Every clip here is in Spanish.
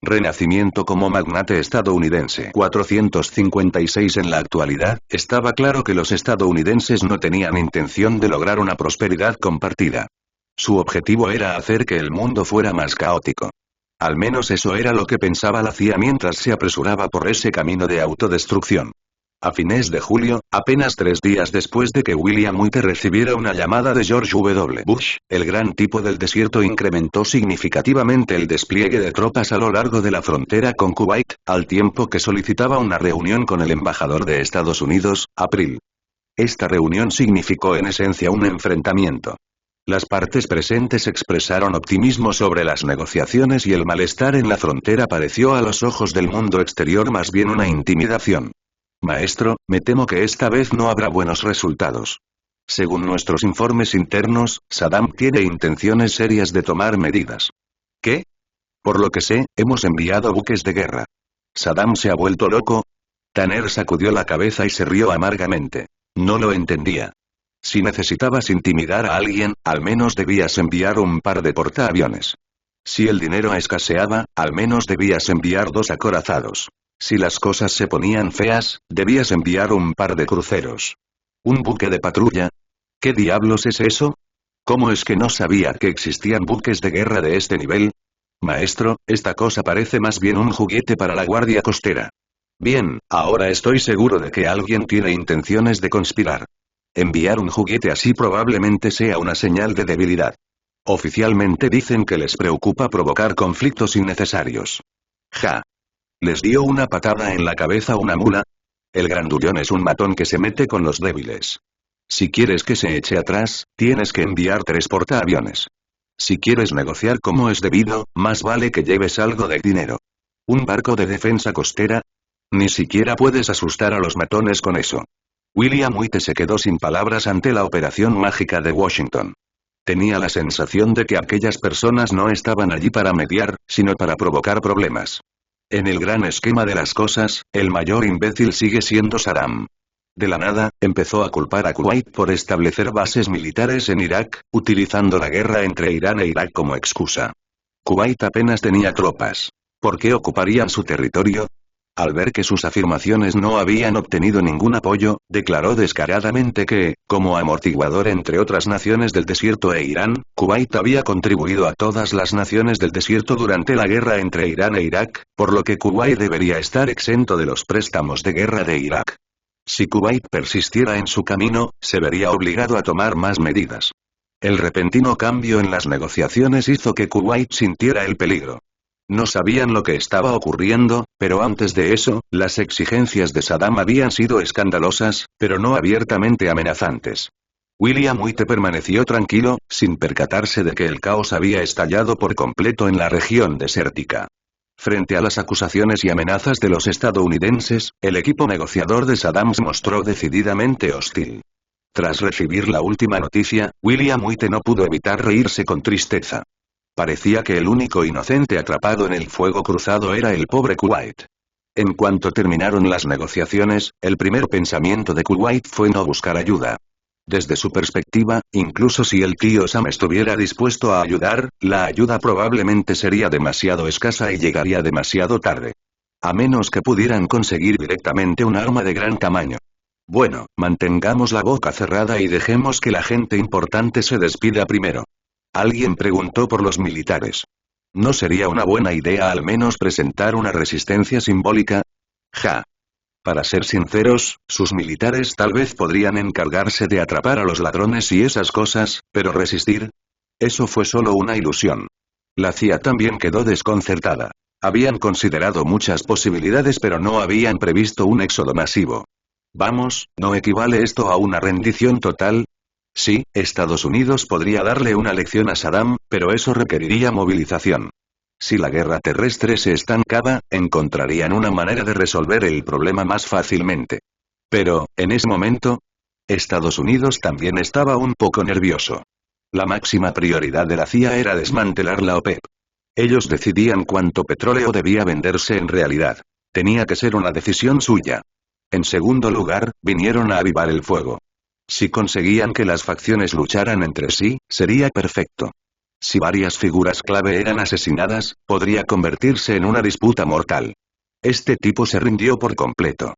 Renacimiento como magnate estadounidense. 456. En la actualidad, estaba claro que los estadounidenses no tenían intención de lograr una prosperidad compartida. Su objetivo era hacer que el mundo fuera más caótico. Al menos eso era lo que pensaba la CIA mientras se apresuraba por ese camino de autodestrucción. A fines de julio, apenas 3 días después de que William White recibiera una llamada de George W. Bush, el gran tipo del desierto incrementó significativamente el despliegue de tropas a lo largo de la frontera con Kuwait, al tiempo que solicitaba una reunión con el embajador de Estados Unidos, April. Esta reunión significó en esencia un enfrentamiento. Las partes presentes expresaron optimismo sobre las negociaciones y el malestar en la frontera pareció a los ojos del mundo exterior más bien una intimidación. Maestro, me temo que esta vez no habrá buenos resultados. Según nuestros informes internos, Saddam tiene intenciones serias de tomar medidas. ¿Qué? Por lo que sé, hemos enviado buques de guerra. ¿Saddam se ha vuelto loco? Tanner sacudió la cabeza y se rió amargamente. No lo entendía. Si necesitabas intimidar a alguien, al menos debías enviar un par de portaaviones. Si el dinero escaseaba, al menos debías enviar 2 acorazados. Si las cosas se ponían feas, debías enviar un par de cruceros. ¿Un buque de patrulla? ¿Qué diablos es eso? ¿Cómo es que no sabía que existían buques de guerra de este nivel? Maestro, esta cosa parece más bien un juguete para la guardia costera. Bien, ahora estoy seguro de que alguien tiene intenciones de conspirar. Enviar un juguete así probablemente sea una señal de debilidad. Oficialmente dicen que les preocupa provocar conflictos innecesarios. Ja. ¿Les dio una patada en la cabeza una mula? El grandullón es un matón que se mete con los débiles. Si quieres que se eche atrás, tienes que enviar 3 portaaviones. Si quieres negociar como es debido, más vale que lleves algo de dinero. ¿Un barco de defensa costera? Ni siquiera puedes asustar a los matones con eso. William White se quedó sin palabras ante la operación mágica de Washington. Tenía la sensación de que aquellas personas no estaban allí para mediar, sino para provocar problemas. En el gran esquema de las cosas, el mayor imbécil sigue siendo Saddam. De la nada, empezó a culpar a Kuwait por establecer bases militares en Irak, utilizando la guerra entre Irán e Irak como excusa. Kuwait apenas tenía tropas. ¿Por qué ocuparían su territorio? Al ver que sus afirmaciones no habían obtenido ningún apoyo, declaró descaradamente que, como amortiguador entre otras naciones del desierto e Irán, Kuwait había contribuido a todas las naciones del desierto durante la guerra entre Irán e Irak, por lo que Kuwait debería estar exento de los préstamos de guerra de Irak. Si Kuwait persistiera en su camino, se vería obligado a tomar más medidas. El repentino cambio en las negociaciones hizo que Kuwait sintiera el peligro. No sabían lo que estaba ocurriendo, pero antes de eso, las exigencias de Saddam habían sido escandalosas, pero no abiertamente amenazantes. William White permaneció tranquilo, sin percatarse de que el caos había estallado por completo en la región desértica. Frente a las acusaciones y amenazas de los estadounidenses, el equipo negociador de Saddam se mostró decididamente hostil. Tras recibir la última noticia, William White no pudo evitar reírse con tristeza. Parecía que el único inocente atrapado en el fuego cruzado era el pobre Kuwait. En cuanto terminaron las negociaciones, el primer pensamiento de Kuwait fue no buscar ayuda. Desde su perspectiva, incluso si el tío Sam estuviera dispuesto a ayudar, la ayuda probablemente sería demasiado escasa y llegaría demasiado tarde. A menos que pudieran conseguir directamente un arma de gran tamaño. Bueno, mantengamos la boca cerrada y dejemos que la gente importante se despida primero. Alguien preguntó por los militares. ¿No sería una buena idea al menos presentar una resistencia simbólica? Ja. Para ser sinceros, sus militares tal vez podrían encargarse de atrapar a los ladrones y esas cosas, pero resistir. Eso fue solo una ilusión. La CIA también quedó desconcertada. Habían considerado muchas posibilidades pero no habían previsto un éxodo masivo. Vamos, ¿no equivale esto a una rendición total? Sí, Estados Unidos podría darle una lección a Saddam, pero eso requeriría movilización. Si la guerra terrestre se estancaba, encontrarían una manera de resolver el problema más fácilmente. Pero, en ese momento, Estados Unidos también estaba un poco nervioso. La máxima prioridad de la CIA era desmantelar la OPEP. Ellos decidían cuánto petróleo debía venderse en realidad. Tenía que ser una decisión suya. En segundo lugar, vinieron a avivar el fuego. Si conseguían que las facciones lucharan entre sí, sería perfecto. Si varias figuras clave eran asesinadas, podría convertirse en una disputa mortal. Este tipo se rindió por completo.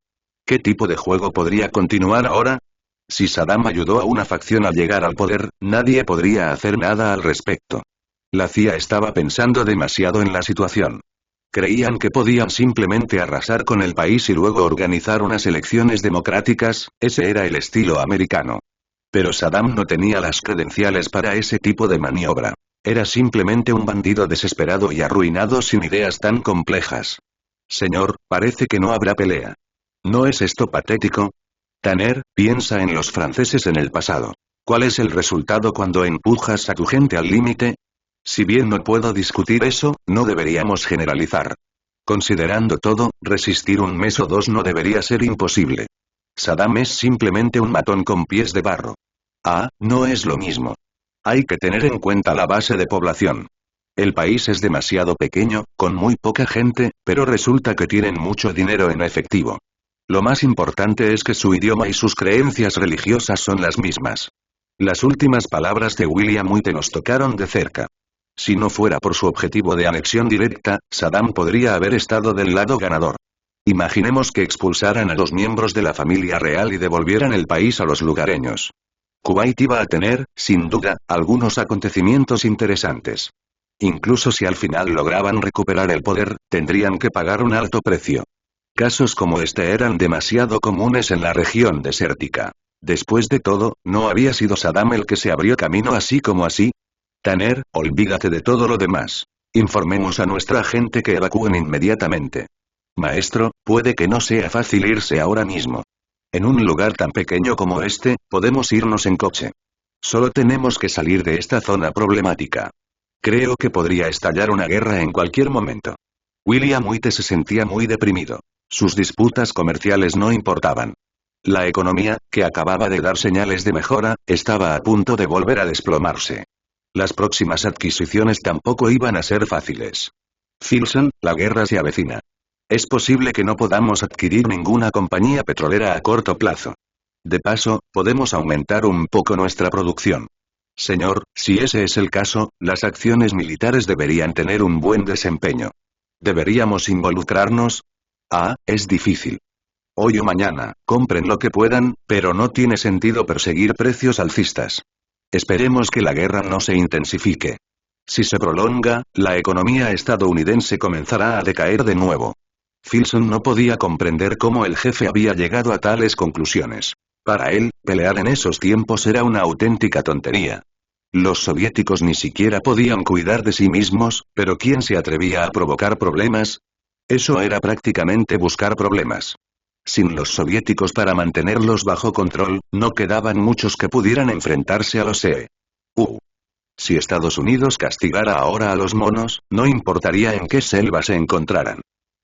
¿Qué tipo de juego podría continuar ahora? Si Saddam ayudó a una facción a llegar al poder, nadie podría hacer nada al respecto. La CIA estaba pensando demasiado en la situación. Creían que podían simplemente arrasar con el país y luego organizar unas elecciones democráticas, ese era el estilo americano. Pero Saddam no tenía las credenciales para ese tipo de maniobra. Era simplemente un bandido desesperado y arruinado sin ideas tan complejas. Señor, parece que no habrá pelea. ¿No es esto patético? Tanner, piensa en los franceses en el pasado. ¿Cuál es el resultado cuando empujas a tu gente al límite? Si bien no puedo discutir eso, no deberíamos generalizar. Considerando todo, resistir un mes o dos no debería ser imposible. Saddam es simplemente un matón con pies de barro. Ah, no es lo mismo. Hay que tener en cuenta la base de población. El país es demasiado pequeño, con muy poca gente, pero resulta que tienen mucho dinero en efectivo. Lo más importante es que su idioma y sus creencias religiosas son las mismas. Las últimas palabras de William White nos tocaron de cerca. Si no fuera por su objetivo de anexión directa, Saddam podría haber estado del lado ganador. Imaginemos que expulsaran a los miembros de la familia real y devolvieran el país a los lugareños. Kuwait iba a tener, sin duda, algunos acontecimientos interesantes. Incluso si al final lograban recuperar el poder, tendrían que pagar un alto precio. Casos como este eran demasiado comunes en la región desértica. Después de todo, ¿no había sido Saddam el que se abrió camino así como así? Tanner, olvídate de todo lo demás. Informemos a nuestra gente que evacúen inmediatamente. Maestro, puede que no sea fácil irse ahora mismo. En un lugar tan pequeño como este, podemos irnos en coche. Solo tenemos que salir de esta zona problemática. Creo que podría estallar una guerra en cualquier momento. William White se sentía muy deprimido. Sus disputas comerciales no importaban. La economía, que acababa de dar señales de mejora, estaba a punto de volver a desplomarse. Las próximas adquisiciones tampoco iban a ser fáciles. Filson, la guerra se avecina. Es posible que no podamos adquirir ninguna compañía petrolera a corto plazo. De paso, podemos aumentar un poco nuestra producción. Señor, si ese es el caso, las acciones militares deberían tener un buen desempeño. ¿Deberíamos involucrarnos? Ah, es difícil. Hoy o mañana, compren lo que puedan, pero no tiene sentido perseguir precios alcistas. Esperemos que la guerra no se intensifique. Si se prolonga, la economía estadounidense comenzará a decaer de nuevo. Filson no podía comprender cómo el jefe había llegado a tales conclusiones. Para él, pelear en esos tiempos era una auténtica tontería. Los soviéticos ni siquiera podían cuidar de sí mismos, pero ¿quién se atrevía a provocar problemas? Eso era prácticamente buscar problemas. Sin los soviéticos para mantenerlos bajo control, no quedaban muchos que pudieran enfrentarse a los EU. Si Estados Unidos castigara ahora a los monos, no importaría en qué selva se encontraran.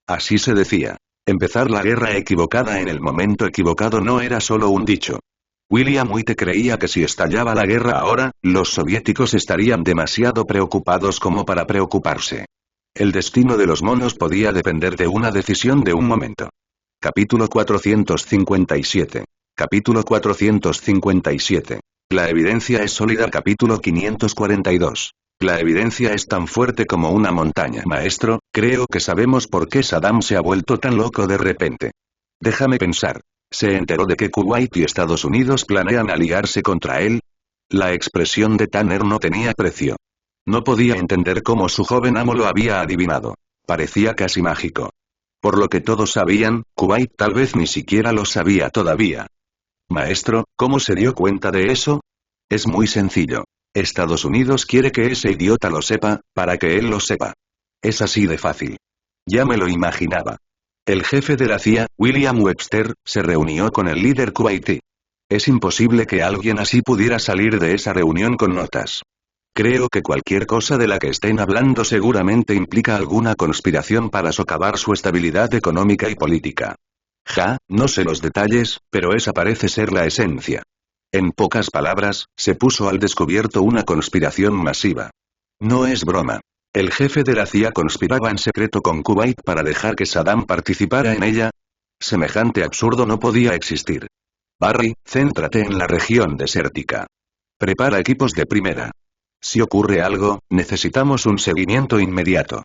Así se decía. Empezar la guerra equivocada en el momento equivocado no era solo un dicho. William White creía que si estallaba la guerra ahora, los soviéticos estarían demasiado preocupados como para preocuparse. El destino de los monos podía depender de una decisión de un momento. Capítulo 457. Capítulo 457. La evidencia es sólida. Capítulo 542. La evidencia es tan fuerte como una montaña. Maestro, creo que sabemos por qué Saddam se ha vuelto tan loco de repente. Déjame pensar. ¿Se enteró de que Kuwait y Estados Unidos planean aliarse contra él? La expresión de Tanner no tenía precio. No podía entender cómo su joven amo lo había adivinado. Parecía casi mágico. Por lo que todos sabían, Kuwait tal vez ni siquiera lo sabía todavía. Maestro, ¿cómo se dio cuenta de eso? Es muy sencillo. Estados Unidos quiere que ese idiota lo sepa, para que él lo sepa. Es así de fácil. Ya me lo imaginaba. El jefe de la CIA, William Webster, se reunió con el líder kuwaití. Es imposible que alguien así pudiera salir de esa reunión con notas. Creo que cualquier cosa de la que estén hablando seguramente implica alguna conspiración para socavar su estabilidad económica y política. No sé los detalles, pero esa parece ser la esencia. En pocas palabras, se puso al descubierto una conspiración masiva. No es broma. ¿El jefe de la CIA conspiraba en secreto con Kuwait para dejar que Saddam participara en ella? Semejante absurdo no podía existir. Barry, céntrate en la región desértica. Prepara equipos de primera. Si ocurre algo, necesitamos un seguimiento inmediato.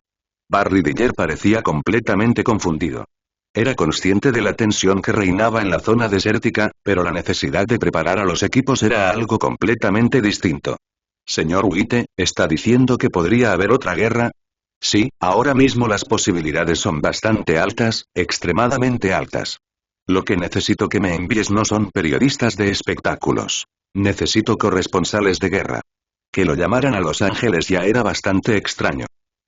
Barry Diller parecía completamente confundido. Era consciente de la tensión que reinaba en la zona desértica, pero la necesidad de preparar a los equipos era algo completamente distinto. Señor White, ¿está diciendo que podría haber otra guerra? Sí, ahora mismo las posibilidades son bastante altas, extremadamente altas. Lo que necesito que me envíes no son periodistas de espectáculos. Necesito corresponsales de guerra. Que lo llamaran a Los Ángeles ya era bastante extraño.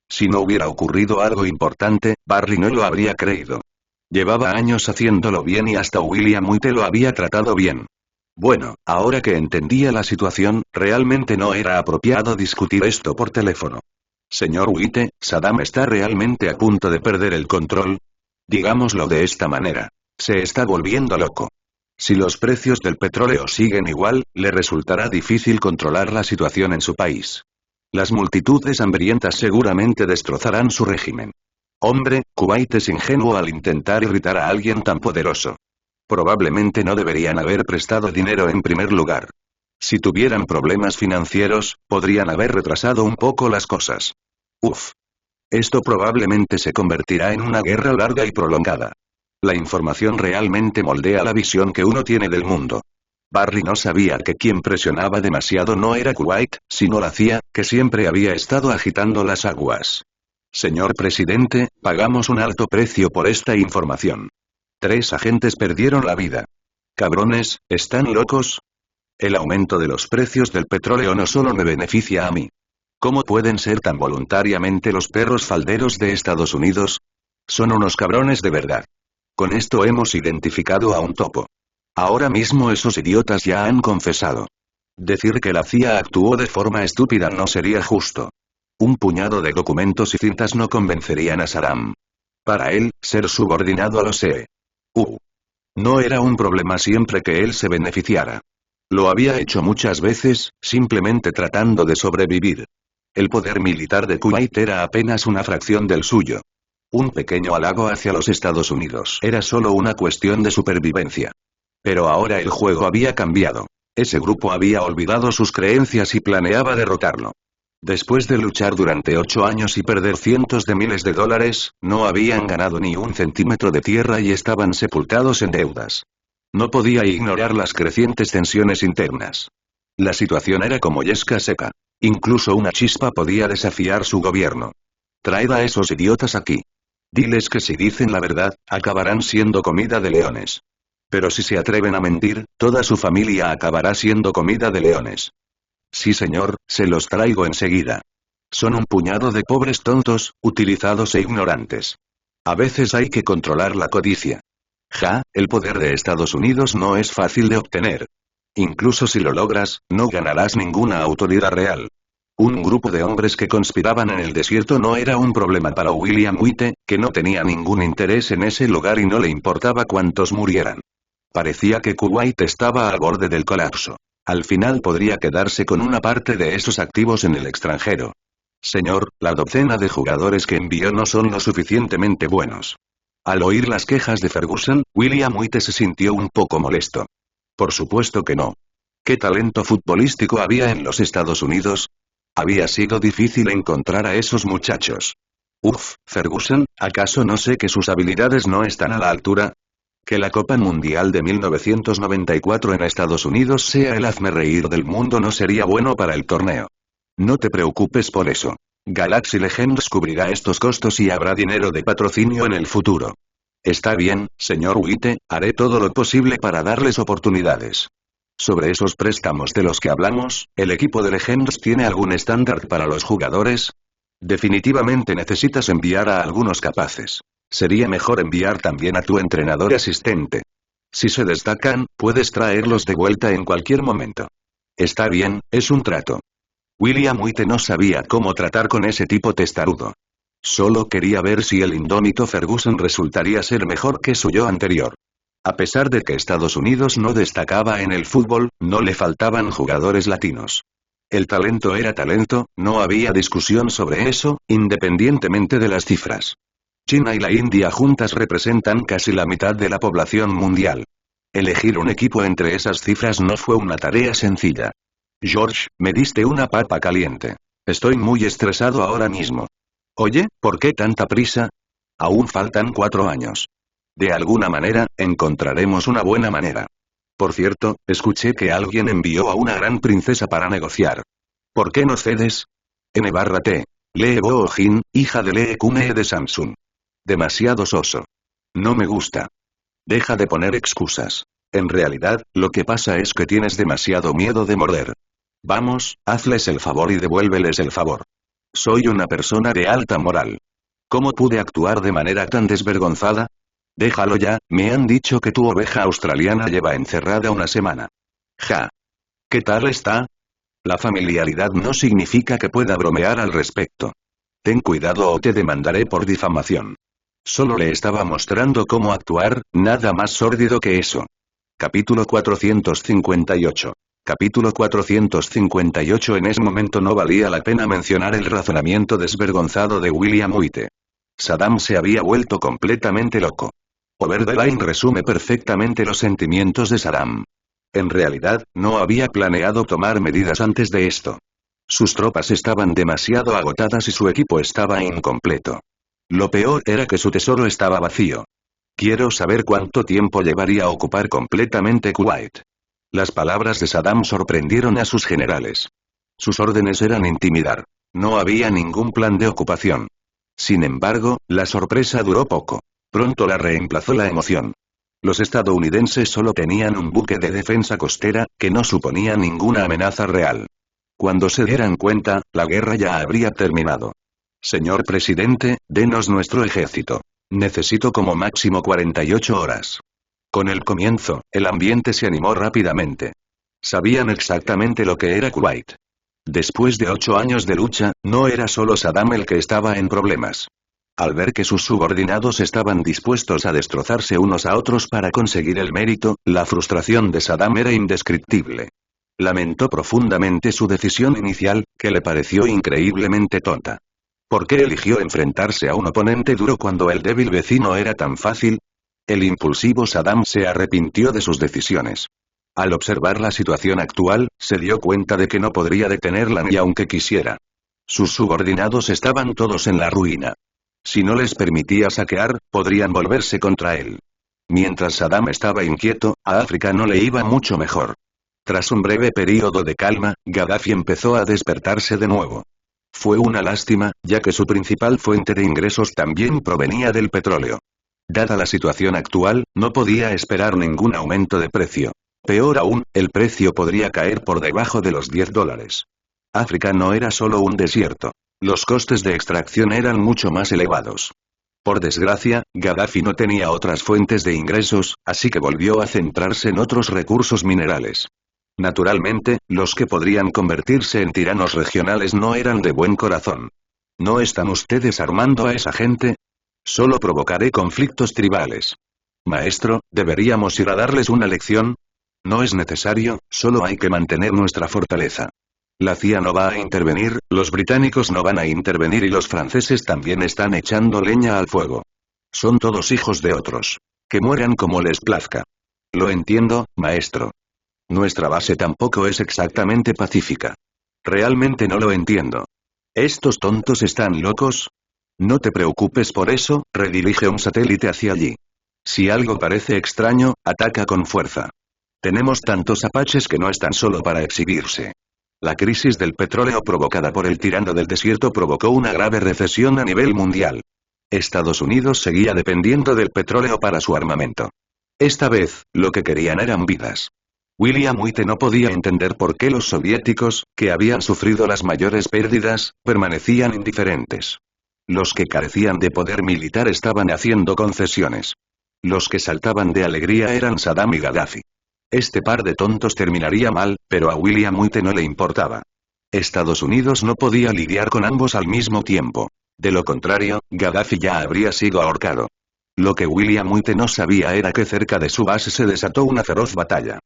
Si no hubiera ocurrido algo importante, Barry no lo habría creído. Llevaba años haciéndolo bien y hasta William White lo había tratado bien. Bueno, ahora que entendía la situación, realmente no era apropiado discutir esto por teléfono. Señor White, ¿Saddam está realmente a punto de perder el control? Digámoslo de esta manera. Se está volviendo loco. Si los precios del petróleo siguen igual, le resultará difícil controlar la situación en su país. Las multitudes hambrientas seguramente destrozarán su régimen. Hombre, Kuwait es ingenuo al intentar irritar a alguien tan poderoso. Probablemente no deberían haber prestado dinero en primer lugar. Si tuvieran problemas financieros, podrían haber retrasado un poco las cosas. Uf. Esto probablemente se convertirá en una guerra larga y prolongada. La información realmente moldea la visión que uno tiene del mundo. Barry no sabía que quien presionaba demasiado no era Kuwait, sino la CIA, que siempre había estado agitando las aguas. Señor presidente, pagamos un alto precio por esta información. 3 agentes perdieron la vida. Cabrones, ¿están locos? El aumento de los precios del petróleo no solo me beneficia a mí. ¿Cómo pueden ser tan voluntariamente los perros falderos de Estados Unidos? Son unos cabrones de verdad. Con esto hemos identificado a un topo. Ahora mismo esos idiotas ya han confesado. Decir que la CIA actuó de forma estúpida no sería justo. Un puñado de documentos y cintas no convencerían a Saddam. Para él, ser subordinado a los EU. No era un problema siempre que él se beneficiara. Lo había hecho muchas veces, simplemente tratando de sobrevivir. El poder militar de Kuwait era apenas una fracción del suyo. Un pequeño halago hacia los Estados Unidos era solo una cuestión de supervivencia. Pero ahora el juego había cambiado. Ese grupo había olvidado sus creencias y planeaba derrotarlo. Después de luchar durante 8 años y perder cientos de miles de dólares, no habían ganado ni un centímetro de tierra y estaban sepultados en deudas. No podía ignorar las crecientes tensiones internas. La situación era como yesca seca. Incluso una chispa podía desafiar su gobierno. Traed a esos idiotas aquí. Diles que si dicen la verdad, acabarán siendo comida de leones. Pero si se atreven a mentir, toda su familia acabará siendo comida de leones. Sí señor, se los traigo enseguida. Son un puñado de pobres tontos, utilizados e ignorantes. A veces hay que controlar la codicia. El poder de Estados Unidos no es fácil de obtener. Incluso si lo logras, no ganarás ninguna autoridad real. Un grupo de hombres que conspiraban en el desierto no era un problema para William White, que no tenía ningún interés en ese lugar y no le importaba cuántos murieran. Parecía que Kuwait estaba al borde del colapso. Al final podría quedarse con una parte de esos activos en el extranjero. Señor, la docena de jugadores que envió no son lo suficientemente buenos. Al oír las quejas de Ferguson, William White se sintió un poco molesto. Por supuesto que no. ¿Qué talento futbolístico había en los Estados Unidos? Había sido difícil encontrar a esos muchachos. Ferguson, ¿acaso no sé que sus habilidades no están a la altura? Que la Copa Mundial de 1994 en Estados Unidos sea el hazmerreír del mundo no sería bueno para el torneo. No te preocupes por eso. Galaxy Legends cubrirá estos costos y habrá dinero de patrocinio en el futuro. Está bien, señor White, haré todo lo posible para darles oportunidades. Sobre esos préstamos de los que hablamos, ¿el equipo de Legends tiene algún estándar para los jugadores? Definitivamente necesitas enviar a algunos capaces. Sería mejor enviar también a tu entrenador asistente. Si se destacan, puedes traerlos de vuelta en cualquier momento. Está bien, es un trato. William White no sabía cómo tratar con ese tipo testarudo. Solo quería ver si el indómito Ferguson resultaría ser mejor que su yo anterior. A pesar de que Estados Unidos no destacaba en el fútbol, no le faltaban jugadores latinos. El talento era talento, no había discusión sobre eso, independientemente de las cifras. China y la India juntas representan casi la mitad de la población mundial. Elegir un equipo entre esas cifras no fue una tarea sencilla. George, me diste una papa caliente. Estoy muy estresado ahora mismo. Oye, ¿por qué tanta prisa? Aún faltan 4 años. De alguna manera, encontraremos una buena manera. Por cierto, escuché que alguien envió a una gran princesa para negociar. ¿Por qué no cedes? N/T. Lee Bo-jin, hija de Lee Kun-hee de Samsung. Demasiado soso. No me gusta. Deja de poner excusas. En realidad, lo que pasa es que tienes demasiado miedo de morder. Vamos, hazles el favor y devuélveles el favor. Soy una persona de alta moral. ¿Cómo pude actuar de manera tan desvergonzada? Déjalo ya, me han dicho que tu oveja australiana lleva encerrada una semana. Ja. ¿Qué tal está? La familiaridad no significa que pueda bromear al respecto. Ten cuidado o te demandaré por difamación. Solo le estaba mostrando cómo actuar, nada más sórdido que eso. Capítulo 458. Capítulo 458. En ese momento no valía la pena mencionar el razonamiento desvergonzado de William White. Saddam se había vuelto completamente loco. Over the Line resume perfectamente los sentimientos de Saddam. En realidad, no había planeado tomar medidas antes de esto. Sus tropas estaban demasiado agotadas y su equipo estaba incompleto. Lo peor era que su tesoro estaba vacío. Quiero saber cuánto tiempo llevaría a ocupar completamente Kuwait. Las palabras de Saddam sorprendieron a sus generales. Sus órdenes eran intimidar. No había ningún plan de ocupación. Sin embargo, la sorpresa duró poco. Pronto la reemplazó la emoción. Los estadounidenses solo tenían un buque de defensa costera, que no suponía ninguna amenaza real. Cuando se dieran cuenta, la guerra ya habría terminado. Señor presidente, denos nuestro ejército. Necesito como máximo 48 horas. Con el comienzo, el ambiente se animó rápidamente. Sabían exactamente lo que era Kuwait. Después de 8 años de lucha, no era solo Saddam el que estaba en problemas. Al ver que sus subordinados estaban dispuestos a destrozarse unos a otros para conseguir el mérito, la frustración de Saddam era indescriptible. Lamentó profundamente su decisión inicial, que le pareció increíblemente tonta. ¿Por qué eligió enfrentarse a un oponente duro cuando el débil vecino era tan fácil? El impulsivo Saddam se arrepintió de sus decisiones. Al observar la situación actual, se dio cuenta de que no podría detenerla ni aunque quisiera. Sus subordinados estaban todos en la ruina. Si no les permitía saquear, podrían volverse contra él. Mientras Saddam estaba inquieto, a África no le iba mucho mejor. Tras un breve período de calma, Gaddafi empezó a despertarse de nuevo. Fue una lástima, ya que su principal fuente de ingresos también provenía del petróleo. Dada la situación actual, no podía esperar ningún aumento de precio. Peor aún, el precio podría caer por debajo de los $10. África no era solo un desierto. Los costes de extracción eran mucho más elevados. Por desgracia, Gaddafi no tenía otras fuentes de ingresos, así que volvió a centrarse en otros recursos minerales. Naturalmente, los que podrían convertirse en tiranos regionales no eran de buen corazón. ¿No están ustedes armando a esa gente? Solo provocaré conflictos tribales. Maestro, ¿deberíamos ir a darles una lección? No es necesario, solo hay que mantener nuestra fortaleza. La CIA no va a intervenir, los británicos no van a intervenir y los franceses también están echando leña al fuego. Son todos hijos de otros. Que mueran como les plazca. Lo entiendo, maestro. Nuestra base tampoco es exactamente pacífica. Realmente no lo entiendo. ¿Estos tontos están locos? No te preocupes por eso, redirige un satélite hacia allí. Si algo parece extraño, ataca con fuerza. Tenemos tantos apaches que no están solo para exhibirse. La crisis del petróleo provocada por el tirano del desierto provocó una grave recesión a nivel mundial. Estados Unidos seguía dependiendo del petróleo para su armamento. Esta vez, lo que querían eran vidas. William White no podía entender por qué los soviéticos, que habían sufrido las mayores pérdidas, permanecían indiferentes. Los que carecían de poder militar estaban haciendo concesiones. Los que saltaban de alegría eran Saddam y Gaddafi. Este par de tontos terminaría mal, pero a William White no le importaba. Estados Unidos no podía lidiar con ambos al mismo tiempo. De lo contrario, Gaddafi ya habría sido ahorcado. Lo que William White no sabía era que cerca de su base se desató una feroz batalla.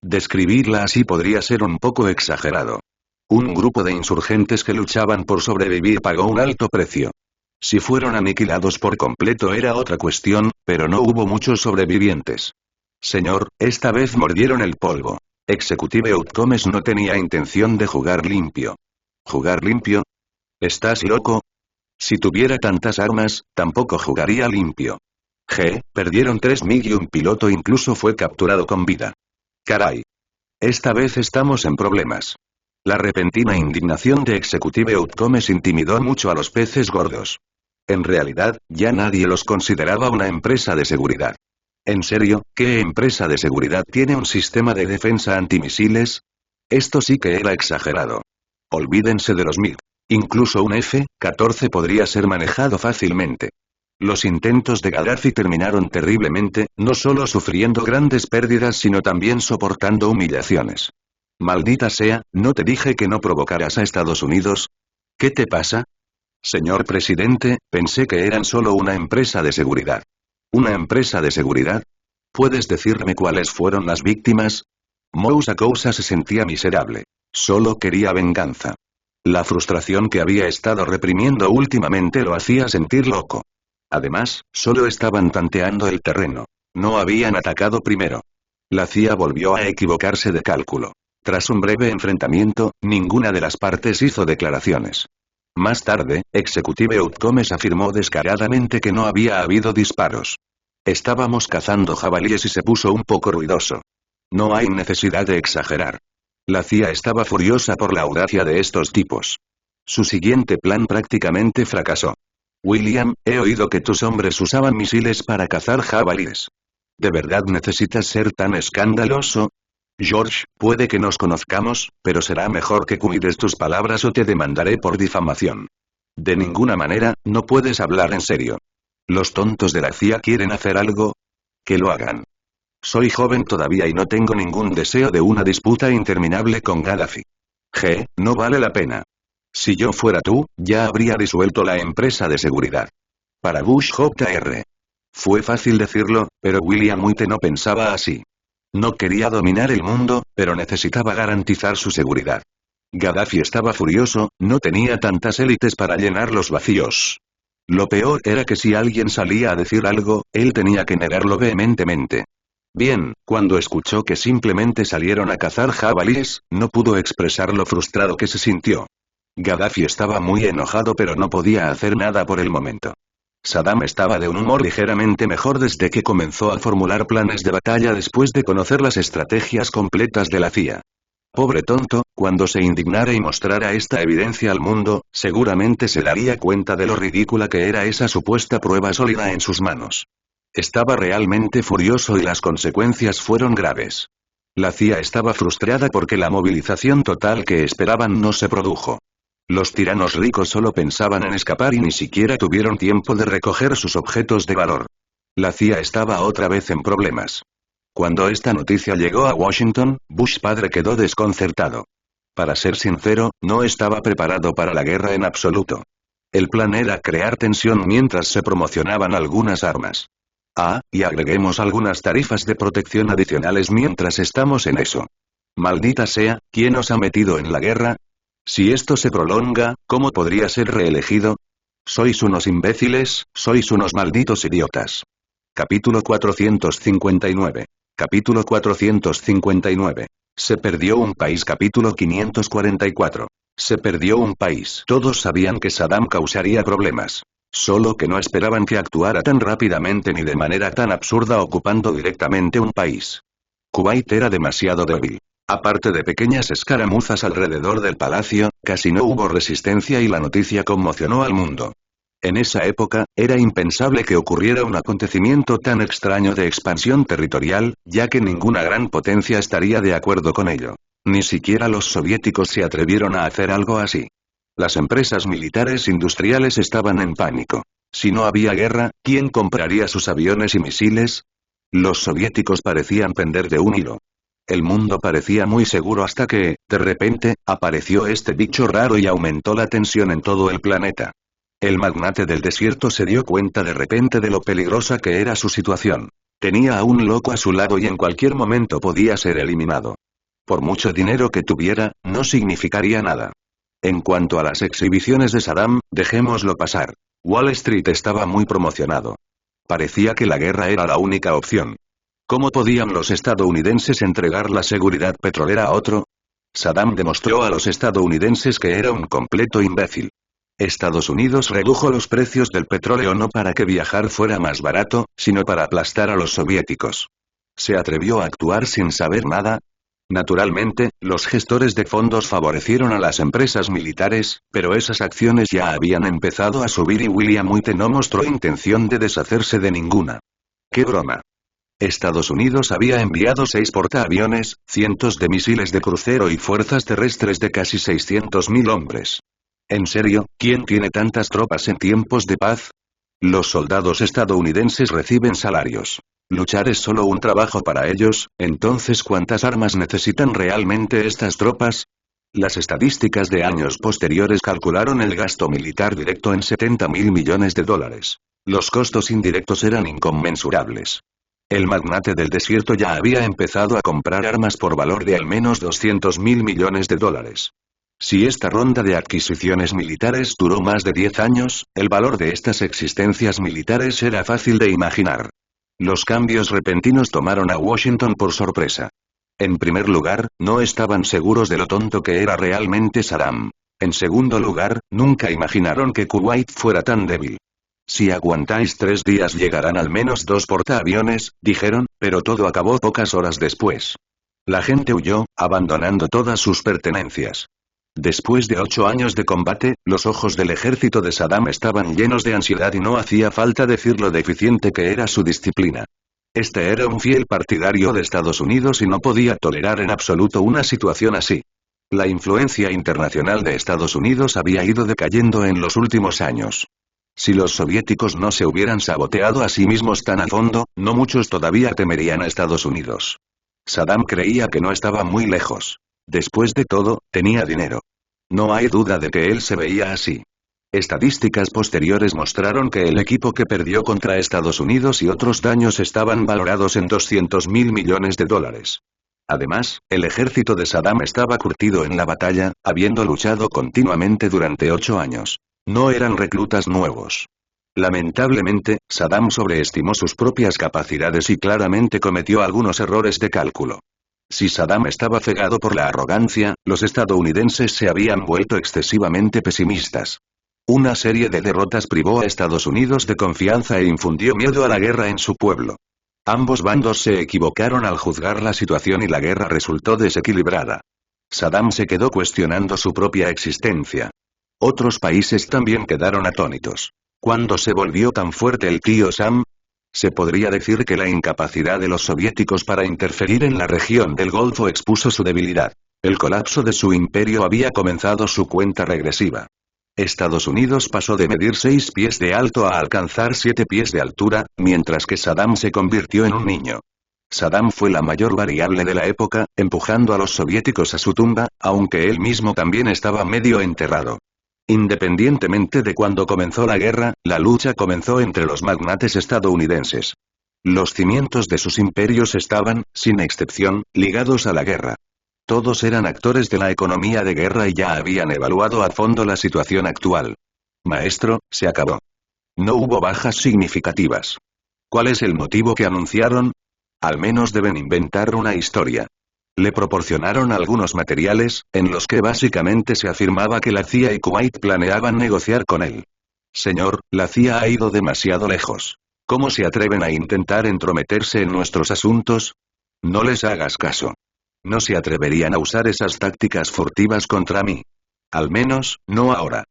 Describirla así podría ser un poco exagerado. Un grupo de insurgentes que luchaban por sobrevivir pagó un alto precio. Si fueron aniquilados por completo era otra cuestión, pero no hubo muchos sobrevivientes. Señor, esta vez mordieron el polvo. Executive Outcomes no tenía intención de jugar limpio. ¿Jugar limpio? ¿Estás loco? Si tuviera tantas armas, tampoco jugaría limpio. Perdieron 3 MiG y un piloto incluso fue capturado con vida. Caray. Esta vez estamos en problemas. La repentina indignación de Executive Outcomes intimidó mucho a los peces gordos. En realidad, ya nadie los consideraba una empresa de seguridad. ¿En serio, qué empresa de seguridad tiene un sistema de defensa antimisiles? Esto sí que era exagerado. Olvídense de los MiG. Incluso un F-14 podría ser manejado fácilmente. Los intentos de Gaddafi terminaron terriblemente, no solo sufriendo grandes pérdidas sino también soportando humillaciones. Maldita sea, ¿no te dije que no provocaras a Estados Unidos? ¿Qué te pasa? Señor presidente, pensé que eran solo una empresa de seguridad. ¿Una empresa de seguridad? ¿Puedes decirme cuáles fueron las víctimas? Moussa Koussa se sentía miserable. Solo quería venganza. La frustración que había estado reprimiendo últimamente lo hacía sentir loco. Además, solo estaban tanteando el terreno. No habían atacado primero. La CIA volvió a equivocarse de cálculo. Tras un breve enfrentamiento, ninguna de las partes hizo declaraciones. Más tarde, Executive Outcomes afirmó descaradamente que no había habido disparos. Estábamos cazando jabalíes y se puso un poco ruidoso. No hay necesidad de exagerar. La CIA estaba furiosa por la audacia de estos tipos. Su siguiente plan prácticamente fracasó. William, he oído que tus hombres usaban misiles para cazar jabalíes. ¿De verdad necesitas ser tan escandaloso? George, puede que nos conozcamos, pero será mejor que cuides tus palabras o te demandaré por difamación. De ninguna manera, no puedes hablar en serio. ¿Los tontos de la CIA quieren hacer algo? Que lo hagan. Soy joven todavía y no tengo ningún deseo de una disputa interminable con Gaddafi. No vale la pena. Si yo fuera tú, ya habría disuelto la empresa de seguridad. Para Bush Jr. Fue fácil decirlo, pero William Witte no pensaba así. No quería dominar el mundo, pero necesitaba garantizar su seguridad. Gaddafi estaba furioso, no tenía tantas élites para llenar los vacíos. Lo peor era que si alguien salía a decir algo, él tenía que negarlo vehementemente. Bien, cuando escuchó que simplemente salieron a cazar jabalíes, no pudo expresar lo frustrado que se sintió. Gaddafi estaba muy enojado pero no podía hacer nada por el momento. Saddam estaba de un humor ligeramente mejor desde que comenzó a formular planes de batalla después de conocer las estrategias completas de la CIA. Pobre tonto, cuando se indignara y mostrara esta evidencia al mundo, seguramente se daría cuenta de lo ridícula que era esa supuesta prueba sólida en sus manos. Estaba realmente furioso y las consecuencias fueron graves. La CIA estaba frustrada porque la movilización total que esperaban no se produjo. Los tiranos ricos solo pensaban en escapar y ni siquiera tuvieron tiempo de recoger sus objetos de valor. La CIA estaba otra vez en problemas. Cuando esta noticia llegó a Washington, Bush padre quedó desconcertado. Para ser sincero, no estaba preparado para la guerra en absoluto. El plan era crear tensión mientras se promocionaban algunas armas. Y agreguemos algunas tarifas de protección adicionales mientras estamos en eso. Maldita sea, ¿quién os ha metido en la guerra? Si esto se prolonga, ¿cómo podría ser reelegido? Sois unos imbéciles, sois unos malditos idiotas. Capítulo 459. Capítulo 459. Se perdió un país. Capítulo 544. Se perdió un país. Todos sabían que Saddam causaría problemas. Solo que no esperaban que actuara tan rápidamente ni de manera tan absurda ocupando directamente un país. Kuwait era demasiado débil. Aparte de pequeñas escaramuzas alrededor del palacio, casi no hubo resistencia y la noticia conmocionó al mundo. En esa época, era impensable que ocurriera un acontecimiento tan extraño de expansión territorial, ya que ninguna gran potencia estaría de acuerdo con ello. Ni siquiera los soviéticos se atrevieron a hacer algo así. Las empresas militares industriales estaban en pánico. Si no había guerra, ¿quién compraría sus aviones y misiles? Los soviéticos parecían pender de un hilo. El mundo parecía muy seguro hasta que, de repente, apareció este bicho raro y aumentó la tensión en todo el planeta. El magnate del desierto se dio cuenta de repente de lo peligrosa que era su situación. Tenía a un loco a su lado y en cualquier momento podía ser eliminado. Por mucho dinero que tuviera, no significaría nada. En cuanto a las exhibiciones de Saddam, dejémoslo pasar. Wall Street estaba muy promocionado. Parecía que la guerra era la única opción. ¿Cómo podían los estadounidenses entregar la seguridad petrolera a otro? Saddam demostró a los estadounidenses que era un completo imbécil. Estados Unidos redujo los precios del petróleo no para que viajar fuera más barato, sino para aplastar a los soviéticos. ¿Se atrevió a actuar sin saber nada? Naturalmente, los gestores de fondos favorecieron a las empresas militares, pero esas acciones ya habían empezado a subir y William White no mostró intención de deshacerse de ninguna. ¡Qué broma! Estados Unidos había enviado 6 portaaviones, cientos de misiles de crucero y fuerzas terrestres de casi 600.000 hombres. ¿En serio, quién tiene tantas tropas en tiempos de paz? Los soldados estadounidenses reciben salarios. Luchar es solo un trabajo para ellos, entonces ¿cuántas armas necesitan realmente estas tropas? Las estadísticas de años posteriores calcularon el gasto militar directo en 70.000 millones de dólares. Los costos indirectos eran inconmensurables. El magnate del desierto ya había empezado a comprar armas por valor de al menos 200.000 millones de dólares. Si esta ronda de adquisiciones militares duró más de 10 años, el valor de estas existencias militares era fácil de imaginar. Los cambios repentinos tomaron a Washington por sorpresa. En primer lugar, no estaban seguros de lo tonto que era realmente Saddam. En segundo lugar, nunca imaginaron que Kuwait fuera tan débil. Si aguantáis 3 días llegarán al menos 2 portaaviones, dijeron, pero todo acabó pocas horas después. La gente huyó, abandonando todas sus pertenencias. Después de 8 años de combate, los ojos del ejército de Saddam estaban llenos de ansiedad y no hacía falta decir lo deficiente que era su disciplina. Este era un fiel partidario de Estados Unidos y no podía tolerar en absoluto una situación así. La influencia internacional de Estados Unidos había ido decayendo en los últimos años. Si los soviéticos no se hubieran saboteado a sí mismos tan a fondo, no muchos todavía temerían a Estados Unidos. Saddam creía que no estaba muy lejos. Después de todo, tenía dinero. No hay duda de que él se veía así. Estadísticas posteriores mostraron que el equipo que perdió contra Estados Unidos y otros daños estaban valorados en 200.000 millones de dólares. Además, el ejército de Saddam estaba curtido en la batalla, habiendo luchado continuamente durante 8 años. No eran reclutas nuevos. Lamentablemente, Saddam sobreestimó sus propias capacidades y claramente cometió algunos errores de cálculo. Si Saddam estaba cegado por la arrogancia, los estadounidenses se habían vuelto excesivamente pesimistas. Una serie de derrotas privó a Estados Unidos de confianza e infundió miedo a la guerra en su pueblo. Ambos bandos se equivocaron al juzgar la situación y la guerra resultó desequilibrada. Saddam se quedó cuestionando su propia existencia. Otros países también quedaron atónitos. ¿Cuándo se volvió tan fuerte el tío Sam? Se podría decir que la incapacidad de los soviéticos para interferir en la región del Golfo expuso su debilidad. El colapso de su imperio había comenzado su cuenta regresiva. Estados Unidos pasó de medir 6 pies de alto a alcanzar 7 pies de altura, mientras que Saddam se convirtió en un niño. Saddam fue la mayor variable de la época, empujando a los soviéticos a su tumba, aunque él mismo también estaba medio enterrado. Independientemente de cuándo comenzó la guerra, la lucha comenzó entre los magnates estadounidenses. Los cimientos de sus imperios estaban, sin excepción, ligados a la guerra. Todos eran actores de la economía de guerra y ya habían evaluado a fondo la situación actual. Maestro, se acabó. No hubo bajas significativas. ¿Cuál es el motivo que anunciaron? Al menos deben inventar una historia. Le proporcionaron algunos materiales, en los que básicamente se afirmaba que la CIA y Kuwait planeaban negociar con él. Señor, la CIA ha ido demasiado lejos. ¿Cómo se atreven a intentar entrometerse en nuestros asuntos? No les hagas caso. No se atreverían a usar esas tácticas furtivas contra mí. Al menos, no ahora.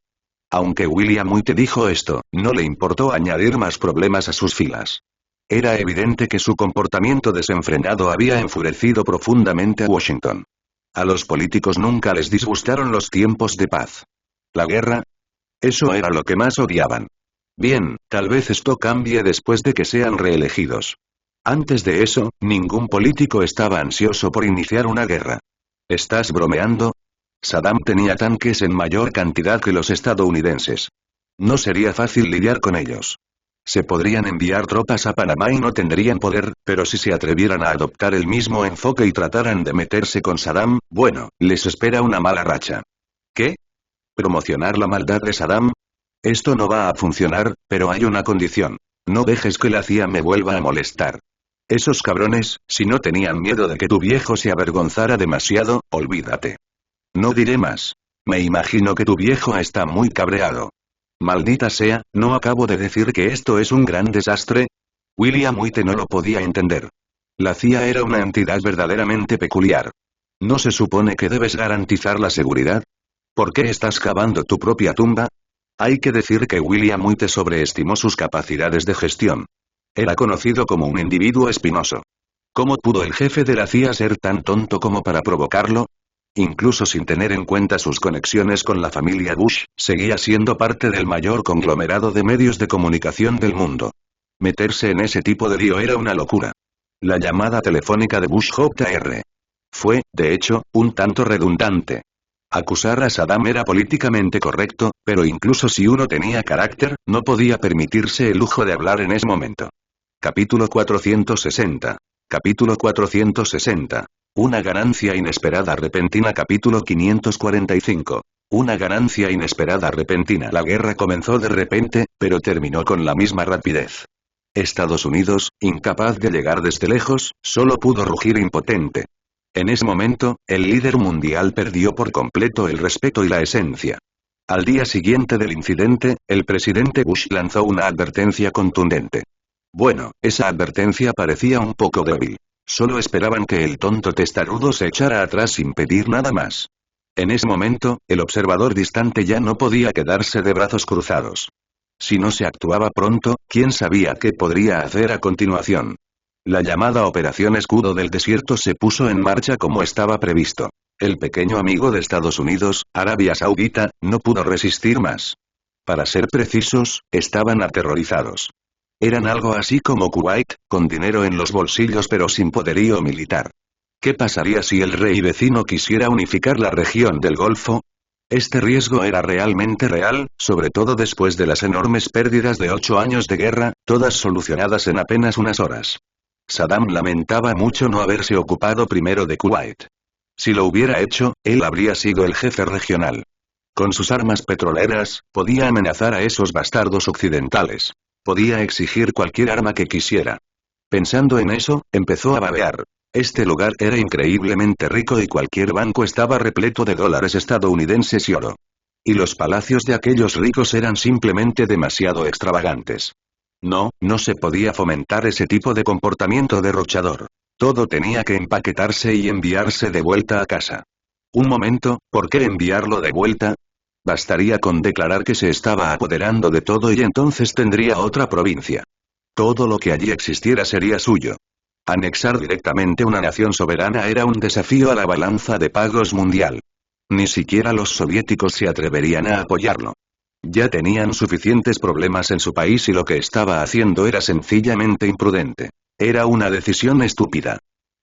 Aunque William White dijo esto, no le importó añadir más problemas a sus filas. Era evidente que su comportamiento desenfrenado había enfurecido profundamente a Washington. A los políticos nunca les disgustaron los tiempos de paz. ¿La guerra? Eso era lo que más odiaban. Bien, tal vez esto cambie después de que sean reelegidos. Antes de eso, ningún político estaba ansioso por iniciar una guerra. ¿Estás bromeando? Saddam tenía tanques en mayor cantidad que los estadounidenses. No sería fácil lidiar con ellos. Se podrían enviar tropas a Panamá y no tendrían poder, pero si se atrevieran a adoptar el mismo enfoque y trataran de meterse con Saddam, bueno, les espera una mala racha. ¿Qué? ¿Promocionar la maldad de Saddam? Esto no va a funcionar, pero hay una condición. No dejes que la CIA me vuelva a molestar. Esos cabrones, si no tenían miedo de que tu viejo se avergonzara demasiado, olvídate. No diré más. Me imagino que tu viejo está muy cabreado. Maldita sea, ¿no acabo de decir que esto es un gran desastre? William White no lo podía entender. La CIA era una entidad verdaderamente peculiar. ¿No se supone que debes garantizar la seguridad? ¿Por qué estás cavando tu propia tumba? Hay que decir que William White sobreestimó sus capacidades de gestión. Era conocido como un individuo espinoso. ¿Cómo pudo el jefe de la CIA ser tan tonto como para provocarlo? Incluso sin tener en cuenta sus conexiones con la familia Bush, seguía siendo parte del mayor conglomerado de medios de comunicación del mundo. Meterse en ese tipo de lío era una locura. La llamada telefónica de Bush Jr. fue, de hecho, un tanto redundante. Acusar a Saddam era políticamente correcto, pero incluso si uno tenía carácter, no podía permitirse el lujo de hablar en ese momento. Capítulo 460. Capítulo 460. Una ganancia inesperada repentina. Capítulo 545. Una ganancia inesperada repentina. La guerra comenzó de repente, pero terminó con la misma rapidez. Estados Unidos, incapaz de llegar desde lejos, solo pudo rugir impotente. En ese momento, el líder mundial perdió por completo el respeto y la esencia. Al día siguiente del incidente, el presidente Bush lanzó una advertencia contundente. Bueno, esa advertencia parecía un poco débil. Solo esperaban que el tonto testarudo se echara atrás sin pedir nada más. En ese momento, el observador distante ya no podía quedarse de brazos cruzados. Si no se actuaba pronto, ¿quién sabía qué podría hacer a continuación? La llamada Operación Escudo del Desierto se puso en marcha como estaba previsto. El pequeño amigo de Estados Unidos, Arabia Saudita, no pudo resistir más. Para ser precisos, estaban aterrorizados. Eran algo así como Kuwait, con dinero en los bolsillos pero sin poderío militar. ¿Qué pasaría si el rey vecino quisiera unificar la región del Golfo? Este riesgo era realmente real, sobre todo después de las enormes pérdidas de 8 años de guerra, todas solucionadas en apenas unas horas. Saddam lamentaba mucho no haberse ocupado primero de Kuwait. Si lo hubiera hecho, él habría sido el jefe regional. Con sus armas petroleras, podía amenazar a esos bastardos occidentales. Podía exigir cualquier arma que quisiera. Pensando en eso, empezó a babear. Este lugar era increíblemente rico y cualquier banco estaba repleto de dólares estadounidenses y oro. Y los palacios de aquellos ricos eran simplemente demasiado extravagantes. No, no se podía fomentar ese tipo de comportamiento derrochador. Todo tenía que empaquetarse y enviarse de vuelta a casa. Un momento, ¿por qué enviarlo de vuelta? Bastaría con declarar que se estaba apoderando de todo y entonces tendría otra provincia. Todo lo que allí existiera sería suyo. Anexar directamente una nación soberana era un desafío a la balanza de pagos mundial. Ni siquiera los soviéticos se atreverían a apoyarlo. Ya tenían suficientes problemas en su país y lo que estaba haciendo era sencillamente imprudente. Era una decisión estúpida.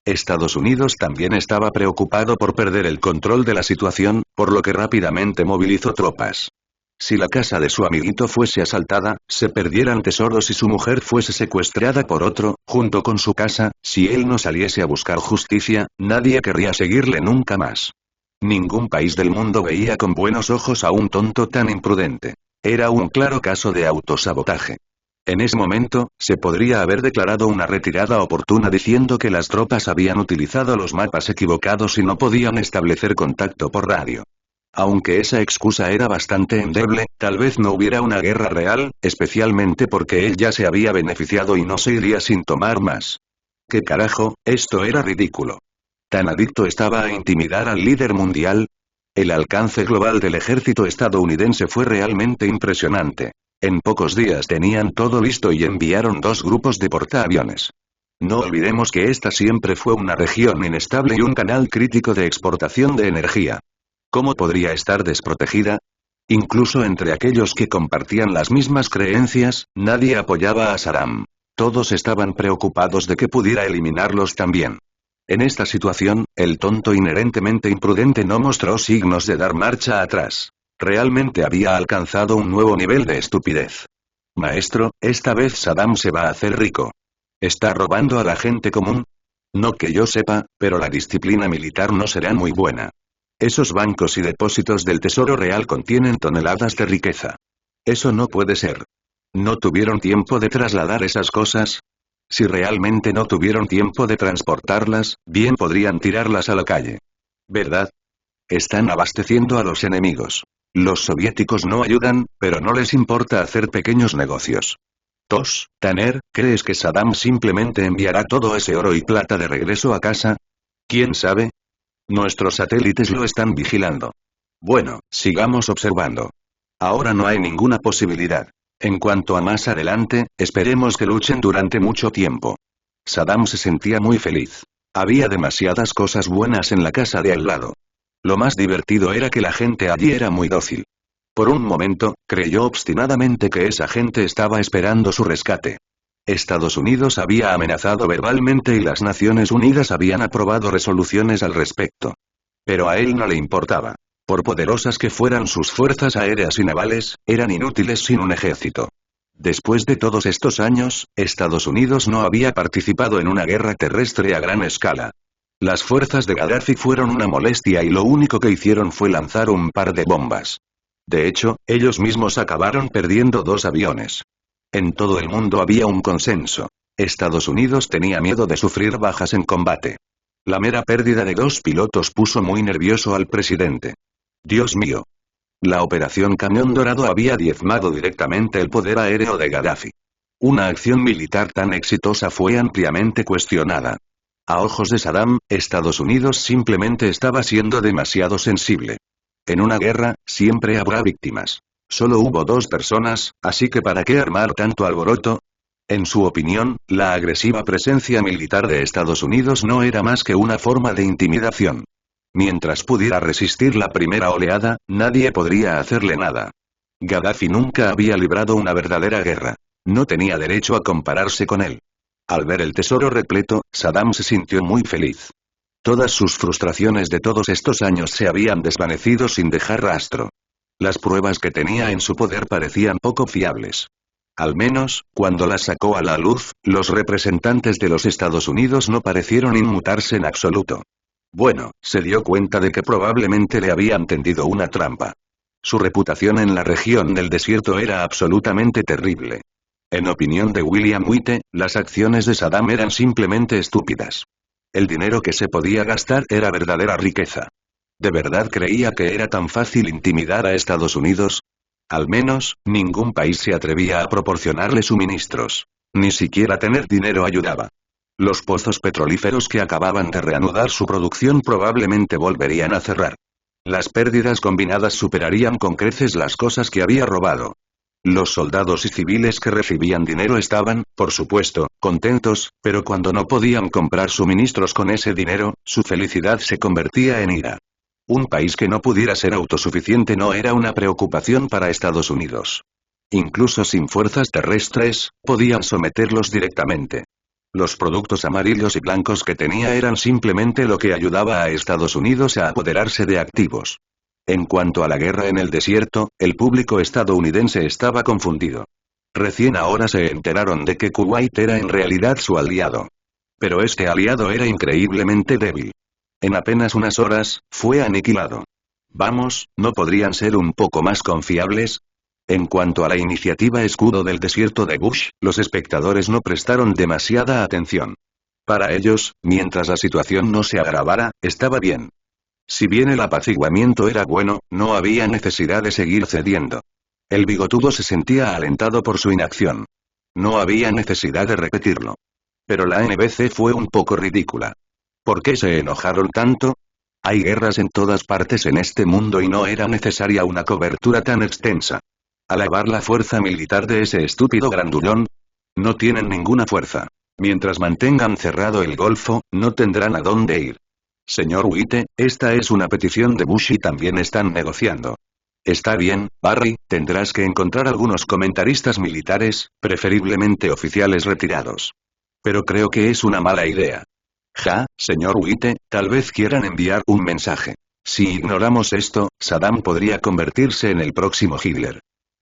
Estados Unidos también estaba preocupado por perder el control de la situación, por lo que rápidamente movilizó tropas. Si la casa de su amiguito fuese asaltada, se perdieran tesoros y su mujer fuese secuestrada por otro, junto con su casa, si él no saliese a buscar justicia, nadie querría seguirle nunca más. Ningún país del mundo veía con buenos ojos a un tonto tan imprudente. Era un claro caso de autosabotaje. En ese momento, se podría haber declarado una retirada oportuna diciendo que las tropas habían utilizado los mapas equivocados y no podían establecer contacto por radio. Aunque esa excusa era bastante endeble, tal vez no hubiera una guerra real, especialmente porque él ya se había beneficiado y no se iría sin tomar más. ¿Qué carajo? Esto era ridículo. ¿Tan adicto estaba a intimidar al líder mundial? El alcance global del ejército estadounidense fue realmente impresionante. En pocos días tenían todo listo y enviaron 2 grupos de portaaviones. No olvidemos que esta siempre fue una región inestable y un canal crítico de exportación de energía. ¿Cómo podría estar desprotegida? Incluso entre aquellos que compartían las mismas creencias, nadie apoyaba a Saddam. Todos estaban preocupados de que pudiera eliminarlos también. En esta situación, el tonto inherentemente imprudente no mostró signos de dar marcha atrás. Realmente había alcanzado un nuevo nivel de estupidez. Maestro, esta vez Saddam se va a hacer rico. ¿Está robando a la gente común? No que yo sepa, pero la disciplina militar no será muy buena. Esos bancos y depósitos del Tesoro Real contienen toneladas de riqueza. Eso no puede ser. ¿No tuvieron tiempo de trasladar esas cosas? Si realmente no tuvieron tiempo de transportarlas, bien podrían tirarlas a la calle. ¿Verdad? Están abasteciendo a los enemigos. Los soviéticos no ayudan, pero no les importa hacer pequeños negocios. Tanner, ¿crees que Saddam simplemente enviará todo ese oro y plata de regreso a casa? ¿Quién sabe? Nuestros satélites lo están vigilando. Bueno, sigamos observando. Ahora no hay ninguna posibilidad. En cuanto a más adelante, esperemos que luchen durante mucho tiempo. Saddam se sentía muy feliz. Había demasiadas cosas buenas en la casa de al lado. Lo más divertido era que la gente allí era muy dócil. Por un momento, creyó obstinadamente que esa gente estaba esperando su rescate. Estados Unidos había amenazado verbalmente y las Naciones Unidas habían aprobado resoluciones al respecto. Pero a él no le importaba. Por poderosas que fueran sus fuerzas aéreas y navales, eran inútiles sin un ejército. Después de todos estos años, Estados Unidos no había participado en una guerra terrestre a gran escala. Las fuerzas de Gaddafi fueron una molestia y lo único que hicieron fue lanzar un par de bombas. De hecho, ellos mismos acabaron perdiendo 2 aviones. En todo el mundo había un consenso. Estados Unidos tenía miedo de sufrir bajas en combate. La mera pérdida de 2 pilotos puso muy nervioso al presidente. Dios mío. La operación Cañón Dorado había diezmado directamente el poder aéreo de Gaddafi. Una acción militar tan exitosa fue ampliamente cuestionada. A ojos de Saddam, Estados Unidos simplemente estaba siendo demasiado sensible. En una guerra, siempre habrá víctimas. Solo hubo 2 personas, así que ¿para qué armar tanto alboroto? En su opinión, la agresiva presencia militar de Estados Unidos no era más que una forma de intimidación. Mientras pudiera resistir la primera oleada, nadie podría hacerle nada. Gaddafi nunca había librado una verdadera guerra. No tenía derecho a compararse con él. Al ver el tesoro repleto, Saddam se sintió muy feliz. Todas sus frustraciones de todos estos años se habían desvanecido sin dejar rastro. Las pruebas que tenía en su poder parecían poco fiables. Al menos, cuando las sacó a la luz, los representantes de los Estados Unidos no parecieron inmutarse en absoluto. Bueno, se dio cuenta de que probablemente le habían tendido una trampa. Su reputación en la región del desierto era absolutamente terrible. En opinión de William Witte, las acciones de Saddam eran simplemente estúpidas. El dinero que se podía gastar era verdadera riqueza. ¿De verdad creía que era tan fácil intimidar a Estados Unidos? Al menos, ningún país se atrevía a proporcionarle suministros. Ni siquiera tener dinero ayudaba. Los pozos petrolíferos que acababan de reanudar su producción probablemente volverían a cerrar. Las pérdidas combinadas superarían con creces las cosas que había robado. Los soldados y civiles que recibían dinero estaban, por supuesto, contentos, pero cuando no podían comprar suministros con ese dinero, su felicidad se convertía en ira. Un país que no pudiera ser autosuficiente no era una preocupación para Estados Unidos. Incluso sin fuerzas terrestres, podían someterlos directamente. Los productos amarillos y blancos que tenía eran simplemente lo que ayudaba a Estados Unidos a apoderarse de activos. En cuanto a la guerra en el desierto, el público estadounidense estaba confundido. Recién ahora se enteraron de que Kuwait era en realidad su aliado. Pero este aliado era increíblemente débil. En apenas unas horas, fue aniquilado. Vamos, ¿no podrían ser un poco más confiables? En cuanto a la iniciativa Escudo del Desierto de Bush, los espectadores no prestaron demasiada atención. Para ellos, mientras la situación no se agravara, estaba bien. Si bien el apaciguamiento era bueno, no había necesidad de seguir cediendo. El bigotudo se sentía alentado por su inacción. No había necesidad de repetirlo. Pero la NBC fue un poco ridícula. ¿Por qué se enojaron tanto? Hay guerras en todas partes en este mundo y no era necesaria una cobertura tan extensa. ¿Alabar la fuerza militar de ese estúpido grandullón? No tienen ninguna fuerza. Mientras mantengan cerrado el Golfo, no tendrán a dónde ir. Señor Witte, esta es una petición de Bush y también están negociando. Está bien, Barry, tendrás que encontrar algunos comentaristas militares, preferiblemente oficiales retirados. Pero creo que es una mala idea. Señor Witte, tal vez quieran enviar un mensaje. Si ignoramos esto, Saddam podría convertirse en el próximo Hitler.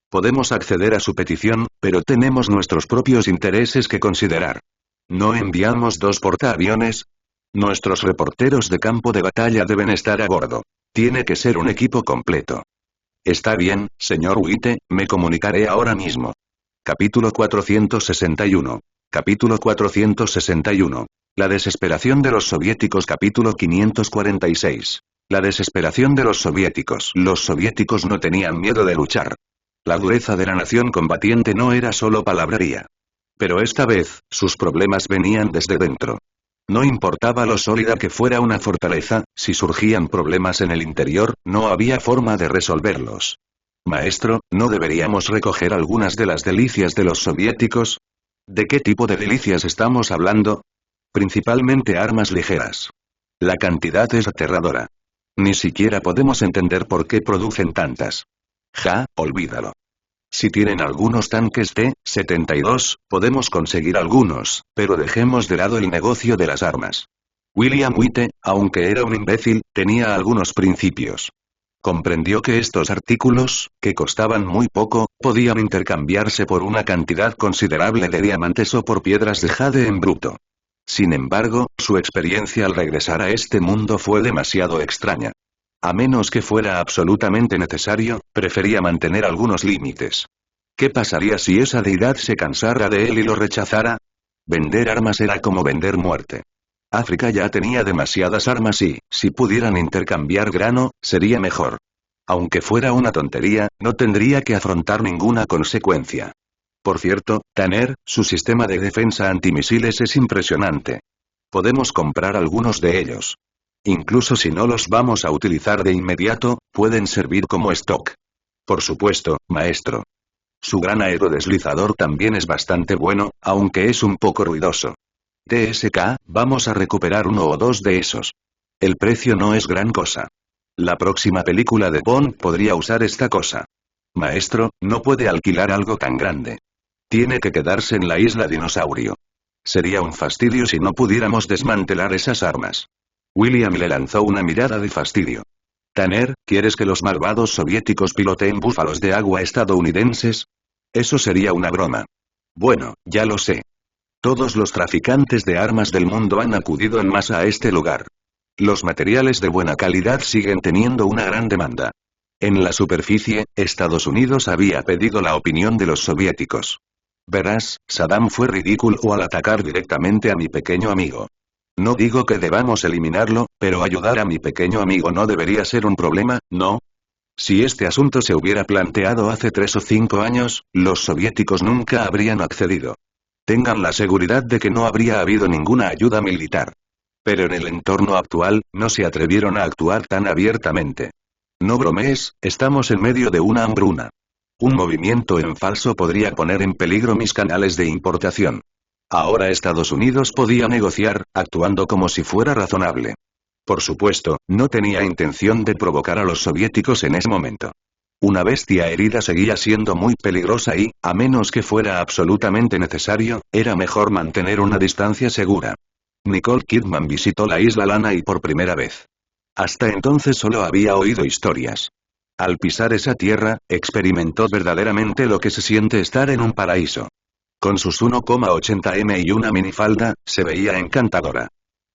Podemos acceder a su petición, pero tenemos nuestros propios intereses que considerar. ¿No enviamos 2 portaaviones? Nuestros reporteros de campo de batalla deben estar a bordo. Tiene que ser un equipo completo. Está bien, señor Witte, me comunicaré ahora mismo. Capítulo 461. Capítulo 461. La desesperación de los soviéticos. Capítulo 546. La desesperación de los soviéticos. Los soviéticos no tenían miedo de luchar. La dureza de la nación combatiente no era solo palabrería. Pero esta vez, sus problemas venían desde dentro. No importaba lo sólida que fuera una fortaleza, si surgían problemas en el interior, no había forma de resolverlos. Maestro, ¿no deberíamos recoger algunas de las delicias de los soviéticos? ¿De qué tipo de delicias estamos hablando? Principalmente armas ligeras. La cantidad es aterradora. Ni siquiera podemos entender por qué producen tantas. Ja, olvídalo. Si tienen algunos tanques T-72, podemos conseguir algunos, pero dejemos de lado el negocio de las armas. William White, aunque era un imbécil, tenía algunos principios. Comprendió que estos artículos, que costaban muy poco, podían intercambiarse por una cantidad considerable de diamantes o por piedras de jade en bruto. Sin embargo, su experiencia al regresar a este mundo fue demasiado extraña. A menos que fuera absolutamente necesario, prefería mantener algunos límites. ¿Qué pasaría si esa deidad se cansara de él y lo rechazara? Vender armas era como vender muerte. África ya tenía demasiadas armas y, si pudieran intercambiar grano, sería mejor. Aunque fuera una tontería, no tendría que afrontar ninguna consecuencia. Por cierto, Tanner, su sistema de defensa antimisiles es impresionante. Podemos comprar algunos de ellos. Incluso si no los vamos a utilizar de inmediato, pueden servir como stock. Por supuesto, maestro. Su gran aerodeslizador también es bastante bueno, aunque es un poco ruidoso. TSK, vamos a recuperar uno o dos de esos. El precio no es gran cosa. La próxima película de Bond podría usar esta cosa. Maestro, no puede alquilar algo tan grande. Tiene que quedarse en la isla dinosaurio. Sería un fastidio si no pudiéramos desmantelar esas armas. William le lanzó una mirada de fastidio. Tanner, ¿quieres que los malvados soviéticos piloteen búfalos de agua estadounidenses? Eso sería una broma. Bueno, ya lo sé. Todos los traficantes de armas del mundo han acudido en masa a este lugar. Los materiales de buena calidad siguen teniendo una gran demanda. En la superficie, Estados Unidos había pedido la opinión de los soviéticos. Verás, Saddam fue ridículo al atacar directamente a mi pequeño amigo. No digo que debamos eliminarlo, pero ayudar a mi pequeño amigo no debería ser un problema, ¿no? Si este asunto se hubiera planteado hace 3 o 5 años, los soviéticos nunca habrían accedido. Tengan la seguridad de que no habría habido ninguna ayuda militar. Pero en el entorno actual, no se atrevieron a actuar tan abiertamente. No bromees, estamos en medio de una hambruna. Un movimiento en falso podría poner en peligro mis canales de importación. Ahora Estados Unidos podía negociar, actuando como si fuera razonable. Por supuesto, no tenía intención de provocar a los soviéticos en ese momento. Una bestia herida seguía siendo muy peligrosa y, a menos que fuera absolutamente necesario, era mejor mantener una distancia segura. Nicole Kidman visitó la isla Lanai por primera vez. Hasta entonces solo había oído historias. Al pisar esa tierra, experimentó verdaderamente lo que se siente estar en un paraíso. Con sus 1,80 m y una minifalda, se veía encantadora.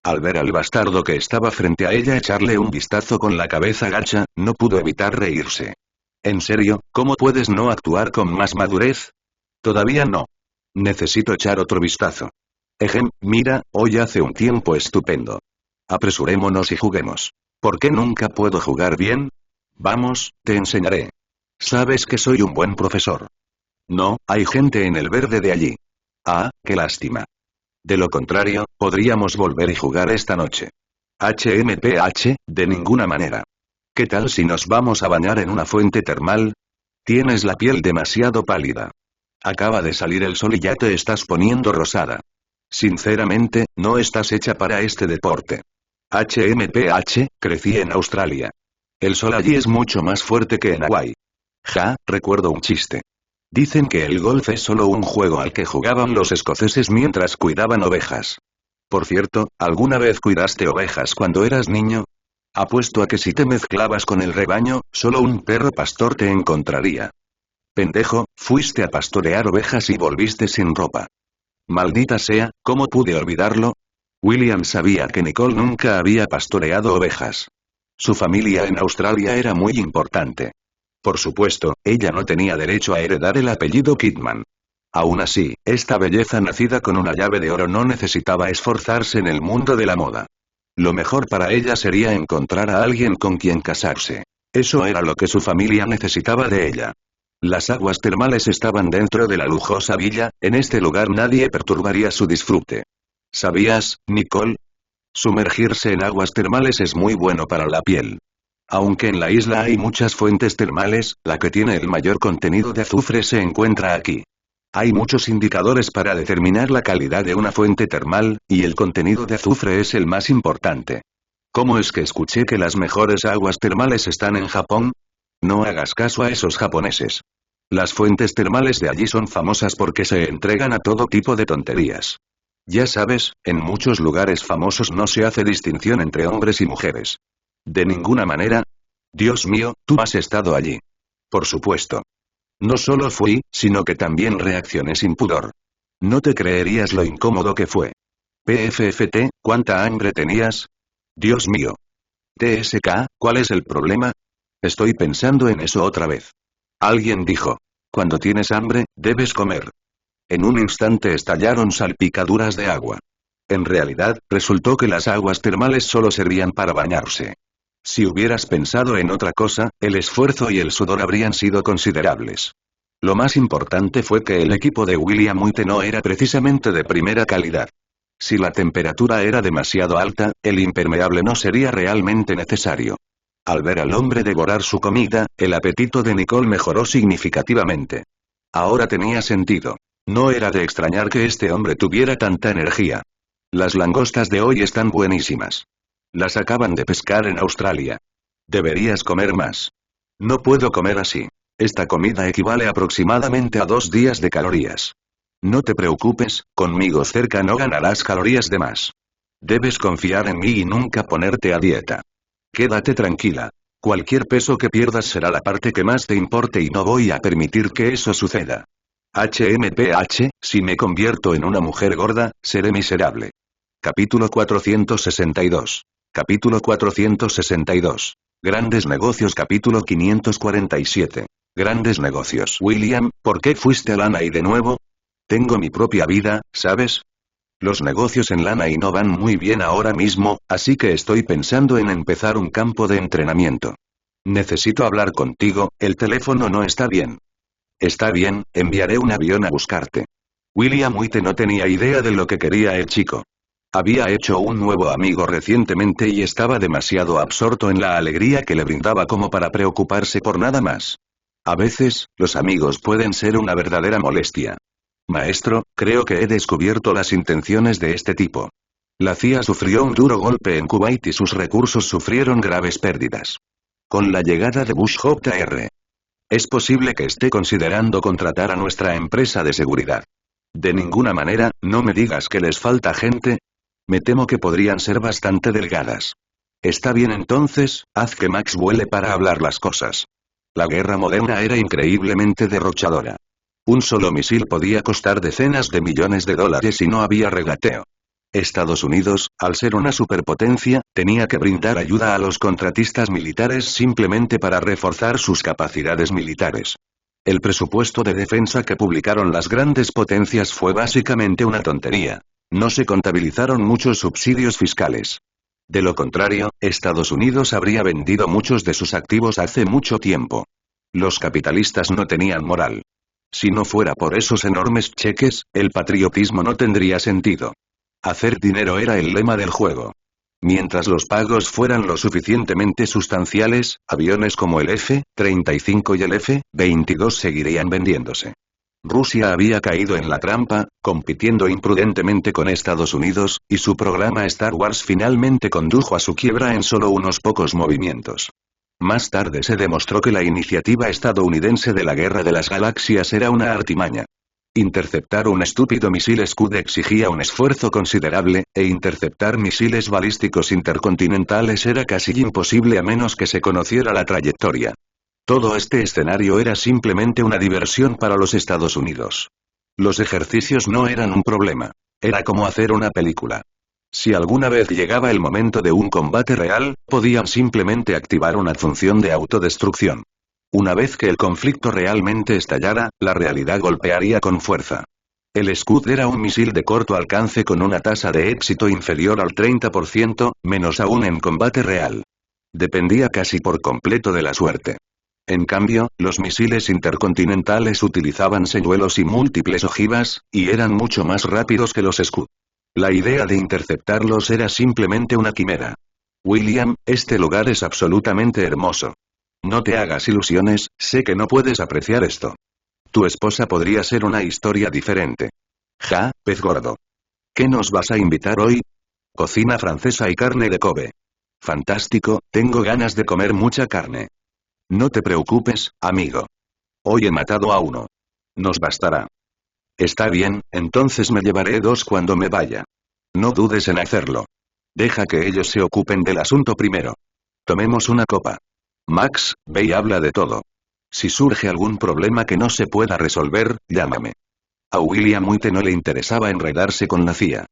Al ver al bastardo que estaba frente a ella echarle un vistazo con la cabeza gacha, no pudo evitar reírse. ¿En serio, cómo puedes no actuar con más madurez? Todavía no. Necesito echar otro vistazo. Mira, hoy hace un tiempo estupendo. Apresurémonos y juguemos. ¿Por qué nunca puedo jugar bien? Vamos, te enseñaré. Sabes que soy un buen profesor. No, hay gente en el verde de allí. Ah, qué lástima. De lo contrario, podríamos volver y jugar esta noche. HMPH, de ninguna manera. ¿Qué tal si nos vamos a bañar en una fuente termal? Tienes la piel demasiado pálida. Acaba de salir el sol y ya te estás poniendo rosada. Sinceramente, no estás hecha para este deporte. HMPH, crecí en Australia. El sol allí es mucho más fuerte que en Hawái. Ja, recuerdo un chiste. Dicen que el golf es solo un juego al que jugaban los escoceses mientras cuidaban ovejas. Por cierto, ¿alguna vez cuidaste ovejas cuando eras niño? Apuesto a que si te mezclabas con el rebaño, solo un perro pastor te encontraría. Pendejo, fuiste a pastorear ovejas y volviste sin ropa. Maldita sea, ¿cómo pude olvidarlo? William sabía que Nicole nunca había pastoreado ovejas. Su familia en Australia era muy importante. Por supuesto, ella no tenía derecho a heredar el apellido Kidman. Aún así, esta belleza nacida con una llave de oro no necesitaba esforzarse en el mundo de la moda. Lo mejor para ella sería encontrar a alguien con quien casarse. Eso era lo que su familia necesitaba de ella. Las aguas termales estaban dentro de la lujosa villa, en este lugar nadie perturbaría su disfrute. ¿Sabías, Nicole? Sumergirse en aguas termales es muy bueno para la piel. Aunque en la isla hay muchas fuentes termales, la que tiene el mayor contenido de azufre se encuentra aquí. Hay muchos indicadores para determinar la calidad de una fuente termal, y el contenido de azufre es el más importante. ¿Cómo es que escuché que las mejores aguas termales están en Japón? No hagas caso a esos japoneses. Las fuentes termales de allí son famosas porque se entregan a todo tipo de tonterías. Ya sabes, en muchos lugares famosos no se hace distinción entre hombres y mujeres. De ninguna manera. Dios mío, tú has estado allí. Por supuesto. No solo fui, sino que también reaccioné sin pudor. No te creerías lo incómodo que fue. PFFT, ¿cuánta hambre tenías? Dios mío. TSK, ¿cuál es el problema? Estoy pensando en eso otra vez. Alguien dijo. Cuando tienes hambre, debes comer. En un instante estallaron salpicaduras de agua. En realidad, resultó que las aguas termales solo servían para bañarse. Si hubieras pensado en otra cosa, el esfuerzo y el sudor habrían sido considerables. Lo más importante fue que el equipo de William White no era precisamente de primera calidad. Si la temperatura era demasiado alta, el impermeable no sería realmente necesario. Al ver al hombre devorar su comida, el apetito de Nicole mejoró significativamente. Ahora tenía sentido. No era de extrañar que este hombre tuviera tanta energía. Las langostas de hoy están buenísimas. Las acaban de pescar en Australia. Deberías comer más. No puedo comer así. Esta comida equivale aproximadamente a 2 días de calorías. No te preocupes, conmigo cerca no ganarás calorías de más. Debes confiar en mí y nunca ponerte a dieta. Quédate tranquila. Cualquier peso que pierdas será la parte que más te importe y no voy a permitir que eso suceda. HMPH, si me convierto en una mujer gorda, seré miserable. Capítulo 462. Capítulo 462. Grandes negocios. Capítulo 547. Grandes negocios. William, ¿por qué fuiste a Lanai de nuevo? Tengo mi propia vida, ¿sabes? Los negocios en Lanai no van muy bien ahora mismo, así que estoy pensando en empezar un campo de entrenamiento. Necesito hablar contigo, el teléfono no está bien. Está bien, enviaré un avión a buscarte. William White no tenía idea de lo que quería el chico. Había hecho un nuevo amigo recientemente y estaba demasiado absorto en la alegría que le brindaba como para preocuparse por nada más. A veces, los amigos pueden ser una verdadera molestia. Maestro, creo que he descubierto las intenciones de este tipo. La CIA sufrió un duro golpe en Kuwait y sus recursos sufrieron graves pérdidas. Con la llegada de Bush Jr. Es posible que esté considerando contratar a nuestra empresa de seguridad. De ninguna manera, no me digas que les falta gente. Me temo que podrían ser bastante delgadas. Está bien entonces, haz que Max vuele para hablar las cosas. La guerra moderna era increíblemente derrochadora. Un solo misil podía costar decenas de millones de dólares y no había regateo. Estados Unidos, al ser una superpotencia, tenía que brindar ayuda a los contratistas militares simplemente para reforzar sus capacidades militares. El presupuesto de defensa que publicaron las grandes potencias fue básicamente una tontería. No se contabilizaron muchos subsidios fiscales. De lo contrario, Estados Unidos habría vendido muchos de sus activos hace mucho tiempo. Los capitalistas no tenían moral. Si no fuera por esos enormes cheques, el patriotismo no tendría sentido. Hacer dinero era el lema del juego. Mientras los pagos fueran lo suficientemente sustanciales, aviones como el F-35 y el F-22 seguirían vendiéndose. Rusia había caído en la trampa, compitiendo imprudentemente con Estados Unidos, y su programa Star Wars finalmente condujo a su quiebra en solo unos pocos movimientos. Más tarde se demostró que la iniciativa estadounidense de la Guerra de las Galaxias era una artimaña. Interceptar un estúpido misil Scud exigía un esfuerzo considerable, e interceptar misiles balísticos intercontinentales era casi imposible a menos que se conociera la trayectoria. Todo este escenario era simplemente una diversión para los Estados Unidos. Los ejercicios no eran un problema. Era como hacer una película. Si alguna vez llegaba el momento de un combate real, podían simplemente activar una función de autodestrucción. Una vez que el conflicto realmente estallara, la realidad golpearía con fuerza. El Scud era un misil de corto alcance con una tasa de éxito inferior al 30%, menos aún en combate real. Dependía casi por completo de la suerte. En cambio, los misiles intercontinentales utilizaban señuelos y múltiples ojivas, y eran mucho más rápidos que los Scud. La idea de interceptarlos era simplemente una quimera. William, este lugar es absolutamente hermoso. No te hagas ilusiones, sé que no puedes apreciar esto. Tu esposa podría ser una historia diferente. Ja, pez gordo. ¿Qué nos vas a invitar hoy? Cocina francesa y carne de Kobe. Fantástico, tengo ganas de comer mucha carne. No te preocupes, amigo. Hoy he matado a uno. Nos bastará. Está bien, entonces me llevaré 2 cuando me vaya. No dudes en hacerlo. Deja que ellos se ocupen del asunto primero. Tomemos una copa. Max, ve y habla de todo. Si surge algún problema que no se pueda resolver, llámame. A William White no le interesaba enredarse con la CIA.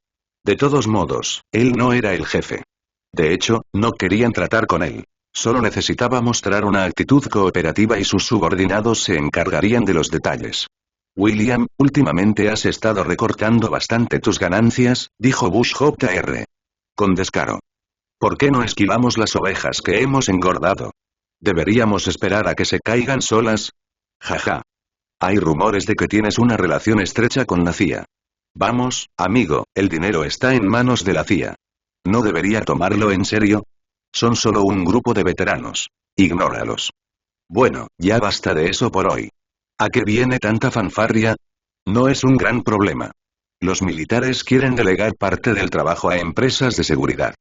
De todos modos, él no era el jefe. De hecho, no querían tratar con él. Solo necesitaba mostrar una actitud cooperativa y sus subordinados se encargarían de los detalles. William, últimamente has estado recortando bastante tus ganancias, dijo Bush Jr. Con descaro. ¿Por qué no esquivamos las ovejas que hemos engordado? ¿Deberíamos esperar a que se caigan solas? Jaja. Hay rumores de que tienes una relación estrecha con la CIA. Vamos, amigo, el dinero está en manos de la CIA. ¿No debería tomarlo en serio? Son solo un grupo de veteranos. Ignóralos. Bueno, ya basta de eso por hoy. ¿A qué viene tanta fanfarria? No es un gran problema. Los militares quieren delegar parte del trabajo a empresas de seguridad.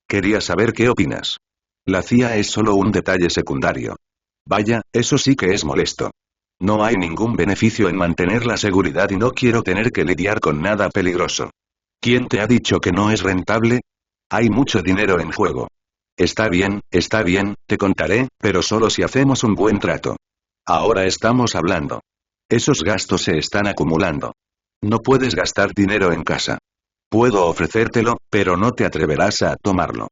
Quería saber qué opinas. La CIA es solo un detalle secundario. Vaya, eso sí que es molesto. No hay ningún beneficio en mantener la seguridad y no quiero tener que lidiar con nada peligroso. ¿Quién te ha dicho que no es rentable? Hay mucho dinero en juego. Está bien, te contaré, pero solo si hacemos un buen trato. Ahora estamos hablando. Esos gastos se están acumulando. No puedes gastar dinero en casa. Puedo ofrecértelo, pero no te atreverás a tomarlo.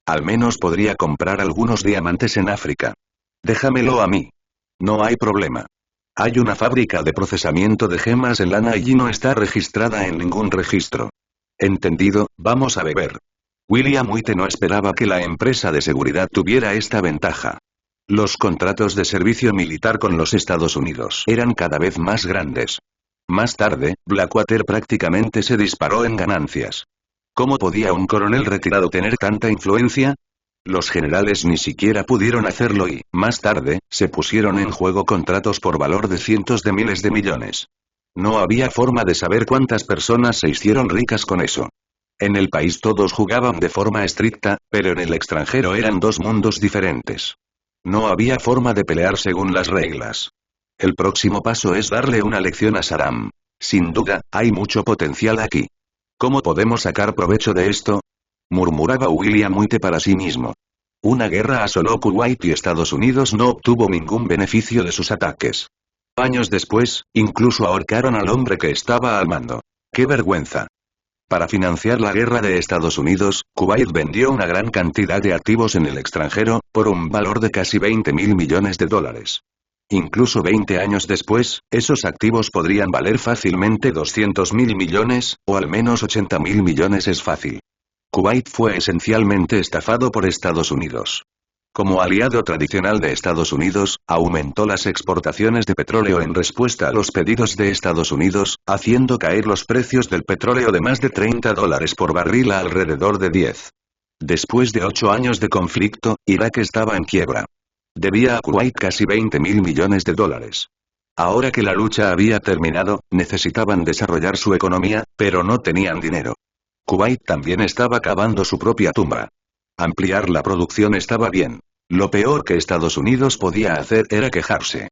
Al menos podría comprar algunos diamantes en África. Déjamelo a mí. No hay problema. Hay una fábrica de procesamiento de gemas en lana y no está registrada en ningún registro. Entendido, vamos a beber. William White no esperaba que la empresa de seguridad tuviera esta ventaja. Los contratos de servicio militar con los Estados Unidos eran cada vez más grandes. Más tarde, Blackwater prácticamente se disparó en ganancias. ¿Cómo podía un coronel retirado tener tanta influencia? Los generales ni siquiera pudieron hacerlo y, más tarde, se pusieron en juego contratos por valor de cientos de miles de millones. No había forma de saber cuántas personas se hicieron ricas con eso. En el país todos jugaban de forma estricta, pero en el extranjero eran 2 mundos diferentes. No había forma de pelear según las reglas. El próximo paso es darle una lección a Saddam. Sin duda, hay mucho potencial aquí. ¿Cómo podemos sacar provecho de esto? Murmuraba William White para sí mismo. Una guerra asoló Kuwait y Estados Unidos no obtuvo ningún beneficio de sus ataques. Años después, incluso ahorcaron al hombre que estaba al mando. ¡Qué vergüenza! Para financiar la guerra de Estados Unidos, Kuwait vendió una gran cantidad de activos en el extranjero, por un valor de casi $20.000 millones. Incluso 20 años después, esos activos podrían valer fácilmente $200.000 millones, o al menos $80.000 millones es fácil. Kuwait fue esencialmente estafado por Estados Unidos. Como aliado tradicional de Estados Unidos, aumentó las exportaciones de petróleo en respuesta a los pedidos de Estados Unidos, haciendo caer los precios del petróleo de más de $30 por barril a alrededor de 10. Después de 8 años de conflicto, Irak estaba en quiebra. Debía a Kuwait casi $20.000 millones. Ahora que la lucha había terminado, necesitaban desarrollar su economía, pero no tenían dinero. Kuwait también estaba cavando su propia tumba. Ampliar la producción estaba bien. Lo peor que Estados Unidos podía hacer era quejarse.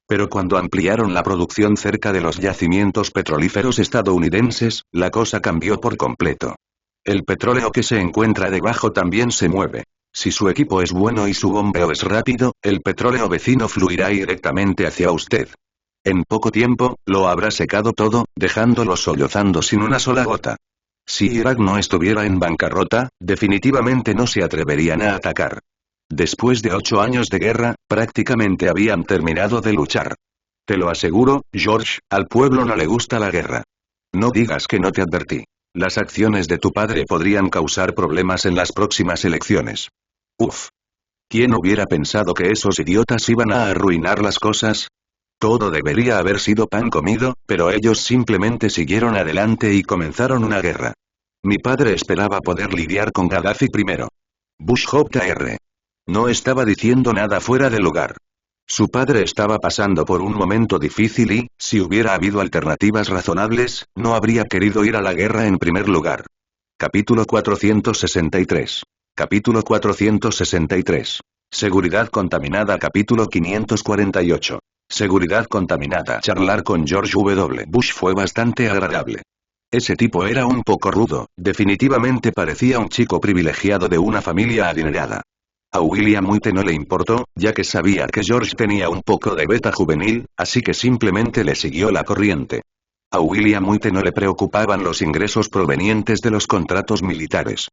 Pero cuando ampliaron la producción cerca de los yacimientos petrolíferos estadounidenses, la cosa cambió por completo. El petróleo que se encuentra debajo también se mueve. Si su equipo es bueno y su bombeo es rápido, el petróleo vecino fluirá directamente hacia usted. En poco tiempo, lo habrá secado todo, dejándolo sollozando sin una sola gota. Si Irak no estuviera en bancarrota, definitivamente no se atreverían a atacar. Después de 8 años de guerra, prácticamente habían terminado de luchar. Te lo aseguro, George, al pueblo no le gusta la guerra. No digas que no te advertí. Las acciones de tu padre podrían causar problemas en las próximas elecciones. Uf. ¿Quién hubiera pensado que esos idiotas iban a arruinar las cosas? Todo debería haber sido pan comido, pero ellos simplemente siguieron adelante y comenzaron una guerra. Mi padre esperaba poder lidiar con Gaddafi primero. Bush Jr. No estaba diciendo nada fuera de lugar. Su padre estaba pasando por un momento difícil y, si hubiera habido alternativas razonables, no habría querido ir a la guerra en primer lugar. Capítulo 463. Capítulo 463. Seguridad contaminada. Capítulo 548. Seguridad contaminada. Charlar con George W. Bush fue bastante agradable. Ese tipo era un poco rudo, definitivamente parecía un chico privilegiado de una familia adinerada. A William White no le importó, ya que sabía que George tenía un poco de beta juvenil, así que simplemente le siguió la corriente. A William White no le preocupaban los ingresos provenientes de los contratos militares.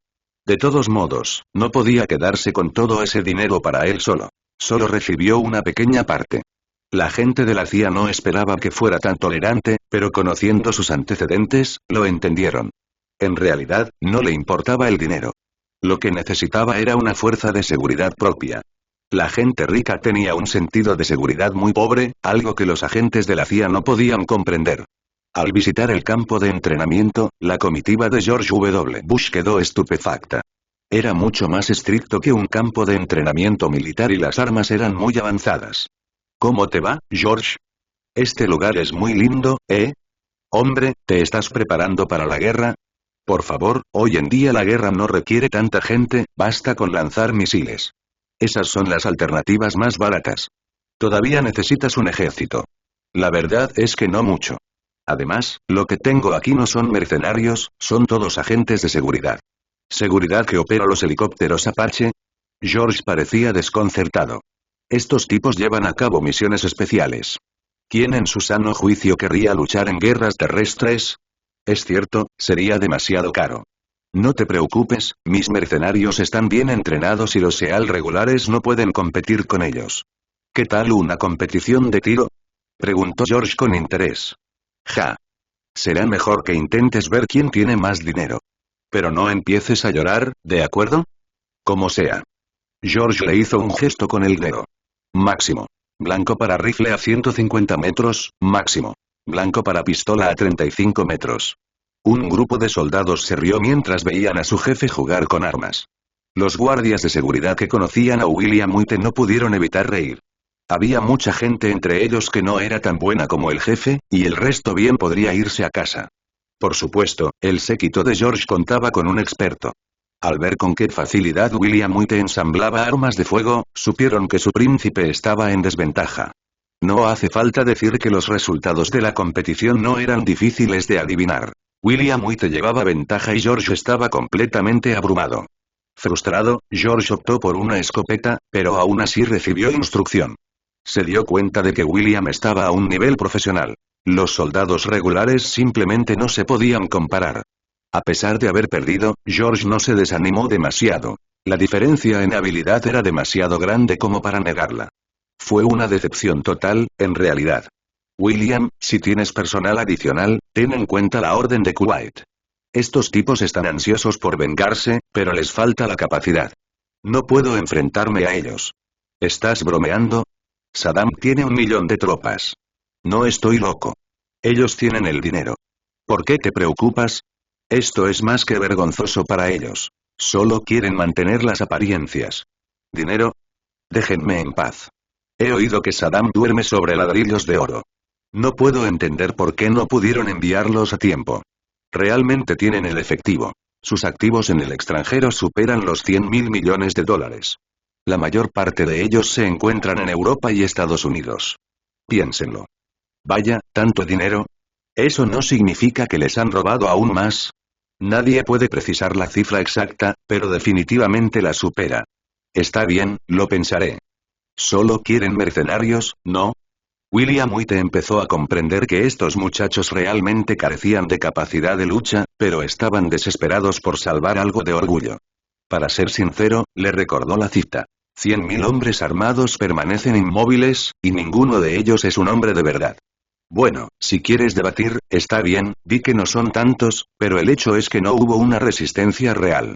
De todos modos, no podía quedarse con todo ese dinero para él solo. Solo recibió una pequeña parte. La gente de la CIA no esperaba que fuera tan tolerante, pero conociendo sus antecedentes, lo entendieron. En realidad, no le importaba el dinero. Lo que necesitaba era una fuerza de seguridad propia. La gente rica tenía un sentido de seguridad muy pobre, algo que los agentes de la CIA no podían comprender. Al visitar el campo de entrenamiento, la comitiva de George W. Bush quedó estupefacta. Era mucho más estricto que un campo de entrenamiento militar y las armas eran muy avanzadas. ¿Cómo te va, George? Este lugar es muy lindo, ¿eh? Hombre, ¿te estás preparando para la guerra? Por favor, hoy en día la guerra no requiere tanta gente, basta con lanzar misiles. Esas son las alternativas más baratas. Todavía necesitas un ejército. La verdad es que no mucho. Además, lo que tengo aquí no son mercenarios, son todos agentes de seguridad. ¿Seguridad que opera los helicópteros Apache? George parecía desconcertado. Estos tipos llevan a cabo misiones especiales. ¿Quién en su sano juicio querría luchar en guerras terrestres? Es cierto, sería demasiado caro. No te preocupes, mis mercenarios están bien entrenados y los SEAL regulares no pueden competir con ellos. ¿Qué tal una competición de tiro? Preguntó George con interés. Ja. Será mejor que intentes ver quién tiene más dinero. Pero no empieces a llorar, ¿de acuerdo? Como sea. George le hizo un gesto con el dedo. Máximo. Blanco para rifle a 150 metros, máximo. Blanco para pistola a 35 metros. Un grupo de soldados se rió mientras veían a su jefe jugar con armas. Los guardias de seguridad que conocían a William White no pudieron evitar reír. Había mucha gente entre ellos que no era tan buena como el jefe, y el resto bien podría irse a casa. Por supuesto, el séquito de George contaba con un experto. Al ver con qué facilidad William White ensamblaba armas de fuego, supieron que su príncipe estaba en desventaja. No hace falta decir que los resultados de la competición no eran difíciles de adivinar. William White llevaba ventaja y George estaba completamente abrumado. Frustrado, George optó por una escopeta, pero aún así recibió instrucción. Se dio cuenta de que William estaba a un nivel profesional. Los soldados regulares simplemente no se podían comparar. A pesar de haber perdido, George no se desanimó demasiado. La diferencia en habilidad era demasiado grande como para negarla. Fue una decepción total, en realidad. William, si tienes personal adicional, ten en cuenta la orden de Kuwait. Estos tipos están ansiosos por vengarse, pero les falta la capacidad. No puedo enfrentarme a ellos. ¿Estás bromeando? Saddam tiene 1 millón de tropas. No estoy loco. Ellos tienen el dinero. ¿Por qué te preocupas? Esto es más que vergonzoso para ellos. Solo quieren mantener las apariencias. ¿Dinero? Déjenme en paz. He oído que Saddam duerme sobre ladrillos de oro. No puedo entender por qué no pudieron enviarlos a tiempo. Realmente tienen el efectivo. Sus activos en el extranjero superan los 100.000 millones de dólares. La mayor parte de ellos se encuentran en Europa y Estados Unidos. Piénsenlo. Vaya, ¿tanto dinero? ¿Eso no significa que les han robado aún más? Nadie puede precisar la cifra exacta, pero definitivamente la supera. Está bien, lo pensaré. ¿Solo quieren mercenarios, no? William White empezó a comprender que estos muchachos realmente carecían de capacidad de lucha, pero estaban desesperados por salvar algo de orgullo. Para ser sincero, le recordó la cita. 100.000 hombres armados permanecen inmóviles, y ninguno de ellos es un hombre de verdad. Bueno, si quieres debatir, está bien, di que no son tantos, pero el hecho es que no hubo una resistencia real.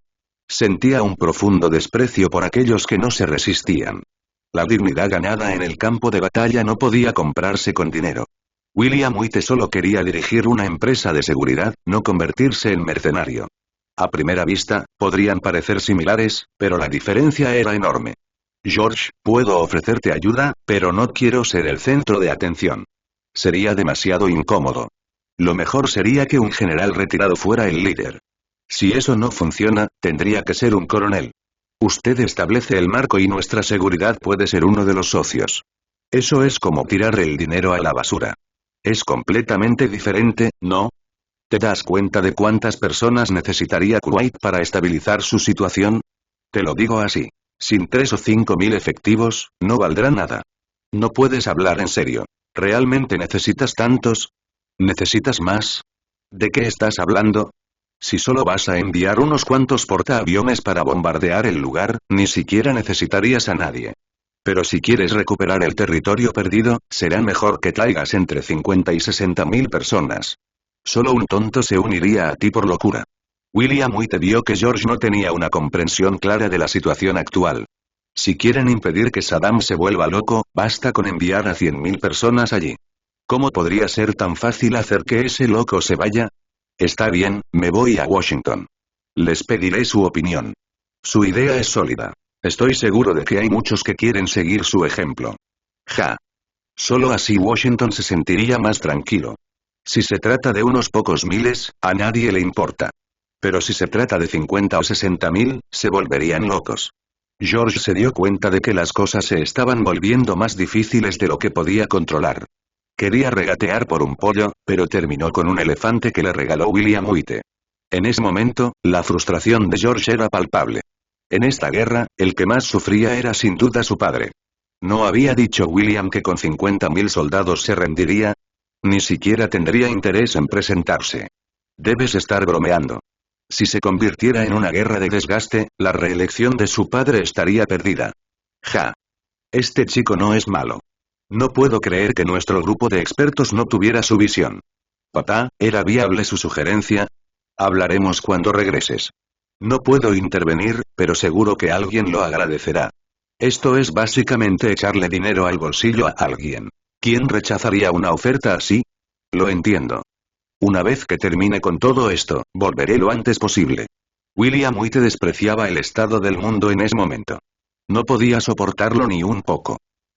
Sentía un profundo desprecio por aquellos que no se resistían. La dignidad ganada en el campo de batalla no podía comprarse con dinero. William White solo quería dirigir una empresa de seguridad, no convertirse en mercenario. A primera vista, podrían parecer similares, pero la diferencia era enorme. George, puedo ofrecerte ayuda, pero no quiero ser el centro de atención. Sería demasiado incómodo. Lo mejor sería que un general retirado fuera el líder. Si eso no funciona, tendría que ser un coronel. Usted establece el marco y nuestra seguridad puede ser uno de los socios. Eso es como tirar el dinero a la basura. Es completamente diferente, ¿no? ¿Te das cuenta de cuántas personas necesitaría Kuwait para estabilizar su situación? Te lo digo así. Sin 3 o 5 mil efectivos, no valdrá nada. No puedes hablar en serio. ¿Realmente necesitas tantos? ¿Necesitas más? ¿De qué estás hablando? Si solo vas a enviar unos cuantos portaaviones para bombardear el lugar, ni siquiera necesitarías a nadie. Pero si quieres recuperar el territorio perdido, será mejor que traigas entre 50 y 60 mil personas. Solo un tonto se uniría a ti por locura. William White vio que George no tenía una comprensión clara de la situación actual. Si quieren impedir que Saddam se vuelva loco, basta con enviar a 100.000 personas allí. ¿Cómo podría ser tan fácil hacer que ese loco se vaya? Está bien, me voy a Washington. Les pediré su opinión. Su idea es sólida. Estoy seguro de que hay muchos que quieren seguir su ejemplo. Ja. Solo así Washington se sentiría más tranquilo. Si se trata de unos pocos miles, a nadie le importa. Pero si se trata de 50 o 60.000, se volverían locos. George se dio cuenta de que las cosas se estaban volviendo más difíciles de lo que podía controlar. Quería regatear por un pollo, pero terminó con un elefante que le regaló William White. En ese momento, la frustración de George era palpable. En esta guerra, el que más sufría era sin duda su padre. ¿No había dicho William que con 50.000 soldados se rendiría? Ni siquiera tendría interés en presentarse. Debes estar bromeando. Si se convirtiera en una guerra de desgaste, la reelección de su padre estaría perdida. Ja. Este chico no es malo. No puedo creer que nuestro grupo de expertos no tuviera su visión. Papá, ¿era viable su sugerencia? Hablaremos cuando regreses. No puedo intervenir, pero seguro que alguien lo agradecerá. Esto es básicamente echarle dinero al bolsillo a alguien. ¿Quién rechazaría una oferta así? Lo entiendo. Una vez que termine con todo esto, volveré lo antes posible. William White despreciaba el estado del mundo en ese momento. No podía soportarlo ni un poco.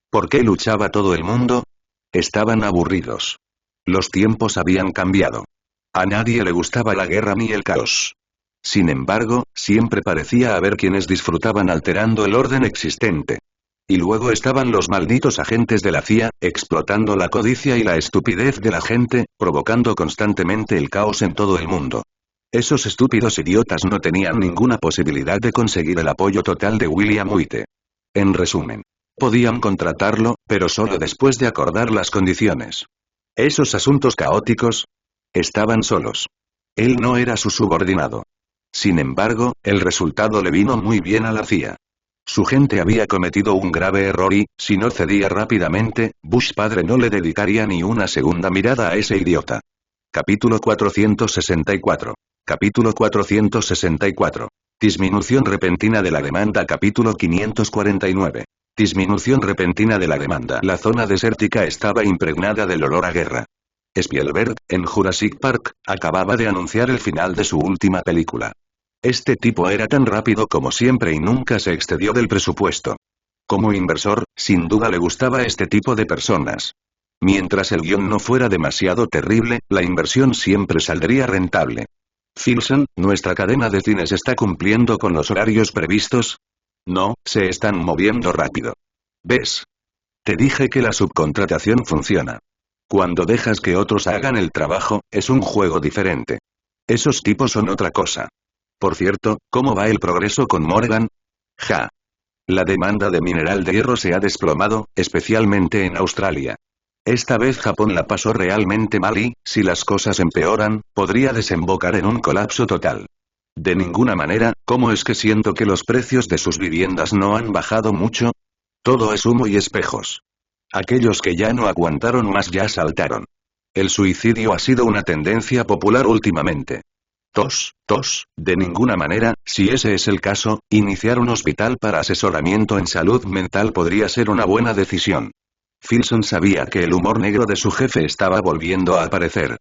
¿Por qué luchaba todo el mundo? Estaban aburridos. Los tiempos habían cambiado. A nadie le gustaba la guerra ni el caos. Sin embargo, siempre parecía haber quienes disfrutaban alterando el orden existente. Y luego estaban los malditos agentes de la CIA, explotando la codicia y la estupidez de la gente, provocando constantemente el caos en todo el mundo. Esos estúpidos idiotas no tenían ninguna posibilidad de conseguir el apoyo total de William White. En resumen, podían contratarlo, pero solo después de acordar las condiciones. Esos asuntos caóticos estaban solos. Él no era su subordinado. Sin embargo, el resultado le vino muy bien a la CIA. Su gente había cometido un grave error y, si no cedía rápidamente, Bush padre no le dedicaría ni una segunda mirada a ese idiota. Capítulo 464. Capítulo 464. Disminución repentina de la demanda. Capítulo 549. Disminución repentina de la demanda. La zona desértica estaba impregnada del olor a guerra. Spielberg, en Jurassic Park, acababa de anunciar el final de su última película. Este tipo era tan rápido como siempre y nunca se excedió del presupuesto. Como inversor, sin duda le gustaba este tipo de personas. Mientras el guión no fuera demasiado terrible, la inversión siempre saldría rentable. Filson, ¿nuestra cadena de cines está cumpliendo con los horarios previstos? No, se están moviendo rápido. ¿Ves? Te dije que la subcontratación funciona. Cuando dejas que otros hagan el trabajo, es un juego diferente. Esos tipos son otra cosa. Por cierto, ¿cómo va el progreso con Morgan? Ja. La demanda de mineral de hierro se ha desplomado, especialmente en Australia. Esta vez Japón la pasó realmente mal y, si las cosas empeoran, podría desembocar en un colapso total. De ninguna manera, ¿cómo es que siento que los precios de sus viviendas no han bajado mucho? Todo es humo y espejos. Aquellos que ya no aguantaron más ya saltaron. El suicidio ha sido una tendencia popular últimamente. De ninguna manera, si ese es el caso, iniciar un hospital para asesoramiento en salud mental podría ser una buena decisión. Filson sabía que el humor negro de su jefe estaba volviendo a aparecer.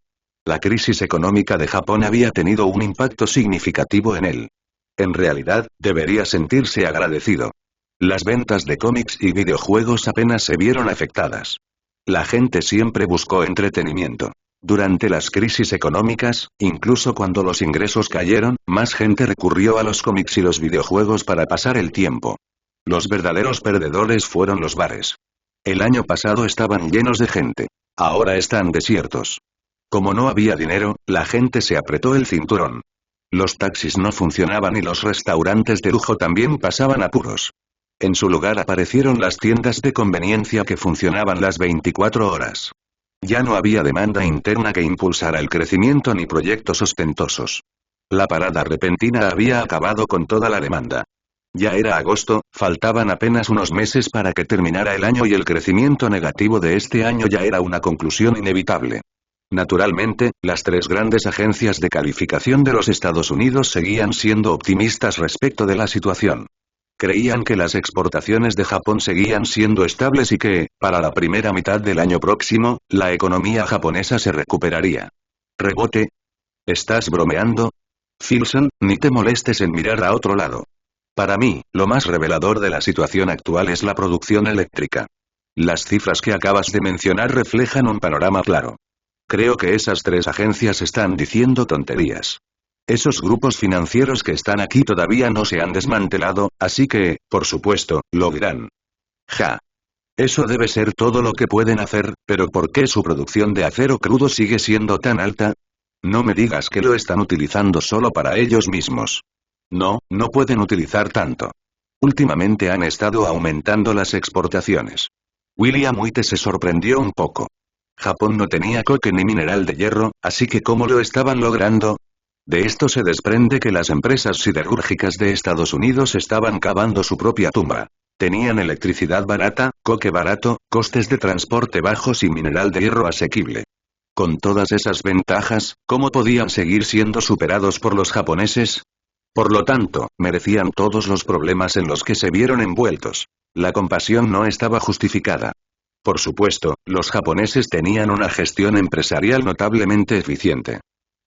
La crisis económica de Japón había tenido un impacto significativo en él. En realidad, debería sentirse agradecido. Las ventas de cómics y videojuegos apenas se vieron afectadas. La gente siempre buscó entretenimiento. Durante las crisis económicas, incluso cuando los ingresos cayeron, más gente recurrió a los cómics y los videojuegos para pasar el tiempo. Los verdaderos perdedores fueron los bares. El año pasado estaban llenos de gente. Ahora están desiertos. Como no había dinero, la gente se apretó el cinturón. Los taxis no funcionaban y los restaurantes de lujo también pasaban apuros. En su lugar aparecieron las tiendas de conveniencia que funcionaban las 24 horas. Ya no había demanda interna que impulsara el crecimiento ni proyectos ostentosos. La parada repentina había acabado con toda la demanda. Ya era agosto, faltaban apenas unos meses para que terminara el año y el crecimiento negativo de este año ya era una conclusión inevitable. Naturalmente, las tres grandes agencias de calificación de los Estados Unidos seguían siendo optimistas respecto de la situación. Creían que las exportaciones de Japón seguían siendo estables y que, para la primera mitad del año próximo, la economía japonesa se recuperaría. ¿Rebote? ¿Estás bromeando? Filson, ni te molestes en mirar a otro lado. Para mí, lo más revelador de la situación actual es la producción eléctrica. Las cifras que acabas de mencionar reflejan un panorama claro. Creo que esas tres agencias están diciendo tonterías. Esos grupos financieros que están aquí todavía no se han desmantelado, así que, por supuesto, lo dirán. Ja. Eso debe ser todo lo que pueden hacer, pero ¿por qué su producción de acero crudo sigue siendo tan alta? No me digas que lo están utilizando solo para ellos mismos. No, no pueden utilizar tanto. Últimamente han estado aumentando las exportaciones. William White se sorprendió un poco. Japón no tenía coque ni mineral de hierro, así que ¿cómo lo estaban logrando? De esto se desprende que las empresas siderúrgicas de Estados Unidos estaban cavando su propia tumba. Tenían electricidad barata, coque barato, costes de transporte bajos y mineral de hierro asequible. Con todas esas ventajas, ¿cómo podían seguir siendo superados por los japoneses? Por lo tanto, merecían todos los problemas en los que se vieron envueltos. La compasión no estaba justificada. Por supuesto, los japoneses tenían una gestión empresarial notablemente eficiente.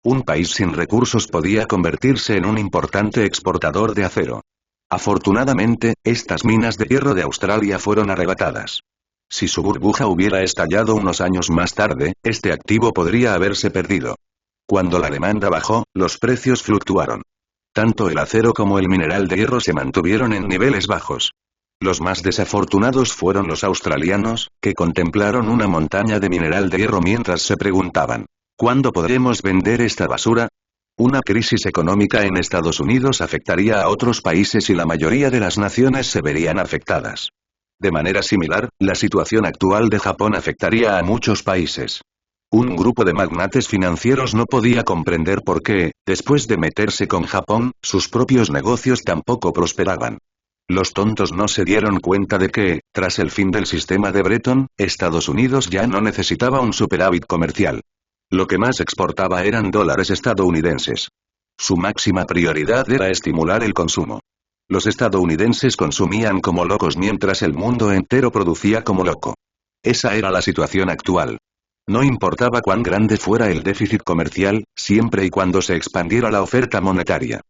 Un país sin recursos podía convertirse en un importante exportador de acero. Afortunadamente, estas minas de hierro de Australia fueron arrebatadas. Si su burbuja hubiera estallado unos años más tarde, este activo podría haberse perdido. Cuando la demanda bajó, los precios fluctuaron. Tanto el acero como el mineral de hierro se mantuvieron en niveles bajos. Los más desafortunados fueron los australianos, que contemplaron una montaña de mineral de hierro mientras se preguntaban, ¿cuándo podremos vender esta basura? Una crisis económica en Estados Unidos afectaría a otros países y la mayoría de las naciones se verían afectadas. De manera similar, la situación actual de Japón afectaría a muchos países. Un grupo de magnates financieros no podía comprender por qué, después de meterse con Japón, sus propios negocios tampoco prosperaban. Los tontos no se dieron cuenta de que, tras el fin del sistema de Bretton, Estados Unidos ya no necesitaba un superávit comercial. Lo que más exportaba eran dólares estadounidenses. Su máxima prioridad era estimular el consumo. Los estadounidenses consumían como locos mientras el mundo entero producía como loco. Esa era la situación actual. No importaba cuán grande fuera el déficit comercial, siempre y cuando se expandiera la oferta monetaria.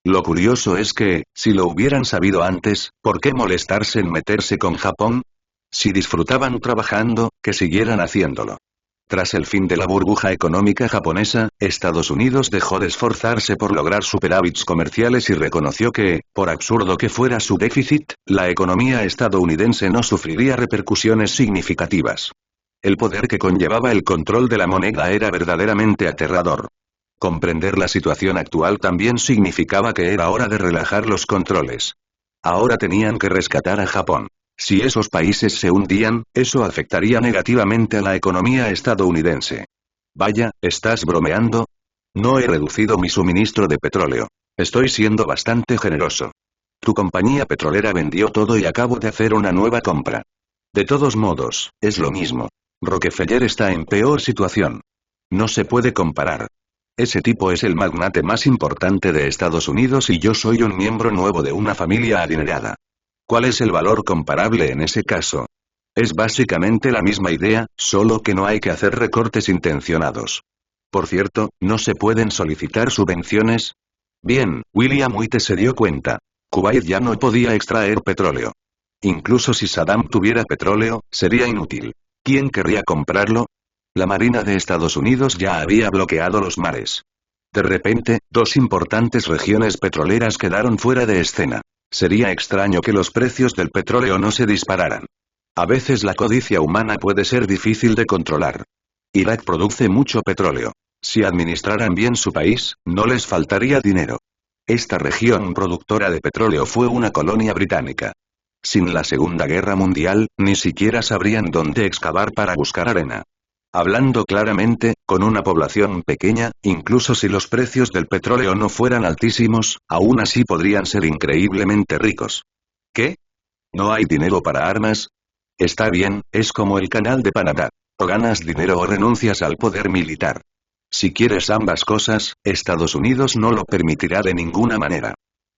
Lo curioso es que, si lo hubieran sabido antes, ¿por qué molestarse en meterse con Japón? Si disfrutaban trabajando, que siguieran haciéndolo. Tras el fin de la burbuja económica japonesa, Estados Unidos dejó de esforzarse por lograr superávits comerciales y reconoció que, por absurdo que fuera su déficit, la economía estadounidense no sufriría repercusiones significativas. El poder que conllevaba el control de la moneda era verdaderamente aterrador. Comprender la situación actual también significaba que era hora de relajar los controles. Ahora tenían que rescatar a Japón. Si esos países se hundían, eso afectaría negativamente a la economía estadounidense. Vaya, ¿estás bromeando? No he reducido mi suministro de petróleo. Estoy siendo bastante generoso. Tu compañía petrolera vendió todo y acabo de hacer una nueva compra. De todos modos, es lo mismo. Rockefeller está en peor situación. No se puede comparar. Ese tipo es el magnate más importante de Estados Unidos y yo soy un miembro nuevo de una familia adinerada. ¿Cuál es el valor comparable en ese caso? Es básicamente la misma idea, solo que no hay que hacer recortes intencionados. Por cierto, ¿no se pueden solicitar subvenciones? Bien, William White se dio cuenta. Kuwait ya no podía extraer petróleo. Incluso si Saddam tuviera petróleo, sería inútil. ¿Quién querría comprarlo? La Marina de Estados Unidos ya había bloqueado los mares. De repente, dos importantes regiones petroleras quedaron fuera de escena. Sería extraño que los precios del petróleo no se dispararan. A veces la codicia humana puede ser difícil de controlar. Irak produce mucho petróleo. Si administraran bien su país, no les faltaría dinero. Esta región productora de petróleo fue una colonia británica. Sin la Segunda Guerra Mundial, ni siquiera sabrían dónde excavar para buscar arena. Hablando claramente, con una población pequeña, incluso si los precios del petróleo no fueran altísimos, aún así podrían ser increíblemente ricos. ¿Qué? ¿No hay dinero para armas? Está bien, es como el canal de Panamá. O ganas dinero o renuncias al poder militar. Si quieres ambas cosas, Estados Unidos no lo permitirá de ninguna manera.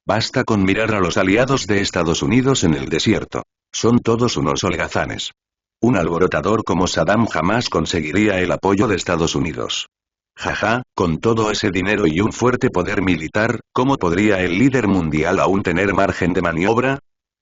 Basta con mirar a los aliados de Estados Unidos en el desierto. Son todos unos holgazanes. Un alborotador como Saddam jamás conseguiría el apoyo de Estados Unidos. Jaja, con todo ese dinero y un fuerte poder militar, ¿cómo podría el líder mundial aún tener margen de maniobra?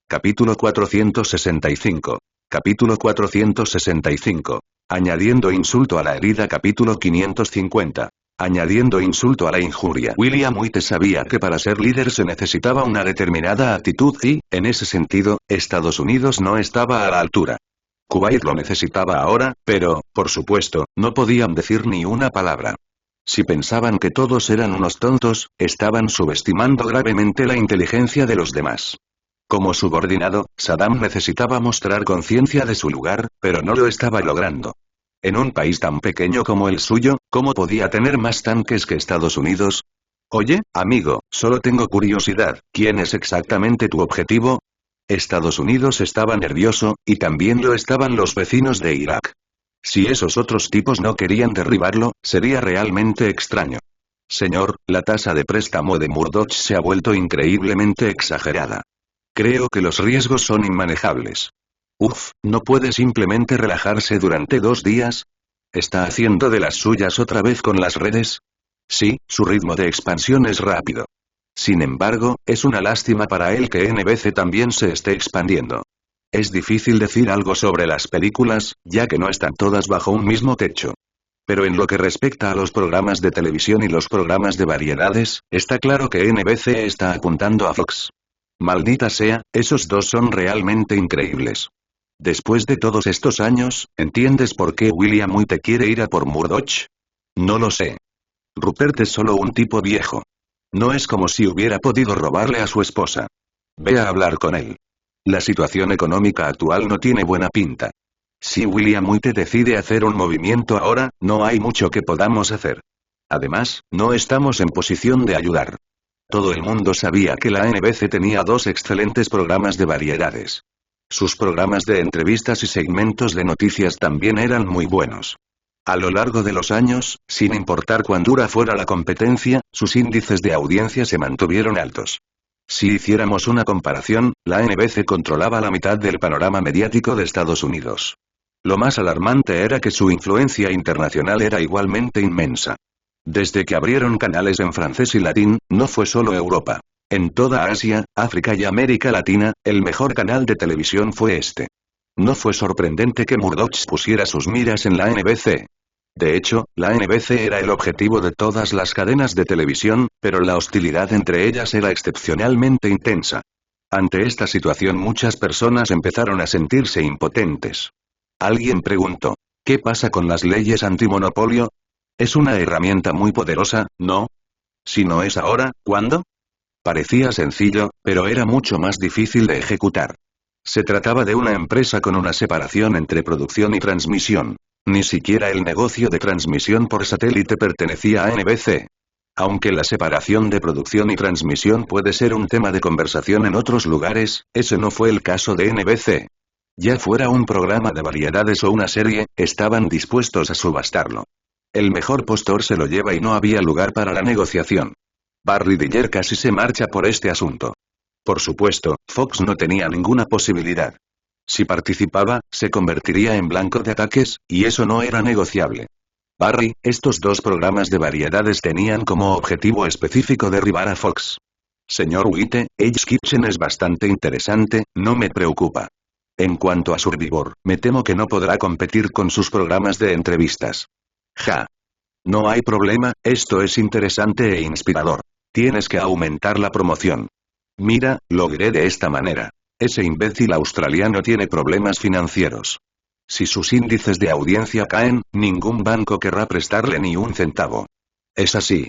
Capítulo 465. Capítulo 465. Añadiendo insulto a la herida. Capítulo 550. Añadiendo insulto a la injuria. William White sabía que para ser líder se necesitaba una determinada actitud y, en ese sentido, Estados Unidos no estaba a la altura. Kuwait lo necesitaba ahora, pero, por supuesto, no podían decir ni una palabra. Si pensaban que todos eran unos tontos, estaban subestimando gravemente la inteligencia de los demás. Como subordinado, Saddam necesitaba mostrar conciencia de su lugar, pero no lo estaba logrando. En un país tan pequeño como el suyo, ¿cómo podía tener más tanques que Estados Unidos? Oye, amigo, solo tengo curiosidad, ¿quién es exactamente tu objetivo? Estados Unidos estaba nervioso, y también lo estaban los vecinos de Irak. Si esos otros tipos no querían derribarlo, sería realmente extraño. Señor, la tasa de préstamo de Murdoch se ha vuelto increíblemente exagerada. Creo que los riesgos son inmanejables. Uf, ¿no puede simplemente relajarse durante 2 días? ¿Está haciendo de las suyas otra vez con las redes? Sí, su ritmo de expansión es rápido. Sin embargo, es una lástima para él que NBC también se esté expandiendo. Es difícil decir algo sobre las películas, ya que no están todas bajo un mismo techo. Pero en lo que respecta a los programas de televisión y los programas de variedades, está claro que NBC está apuntando a Fox. Maldita sea, esos dos son realmente increíbles. Después de todos estos años, ¿entiendes por qué William White quiere ir a por Murdoch? No lo sé. Rupert es solo un tipo viejo. No es como si hubiera podido robarle a su esposa. Ve a hablar con él. La situación económica actual no tiene buena pinta. Si William White decide hacer un movimiento ahora, no hay mucho que podamos hacer. Además, no estamos en posición de ayudar. Todo el mundo sabía que la NBC tenía 2 excelentes programas de variedades. Sus programas de entrevistas y segmentos de noticias también eran muy buenos. A lo largo de los años, sin importar cuán dura fuera la competencia, sus índices de audiencia se mantuvieron altos. Si hiciéramos una comparación, la NBC controlaba la mitad del panorama mediático de Estados Unidos. Lo más alarmante era que su influencia internacional era igualmente inmensa. Desde que abrieron canales en francés y latín, no fue solo Europa. En toda Asia, África y América Latina, el mejor canal de televisión fue este. No fue sorprendente que Murdoch pusiera sus miras en la NBC. De hecho, la NBC era el objetivo de todas las cadenas de televisión, pero la hostilidad entre ellas era excepcionalmente intensa. Ante esta situación muchas personas empezaron a sentirse impotentes. Alguien preguntó, ¿qué pasa con las leyes antimonopolio? Es una herramienta muy poderosa, ¿no? Si no es ahora, ¿cuándo? Parecía sencillo, pero era mucho más difícil de ejecutar. Se trataba de una empresa con una separación entre producción y transmisión. Ni siquiera el negocio de transmisión por satélite pertenecía a NBC. Aunque la separación de producción y transmisión puede ser un tema de conversación en otros lugares, ese no fue el caso de NBC. Ya fuera un programa de variedades o una serie, estaban dispuestos a subastarlo. El mejor postor se lo lleva y no había lugar para la negociación. Barry Diller casi se marcha por este asunto. Por supuesto, Fox no tenía ninguna posibilidad. Si participaba, se convertiría en blanco de ataques, y eso no era negociable. Barry, estos dos programas de variedades tenían como objetivo específico derribar a Fox. Señor White, Hell's Kitchen es bastante interesante, no me preocupa. En cuanto a Survivor, me temo que no podrá competir con sus programas de entrevistas. Ja. No hay problema, esto es interesante e inspirador. Tienes que aumentar la promoción. Mira, lo diré de esta manera. Ese imbécil australiano tiene problemas financieros. Si sus índices de audiencia caen, ningún banco querrá prestarle ni un centavo. Es así.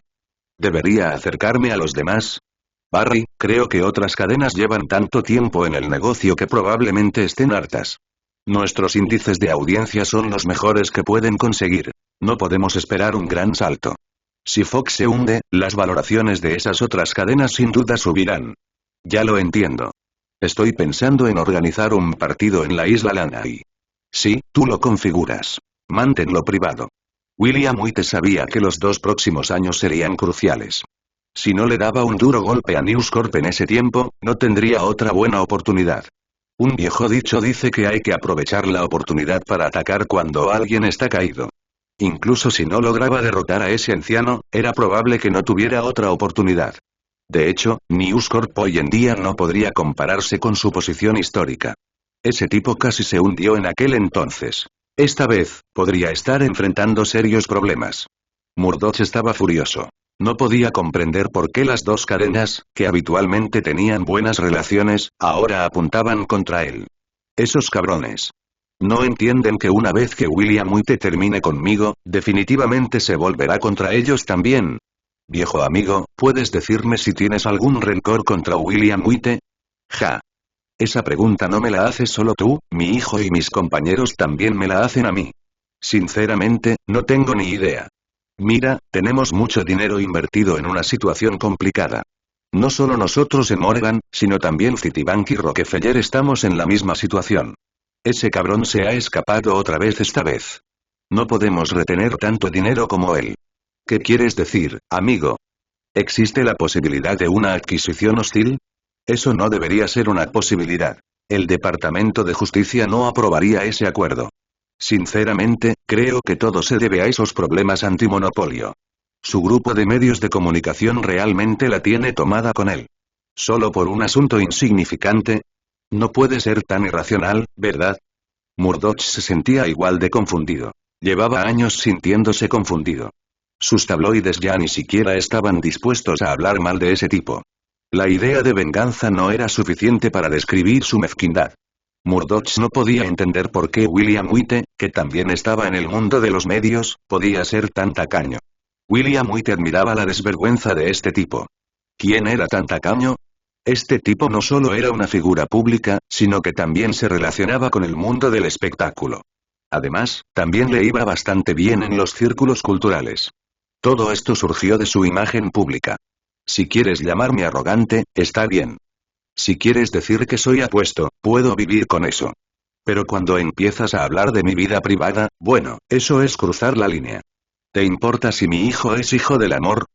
¿Debería acercarme a los demás? Barry, creo que otras cadenas llevan tanto tiempo en el negocio que probablemente estén hartas. Nuestros índices de audiencia son los mejores que pueden conseguir. No podemos esperar un gran salto. Si Fox se hunde, las valoraciones de esas otras cadenas sin duda subirán. Ya lo entiendo. Estoy pensando en organizar un partido en la isla Lanai. Sí, tú lo configuras. Manténlo privado. William White sabía que los 2 próximos años serían cruciales. Si no le daba un duro golpe a News Corp en ese tiempo, no tendría otra buena oportunidad. Un viejo dicho dice que hay que aprovechar la oportunidad para atacar cuando alguien está caído. Incluso si no lograba derrotar a ese anciano, era probable que no tuviera otra oportunidad. De hecho, News Corp hoy en día no podría compararse con su posición histórica. Ese tipo casi se hundió en aquel entonces. Esta vez, podría estar enfrentando serios problemas. Murdoch estaba furioso. No podía comprender por qué las dos cadenas, que habitualmente tenían buenas relaciones, ahora apuntaban contra él. Esos cabrones. No entienden que una vez que William White termine conmigo, definitivamente se volverá contra ellos también. Viejo amigo, ¿puedes decirme si tienes algún rencor contra William White? Ja. Esa pregunta no me la haces solo tú, mi hijo y mis compañeros también me la hacen a mí. Sinceramente, no tengo ni idea. Mira, tenemos mucho dinero invertido en una situación complicada. No solo nosotros en Morgan, sino también Citibank y Rockefeller estamos en la misma situación. Ese cabrón se ha escapado otra vez esta vez. No podemos retener tanto dinero como él. ¿Qué quieres decir, amigo? ¿Existe la posibilidad de una adquisición hostil? Eso no debería ser una posibilidad. El Departamento de Justicia no aprobaría ese acuerdo. Sinceramente, creo que todo se debe a esos problemas antimonopolio. Su grupo de medios de comunicación realmente la tiene tomada con él. ¿Solo por un asunto insignificante? No puede ser tan irracional, ¿verdad? Murdoch se sentía igual de confundido. Llevaba años sintiéndose confundido. Sus tabloides ya ni siquiera estaban dispuestos a hablar mal de ese tipo. La idea de venganza no era suficiente para describir su mezquindad. Murdoch no podía entender por qué William White, que también estaba en el mundo de los medios, podía ser tan tacaño. William White admiraba la desvergüenza de este tipo. ¿Quién era tan tacaño? Este tipo no solo era una figura pública, sino que también se relacionaba con el mundo del espectáculo. Además, también le iba bastante bien en los círculos culturales. Todo esto surgió de su imagen pública. Si quieres llamarme arrogante, está bien. Si quieres decir que soy apuesto, puedo vivir con eso. Pero cuando empiezas a hablar de mi vida privada, bueno, eso es cruzar la línea. ¿Te importa si mi hijo es hijo del amor?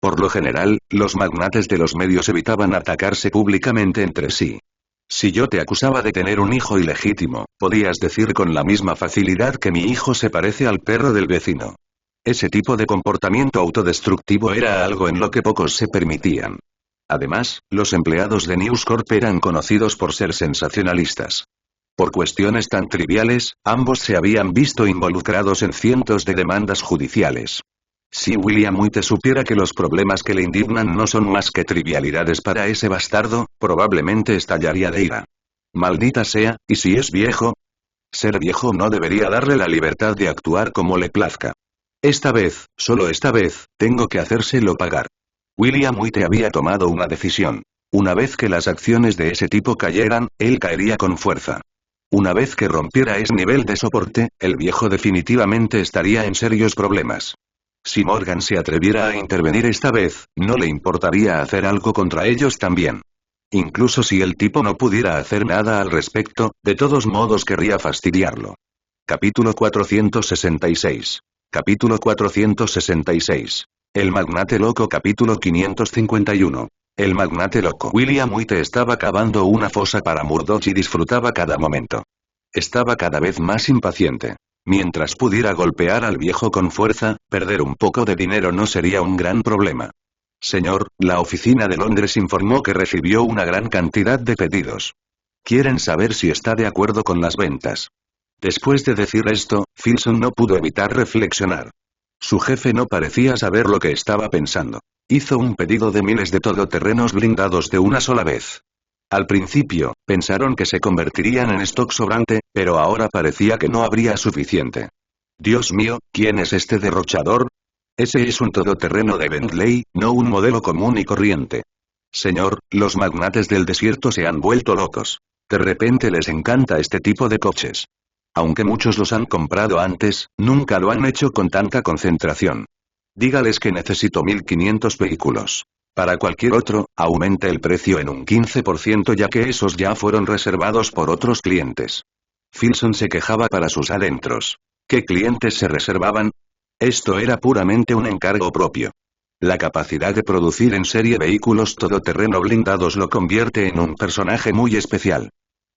Por lo general, los magnates de los medios evitaban atacarse públicamente entre sí. Si yo te acusaba de tener un hijo ilegítimo, podías decir con la misma facilidad que mi hijo se parece al perro del vecino. Ese tipo de comportamiento autodestructivo era algo en lo que pocos se permitían. Además, los empleados de News Corp eran conocidos por ser sensacionalistas. Por cuestiones tan triviales, ambos se habían visto involucrados en cientos de demandas judiciales. Si William White supiera que los problemas que le indignan no son más que trivialidades para ese bastardo, probablemente estallaría de ira. Maldita sea, ¿y si es viejo? Ser viejo no debería darle la libertad de actuar como le plazca. Esta vez, solo esta vez, tengo que hacérselo pagar. William White había tomado una decisión. Una vez que las acciones de ese tipo cayeran, él caería con fuerza. Una vez que rompiera ese nivel de soporte, el viejo definitivamente estaría en serios problemas. Si Morgan se atreviera a intervenir esta vez, no le importaría hacer algo contra ellos también. Incluso si el tipo no pudiera hacer nada al respecto, de todos modos querría fastidiarlo. Capítulo 466. Capítulo 466. El magnate loco. Capítulo 551. El magnate loco. William White estaba cavando una fosa para Murdoch y disfrutaba cada momento. Estaba cada vez más impaciente. Mientras pudiera golpear al viejo con fuerza, perder un poco de dinero no sería un gran problema. Señor, la oficina de Londres informó que recibió una gran cantidad de pedidos. Quieren saber si está de acuerdo con las ventas. Después de decir esto, Filson no pudo evitar reflexionar. Su jefe no parecía saber lo que estaba pensando. Hizo un pedido de miles de todoterrenos blindados de una sola vez. Al principio, pensaron que se convertirían en stock sobrante, pero ahora parecía que no habría suficiente. Dios mío, ¿quién es este derrochador? Ese es un todoterreno de Bentley, no un modelo común y corriente. Señor, los magnates del desierto se han vuelto locos. De repente les encanta este tipo de coches. Aunque muchos los han comprado antes, nunca lo han hecho con tanta concentración. Dígales que necesito 1500 vehículos. Para cualquier otro, aumente el precio en un 15% ya que esos ya fueron reservados por otros clientes. Filson se quejaba para sus adentros. ¿Qué clientes se reservaban? Esto era puramente un encargo propio. La capacidad de producir en serie vehículos todoterreno blindados lo convierte en un personaje muy especial.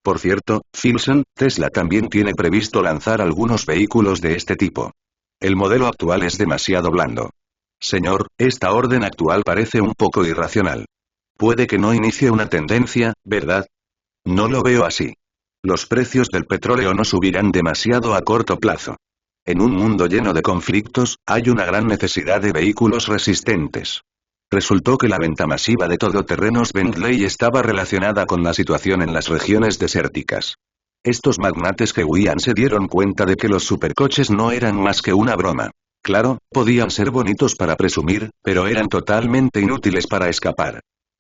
Por cierto, Filson, Tesla también tiene previsto lanzar algunos vehículos de este tipo. El modelo actual es demasiado blando. Señor, esta orden actual parece un poco irracional. Puede que no inicie una tendencia, ¿verdad? No lo veo así. Los precios del petróleo no subirán demasiado a corto plazo. En un mundo lleno de conflictos, hay una gran necesidad de vehículos resistentes. Resultó que la venta masiva de todoterrenos Bentley estaba relacionada con la situación en las regiones desérticas. Estos magnates que huían se dieron cuenta de que los supercoches no eran más que una broma. Claro, podían ser bonitos para presumir, pero eran totalmente inútiles para escapar.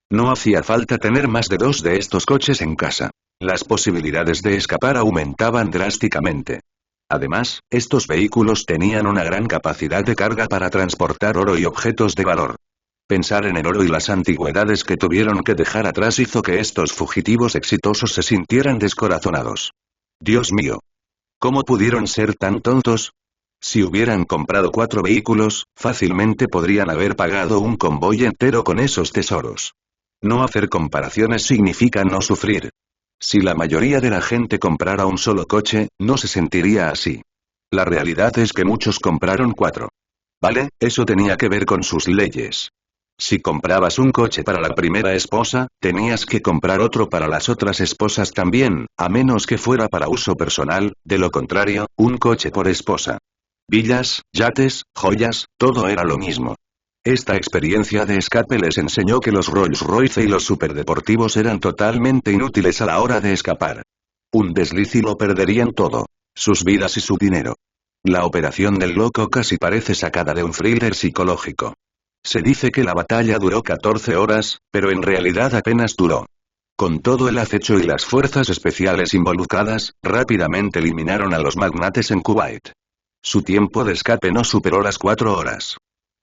No hacía falta tener más de 2 de estos coches en casa. Las posibilidades de escapar aumentaban drásticamente. Además, estos vehículos tenían una gran capacidad de carga para transportar oro y objetos de valor. Pensar en el oro y las antigüedades que tuvieron que dejar atrás hizo que estos fugitivos exitosos se sintieran descorazonados. Dios mío. ¿Cómo pudieron ser tan tontos? Si hubieran comprado 4 vehículos, fácilmente podrían haber pagado un convoy entero con esos tesoros. No hacer comparaciones significa no sufrir. Si la mayoría de la gente comprara un solo coche, no se sentiría así. La realidad es que muchos compraron 4. Vale, eso tenía que ver con sus leyes. Si comprabas un coche para la primera esposa, tenías que comprar otro para las otras esposas también, a menos que fuera para uso personal, de lo contrario, un coche por esposa. Villas, yates, joyas, todo era lo mismo. Esta experiencia de escape les enseñó que los Rolls-Royce y los superdeportivos eran totalmente inútiles a la hora de escapar. Un desliz y lo perderían todo. Sus vidas y su dinero. La operación del loco casi parece sacada de un thriller psicológico. Se dice que la batalla duró 14 horas, pero en realidad apenas duró. Con todo el acecho y las fuerzas especiales involucradas, rápidamente eliminaron a los magnates en Kuwait. Su tiempo de escape no superó las 4 horas.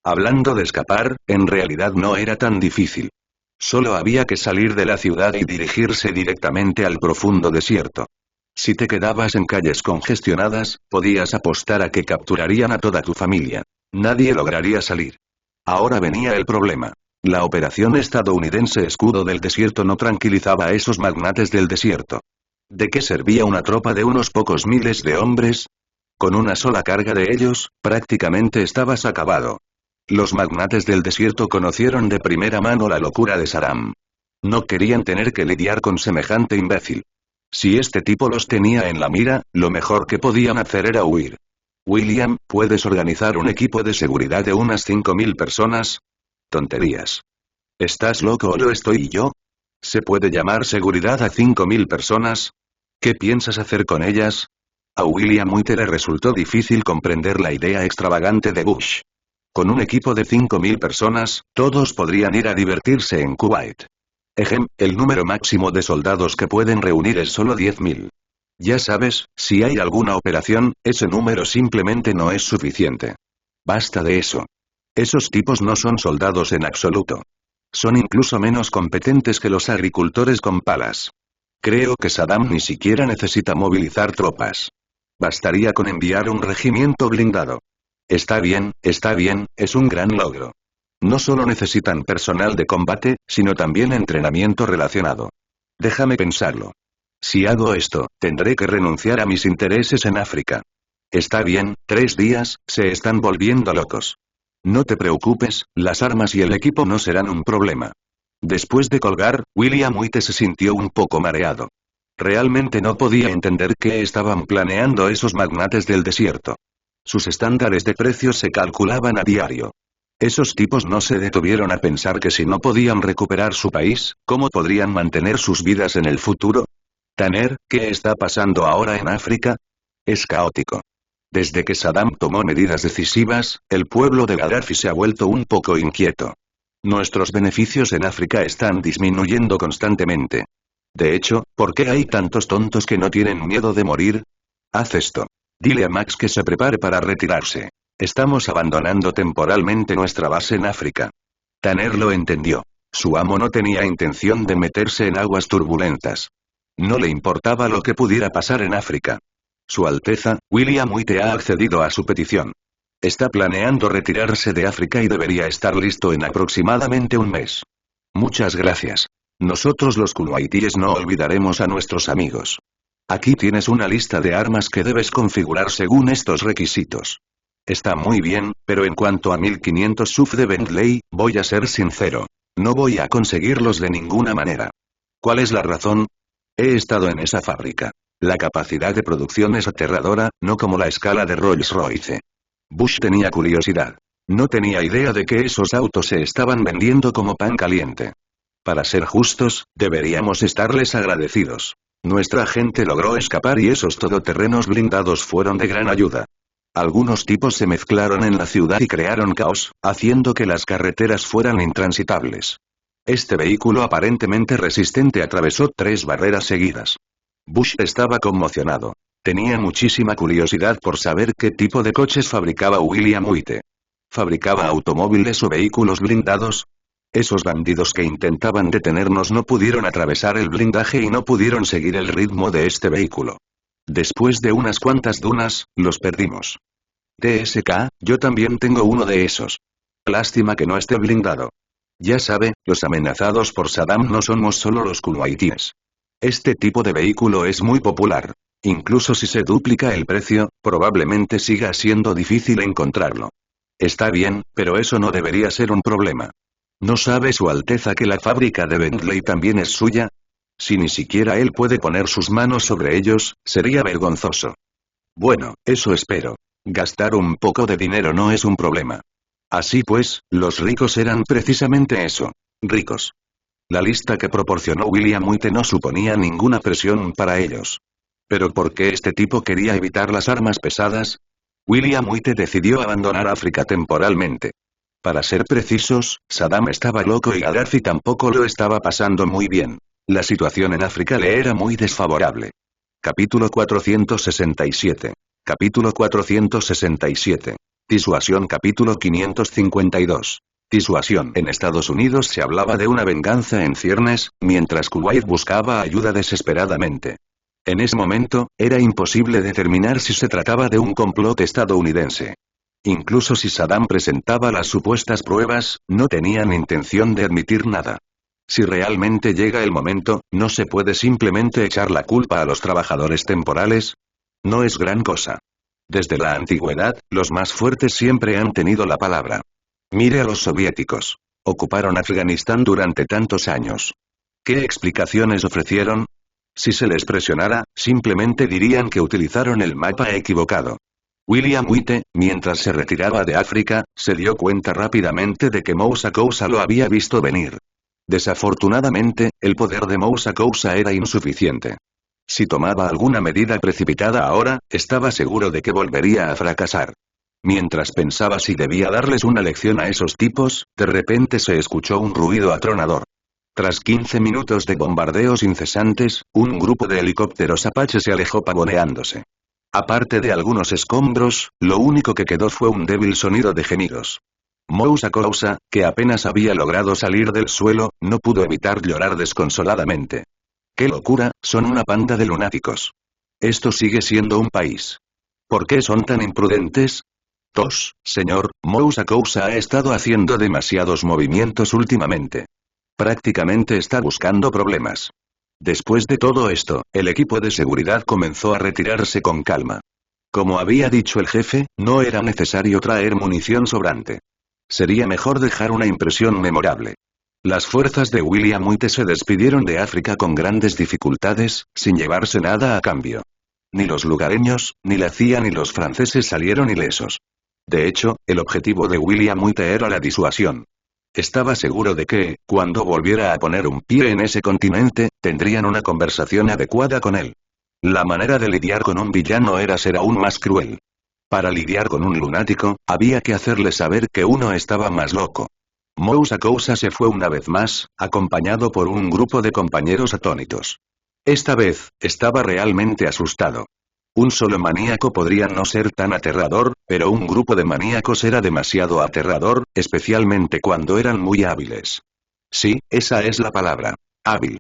Hablando de escapar, en realidad no era tan difícil. Solo había que salir de la ciudad y dirigirse directamente al profundo desierto. Si te quedabas en calles congestionadas, podías apostar a que capturarían a toda tu familia. Nadie lograría salir. Ahora venía el problema. La operación estadounidense Escudo del Desierto no tranquilizaba a esos magnates del desierto. ¿De qué servía una tropa de unos pocos miles de hombres? Con una sola carga de ellos, prácticamente estabas acabado. Los magnates del desierto conocieron de primera mano la locura de Saddam. No querían tener que lidiar con semejante imbécil. Si este tipo los tenía en la mira, lo mejor que podían hacer era huir. William, ¿puedes organizar un equipo de seguridad de unas 5000 personas? Tonterías. ¿Estás loco o lo estoy yo? ¿Se puede llamar seguridad a 5000 personas? ¿Qué piensas hacer con ellas? A William White le resultó difícil comprender la idea extravagante de Bush. Con un equipo de 5000 personas, todos podrían ir a divertirse en Kuwait. El número máximo de soldados que pueden reunir es solo 10.000. Ya sabes, si hay alguna operación, ese número simplemente no es suficiente. Basta de eso. Esos tipos no son soldados en absoluto. Son incluso menos competentes que los agricultores con palas. Creo que Saddam ni siquiera necesita movilizar tropas. Bastaría con enviar un regimiento blindado. Está bien, es un gran logro. No solo necesitan personal de combate, sino también entrenamiento relacionado. Déjame pensarlo. Si hago esto, tendré que renunciar a mis intereses en África. Está bien, 3 días, se están volviendo locos. No te preocupes, las armas y el equipo no serán un problema. Después de colgar, William White se sintió un poco mareado. Realmente no podía entender qué estaban planeando esos magnates del desierto. Sus estándares de precios se calculaban a diario. Esos tipos no se detuvieron a pensar que si no podían recuperar su país, ¿cómo podrían mantener sus vidas en el futuro? Tanner, ¿qué está pasando ahora en África? Es caótico. Desde que Saddam tomó medidas decisivas, el pueblo de Gaddafi se ha vuelto un poco inquieto. Nuestros beneficios en África están disminuyendo constantemente. De hecho, ¿por qué hay tantos tontos que no tienen miedo de morir? Haz esto. Dile a Max que se prepare para retirarse. Estamos abandonando temporalmente nuestra base en África. Tanner lo entendió. Su amo no tenía intención de meterse en aguas turbulentas. No le importaba lo que pudiera pasar en África. Su Alteza, William White ha accedido a su petición. Está planeando retirarse de África y debería estar listo en aproximadamente un mes. Muchas gracias. Nosotros los kuwaitíes no olvidaremos a nuestros amigos. Aquí tienes una lista de armas que debes configurar según estos requisitos. Está muy bien, pero en cuanto a 1500 SUV de Bentley, voy a ser sincero. No voy a conseguirlos de ninguna manera. ¿Cuál es la razón? He estado en esa fábrica. La capacidad de producción es aterradora, no como la escala de Rolls-Royce. Bush tenía curiosidad. No tenía idea de que esos autos se estaban vendiendo como pan caliente. Para ser justos, deberíamos estarles agradecidos. Nuestra gente logró escapar y esos todoterrenos blindados fueron de gran ayuda. Algunos tipos se mezclaron en la ciudad y crearon caos, haciendo que las carreteras fueran intransitables. Este vehículo aparentemente resistente atravesó 3 barreras seguidas. Bush estaba conmocionado. Tenía muchísima curiosidad por saber qué tipo de coches fabricaba William White. ¿Fabricaba automóviles o vehículos blindados? Esos bandidos que intentaban detenernos no pudieron atravesar el blindaje y no pudieron seguir el ritmo de este vehículo. Después de unas cuantas dunas, los perdimos. TSK, yo también tengo uno de esos. Lástima que no esté blindado. Ya sabe, los amenazados por Saddam no somos solo los kuwaitíes. Este tipo de vehículo es muy popular. Incluso si se duplica el precio, probablemente siga siendo difícil encontrarlo. Está bien, pero eso no debería ser un problema. ¿No sabe Su Alteza que la fábrica de Bentley también es suya? Si ni siquiera él puede poner sus manos sobre ellos, sería vergonzoso. Bueno, eso espero. Gastar un poco de dinero no es un problema. Así pues, los ricos eran precisamente eso. Ricos. La lista que proporcionó William White no suponía ninguna presión para ellos. ¿Pero por qué este tipo quería evitar las armas pesadas? William White decidió abandonar África temporalmente. Para ser precisos, Saddam estaba loco y Gaddafi tampoco lo estaba pasando muy bien. La situación en África le era muy desfavorable. Capítulo 467. Capítulo 467. Disuasión. Capítulo 552. Disuasión. En Estados Unidos se hablaba de una venganza en ciernes, mientras Kuwait buscaba ayuda desesperadamente. En ese momento, era imposible determinar si se trataba de un complot estadounidense. Incluso si Saddam presentaba las supuestas pruebas, no tenían intención de admitir nada. Si realmente llega el momento, ¿no se puede simplemente echar la culpa a los trabajadores temporales? No es gran cosa. Desde la antigüedad, los más fuertes siempre han tenido la palabra. Mire a los soviéticos. Ocuparon Afganistán durante tantos años. ¿Qué explicaciones ofrecieron? Si se les presionara, simplemente dirían que utilizaron el mapa equivocado. William White, mientras se retiraba de África, se dio cuenta rápidamente de que Moussa Koussa lo había visto venir. Desafortunadamente, el poder de Moussa Koussa era insuficiente. Si tomaba alguna medida precipitada ahora, estaba seguro de que volvería a fracasar. Mientras pensaba si debía darles una lección a esos tipos, de repente se escuchó un ruido atronador. Tras 15 minutos de bombardeos incesantes, un grupo de helicópteros Apache se alejó pavoneándose. Aparte de algunos escombros, lo único que quedó fue un débil sonido de gemidos. Moussa Kousa, que apenas había logrado salir del suelo, no pudo evitar llorar desconsoladamente. ¡Qué locura! Son una panda de lunáticos. Esto sigue siendo un país. ¿Por qué son tan imprudentes? Señor, Moussa Kousa ha estado haciendo demasiados movimientos últimamente. Prácticamente está buscando problemas. Después de todo esto, el equipo de seguridad comenzó a retirarse con calma. Como había dicho el jefe, no era necesario traer munición sobrante. Sería mejor dejar una impresión memorable. Las fuerzas de William White se despidieron de África con grandes dificultades, sin llevarse nada a cambio. Ni los lugareños, ni la CIA ni los franceses salieron ilesos. De hecho, el objetivo de William White era la disuasión. Estaba seguro de que, cuando volviera a poner un pie en ese continente, tendrían una conversación adecuada con él. La manera de lidiar con un villano era ser aún más cruel. Para lidiar con un lunático, había que hacerle saber que uno estaba más loco. Moussa Kousa se fue una vez más, acompañado por un grupo de compañeros atónitos. Esta vez, estaba realmente asustado. Un solo maníaco podría no ser tan aterrador, pero un grupo de maníacos era demasiado aterrador, especialmente cuando eran muy hábiles. Sí, esa es la palabra. Hábil.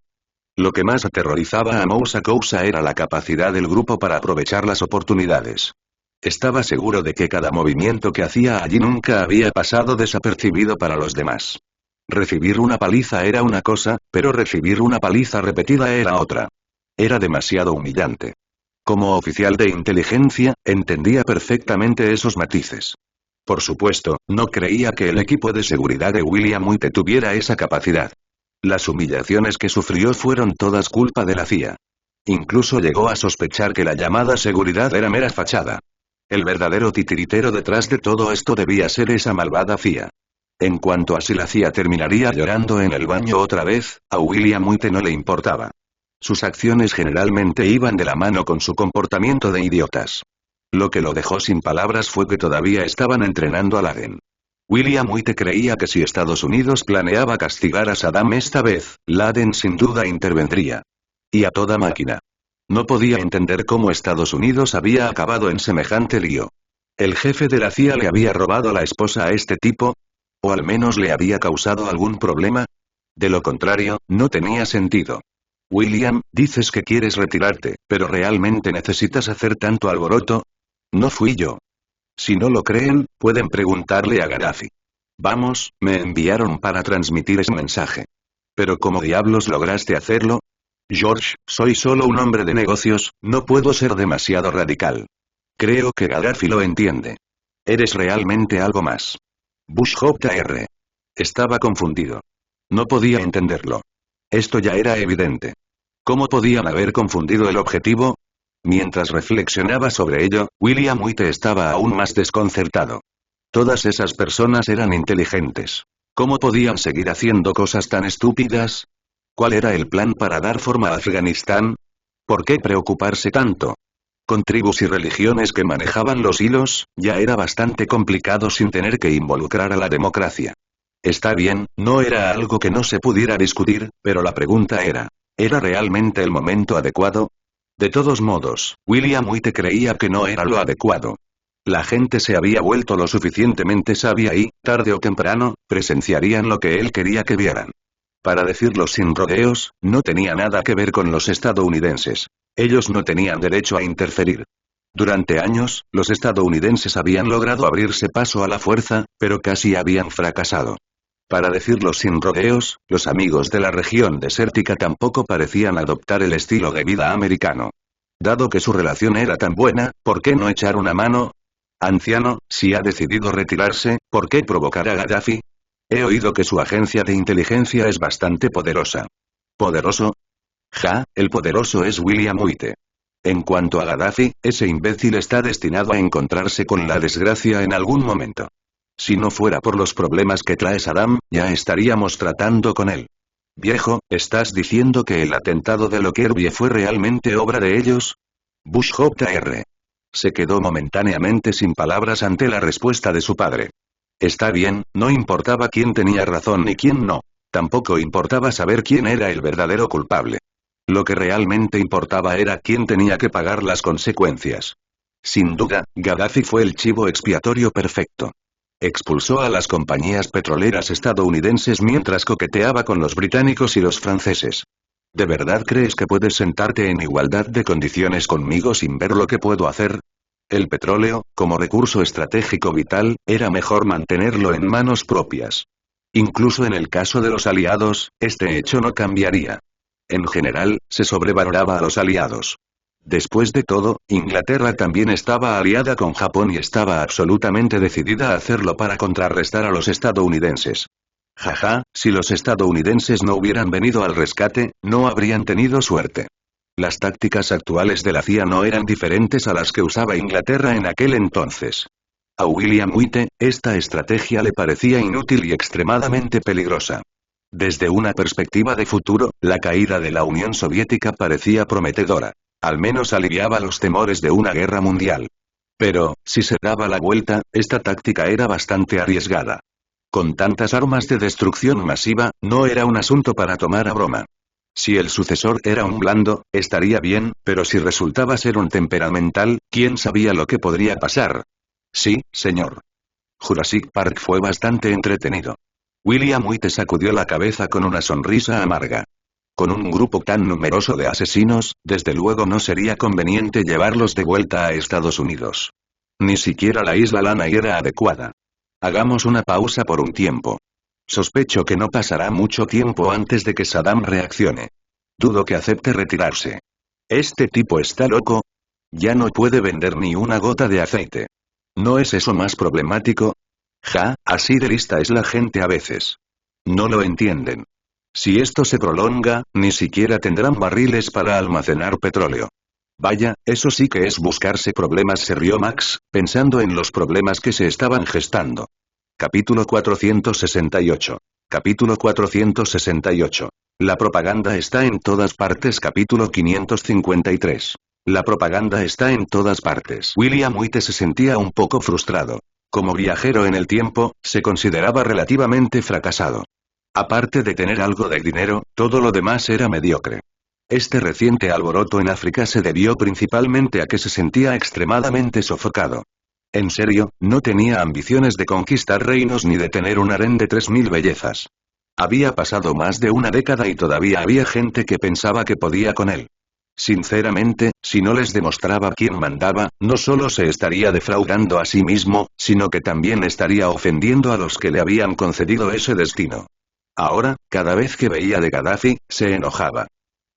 Lo que más aterrorizaba a Moussa Kousa era la capacidad del grupo para aprovechar las oportunidades. Estaba seguro de que cada movimiento que hacía allí nunca había pasado desapercibido para los demás. Recibir una paliza era una cosa, pero recibir una paliza repetida era otra. Era demasiado humillante. Como oficial de inteligencia, entendía perfectamente esos matices. Por supuesto, no creía que el equipo de seguridad de William White tuviera esa capacidad. Las humillaciones que sufrió fueron todas culpa de la CIA. Incluso llegó a sospechar que la llamada seguridad era mera fachada. El verdadero titiritero detrás de todo esto debía ser esa malvada CIA. En cuanto a si la CIA terminaría llorando en el baño otra vez, a William White no le importaba. Sus acciones generalmente iban de la mano con su comportamiento de idiotas. Lo que lo dejó sin palabras fue que todavía estaban entrenando a Laden. William White creía que si Estados Unidos planeaba castigar a Saddam esta vez, Laden sin duda intervendría. Y a toda máquina. No podía entender cómo Estados Unidos había acabado en semejante lío. ¿El jefe de la CIA le había robado la esposa a este tipo? ¿O al menos le había causado algún problema? De lo contrario, no tenía sentido. William, dices que quieres retirarte, pero ¿realmente necesitas hacer tanto alboroto? No fui yo. Si no lo creen, pueden preguntarle a Gaddafi. Vamos, me enviaron para transmitir ese mensaje. Pero ¿cómo diablos lograste hacerlo? George, soy solo un hombre de negocios, no puedo ser demasiado radical. Creo que Gaddafi lo entiende. Eres realmente algo más. Bush Jr. Estaba confundido. No podía entenderlo. Esto ya era evidente. ¿Cómo podían haber confundido el objetivo? Mientras reflexionaba sobre ello, William White estaba aún más desconcertado. Todas esas personas eran inteligentes. ¿Cómo podían seguir haciendo cosas tan estúpidas? ¿Cuál era el plan para dar forma a Afganistán? ¿Por qué preocuparse tanto? Con tribus y religiones que manejaban los hilos, ya era bastante complicado sin tener que involucrar a la democracia. Está bien, no era algo que no se pudiera discutir, pero la pregunta ¿era realmente el momento adecuado? De todos modos, William White creía que no era lo adecuado. La gente se había vuelto lo suficientemente sabia y, tarde o temprano, presenciarían lo que él quería que vieran. Para decirlo sin rodeos, no tenía nada que ver con los estadounidenses. Ellos no tenían derecho a interferir. Durante años, los estadounidenses habían logrado abrirse paso a la fuerza, pero casi habían fracasado. Para decirlo sin rodeos, los amigos de la región desértica tampoco parecían adoptar el estilo de vida americano. Dado que su relación era tan buena, ¿por qué no echar una mano? Anciano, si ha decidido retirarse, ¿por qué provocar a Gaddafi? He oído que su agencia de inteligencia es bastante poderosa. ¿Poderoso? El poderoso es William White. En cuanto a Gaddafi, ese imbécil está destinado a encontrarse con la desgracia en algún momento. Si no fuera por los problemas que trae Saddam, ya estaríamos tratando con él. Viejo, ¿estás diciendo que el atentado de Lockerbie fue realmente obra de ellos? Bush Jr. Se quedó momentáneamente sin palabras ante la respuesta de su padre. Está bien, no importaba quién tenía razón ni quién no. Tampoco importaba saber quién era el verdadero culpable. Lo que realmente importaba era quién tenía que pagar las consecuencias. Sin duda, Gaddafi fue el chivo expiatorio perfecto. Expulsó a las compañías petroleras estadounidenses mientras coqueteaba con los británicos y los franceses. ¿De verdad crees que puedes sentarte en igualdad de condiciones conmigo sin ver lo que puedo hacer? El petróleo, como recurso estratégico vital, era mejor mantenerlo en manos propias. Incluso en el caso de los aliados, este hecho no cambiaría. En general, se sobrevaloraba a los aliados. Después de todo, Inglaterra también estaba aliada con Japón y estaba absolutamente decidida a hacerlo para contrarrestar a los estadounidenses. Jaja, si los estadounidenses no hubieran venido al rescate, no habrían tenido suerte. Las tácticas actuales de la CIA no eran diferentes a las que usaba Inglaterra en aquel entonces. A William White, esta estrategia le parecía inútil y extremadamente peligrosa. Desde una perspectiva de futuro, la caída de la Unión Soviética parecía prometedora. Al menos aliviaba los temores de una guerra mundial. Pero, si se daba la vuelta, esta táctica era bastante arriesgada. Con tantas armas de destrucción masiva, no era un asunto para tomar a broma. Si el sucesor era un blando, estaría bien, pero si resultaba ser un temperamental, ¿quién sabía lo que podría pasar? Sí, señor. Jurassic Park fue bastante entretenido. William White sacudió la cabeza con una sonrisa amarga. Con un grupo tan numeroso de asesinos, desde luego no sería conveniente llevarlos de vuelta a Estados Unidos. Ni siquiera la isla Lanai era adecuada. Hagamos una pausa por un tiempo. Sospecho que no pasará mucho tiempo antes de que Saddam reaccione. Dudo que acepte retirarse. ¿Este tipo está loco? Ya no puede vender ni una gota de aceite. ¿No es eso más problemático? Ja, así de lista es la gente a veces. No lo entienden. Si esto se prolonga, ni siquiera tendrán barriles para almacenar petróleo. Vaya, eso sí que es buscarse problemas, se rió Max, pensando en los problemas que se estaban gestando. Capítulo 468. Capítulo 468. La propaganda está en todas partes. Capítulo 553. La propaganda está en todas partes. William White se sentía un poco frustrado. Como viajero en el tiempo, se consideraba relativamente fracasado. Aparte de tener algo de dinero, todo lo demás era mediocre. Este reciente alboroto en África se debió principalmente a que se sentía extremadamente sofocado. En serio, no tenía ambiciones de conquistar reinos ni de tener un harén de 3000 bellezas. Había pasado más de una década y todavía había gente que pensaba que podía con él. Sinceramente, si no les demostraba quién mandaba, no solo se estaría defraudando a sí mismo, sino que también estaría ofendiendo a los que le habían concedido ese destino. Ahora, cada vez que veía de Gaddafi, se enojaba.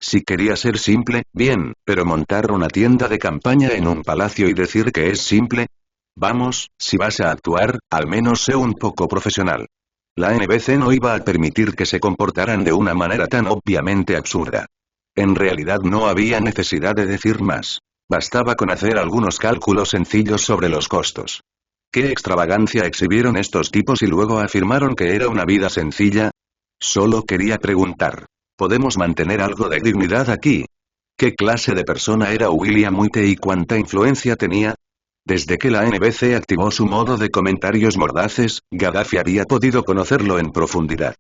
Si quería ser simple, bien, pero montar una tienda de campaña en un palacio y decir que es simple. Vamos, si vas a actuar, al menos sé un poco profesional. La NBC no iba a permitir que se comportaran de una manera tan obviamente absurda. En realidad no había necesidad de decir más. Bastaba con hacer algunos cálculos sencillos sobre los costos. ¿Qué extravagancia exhibieron estos tipos y luego afirmaron que era una vida sencilla? Solo quería preguntar. ¿Podemos mantener algo de dignidad aquí? ¿Qué clase de persona era William White y cuánta influencia tenía? Desde que la NBC activó su modo de comentarios mordaces, Gaddafi había podido conocerlo en profundidad.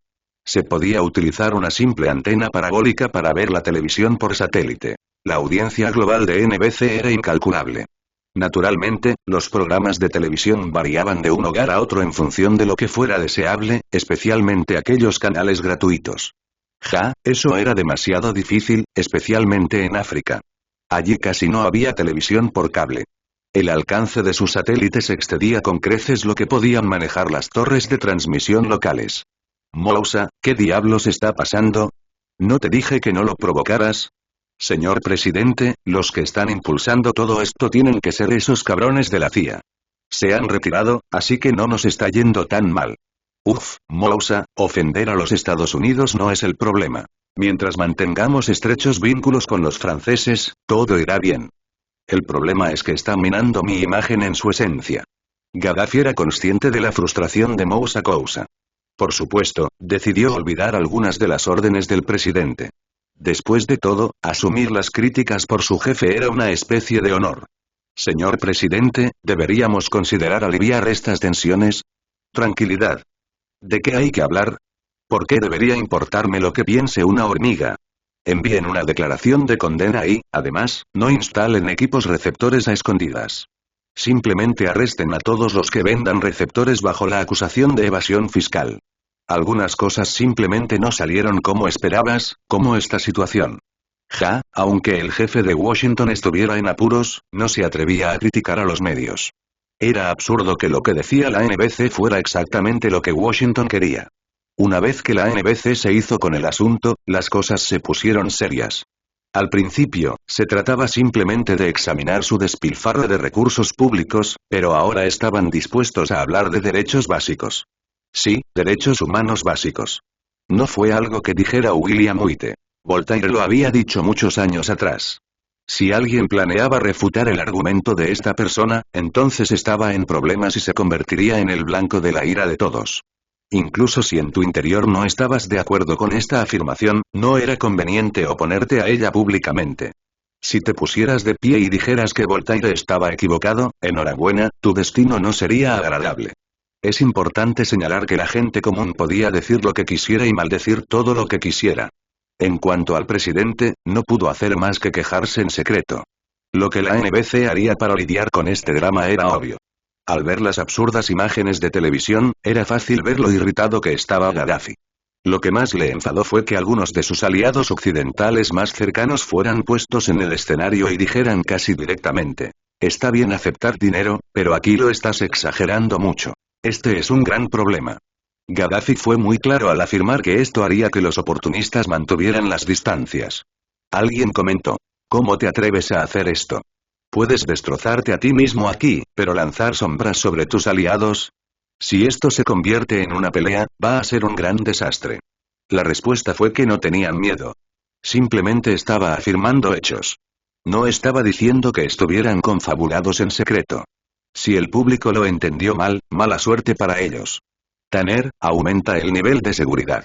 Se podía utilizar una simple antena parabólica para ver la televisión por satélite. La audiencia global de NBC era incalculable. Naturalmente, los programas de televisión variaban de un hogar a otro en función de lo que fuera deseable, especialmente aquellos canales gratuitos. Ja, eso era demasiado difícil, especialmente en África. Allí casi no había televisión por cable. El alcance de sus satélites excedía con creces lo que podían manejar las torres de transmisión locales. Moussa, ¿qué diablos está pasando? ¿No te dije que no lo provocaras? Señor presidente, los que están impulsando todo esto tienen que ser esos cabrones de la CIA. Se han retirado, así que no nos está yendo tan mal. Uf, Moussa, ofender a los Estados Unidos no es el problema. Mientras mantengamos estrechos vínculos con los franceses, todo irá bien. El problema es que está minando mi imagen en su esencia. Gaddafi era consciente de la frustración de Moussa Koussa. Por supuesto, decidió olvidar algunas de las órdenes del presidente. Después de todo, asumir las críticas por su jefe era una especie de honor. Señor presidente, ¿deberíamos considerar aliviar estas tensiones? Tranquilidad. ¿De qué hay que hablar? ¿Por qué debería importarme lo que piense una hormiga? Envíen una declaración de condena y, además, no instalen equipos receptores a escondidas. Simplemente arresten a todos los que vendan receptores bajo la acusación de evasión fiscal. Algunas cosas simplemente no salieron como esperabas, como esta situación. Aunque el jefe de Washington estuviera en apuros, no se atrevía a criticar a los medios. Era absurdo que lo que decía la NBC fuera exactamente lo que Washington quería. Una vez que la NBC se hizo con el asunto, las cosas se pusieron serias. Al principio, se trataba simplemente de examinar su despilfarro de recursos públicos, pero ahora estaban dispuestos a hablar de derechos básicos. Sí, derechos humanos básicos. No fue algo que dijera William White. Voltaire lo había dicho muchos años atrás. Si alguien planeaba refutar el argumento de esta persona, entonces estaba en problemas y se convertiría en el blanco de la ira de todos. Incluso si en tu interior no estabas de acuerdo con esta afirmación, no era conveniente oponerte a ella públicamente. Si te pusieras de pie y dijeras que Voltaire estaba equivocado, enhorabuena, tu destino no sería agradable. Es importante señalar que la gente común podía decir lo que quisiera y maldecir todo lo que quisiera. En cuanto al presidente, no pudo hacer más que quejarse en secreto. Lo que la NBC haría para lidiar con este drama era obvio. Al ver las absurdas imágenes de televisión, era fácil ver lo irritado que estaba Gaddafi. Lo que más le enfadó fue que algunos de sus aliados occidentales más cercanos fueran puestos en el escenario y dijeran casi directamente: está bien aceptar dinero, pero aquí lo estás exagerando mucho. Este es un gran problema. Gaddafi fue muy claro al afirmar que esto haría que los oportunistas mantuvieran las distancias. Alguien comentó: ¿cómo te atreves a hacer esto? Puedes destrozarte a ti mismo aquí, pero lanzar sombras sobre tus aliados. Si esto se convierte en una pelea, va a ser un gran desastre. La respuesta fue que no tenían miedo. Simplemente estaba afirmando hechos. No estaba diciendo que estuvieran confabulados en secreto. Si el público lo entendió mal, mala suerte para ellos. Tanner, aumenta el nivel de seguridad.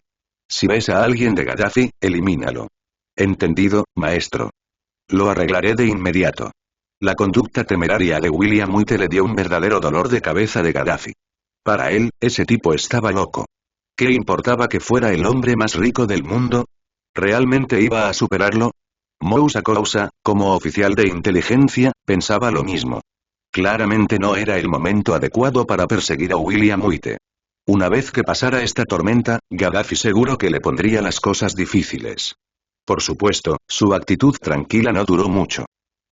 Si ves a alguien de Gaddafi, elimínalo. Entendido, maestro. Lo arreglaré de inmediato. La conducta temeraria de William White le dio un verdadero dolor de cabeza de Gaddafi. Para él, ese tipo estaba loco. ¿Qué importaba que fuera el hombre más rico del mundo? ¿Realmente iba a superarlo? Moussa Koussa, como oficial de inteligencia, pensaba lo mismo. Claramente no era el momento adecuado para perseguir a William White. Una vez que pasara esta tormenta, Gaddafi seguro que le pondría las cosas difíciles. Por supuesto, su actitud tranquila no duró mucho.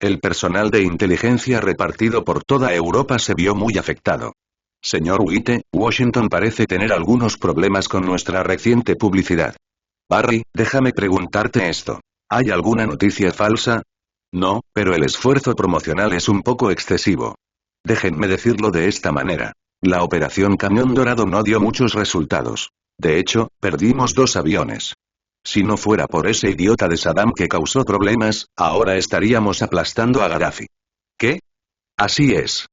El personal de inteligencia repartido por toda Europa se vio muy afectado. Señor White, Washington parece tener algunos problemas con nuestra reciente publicidad. Barry, déjame preguntarte esto. ¿Hay alguna noticia falsa? No, pero el esfuerzo promocional es un poco excesivo. Déjenme decirlo de esta manera. La operación Cañón Dorado no dio muchos resultados. De hecho, perdimos 2 aviones. Si no fuera por ese idiota de Saddam que causó problemas, ahora estaríamos aplastando a Gaddafi. ¿Qué? Así es.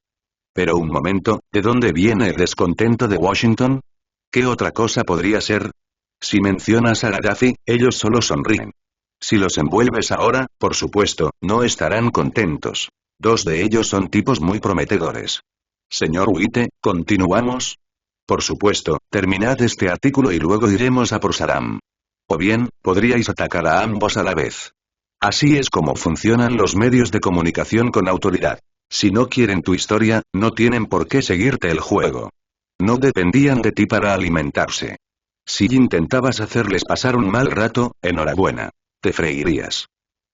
Pero un momento, ¿de dónde viene el descontento de Washington? ¿Qué otra cosa podría ser? Si mencionas a Gaddafi, ellos solo sonríen. Si los envuelves ahora, por supuesto, no estarán contentos. 2 de ellos son tipos muy prometedores. Señor White, ¿continuamos? Por supuesto, terminad este artículo y luego iremos a por Saddam. O bien, podríais atacar a ambos a la vez. Así es como funcionan los medios de comunicación con autoridad. Si no quieren tu historia, no tienen por qué seguirte el juego. No dependían de ti para alimentarse. Si intentabas hacerles pasar un mal rato, enhorabuena. Te freirías.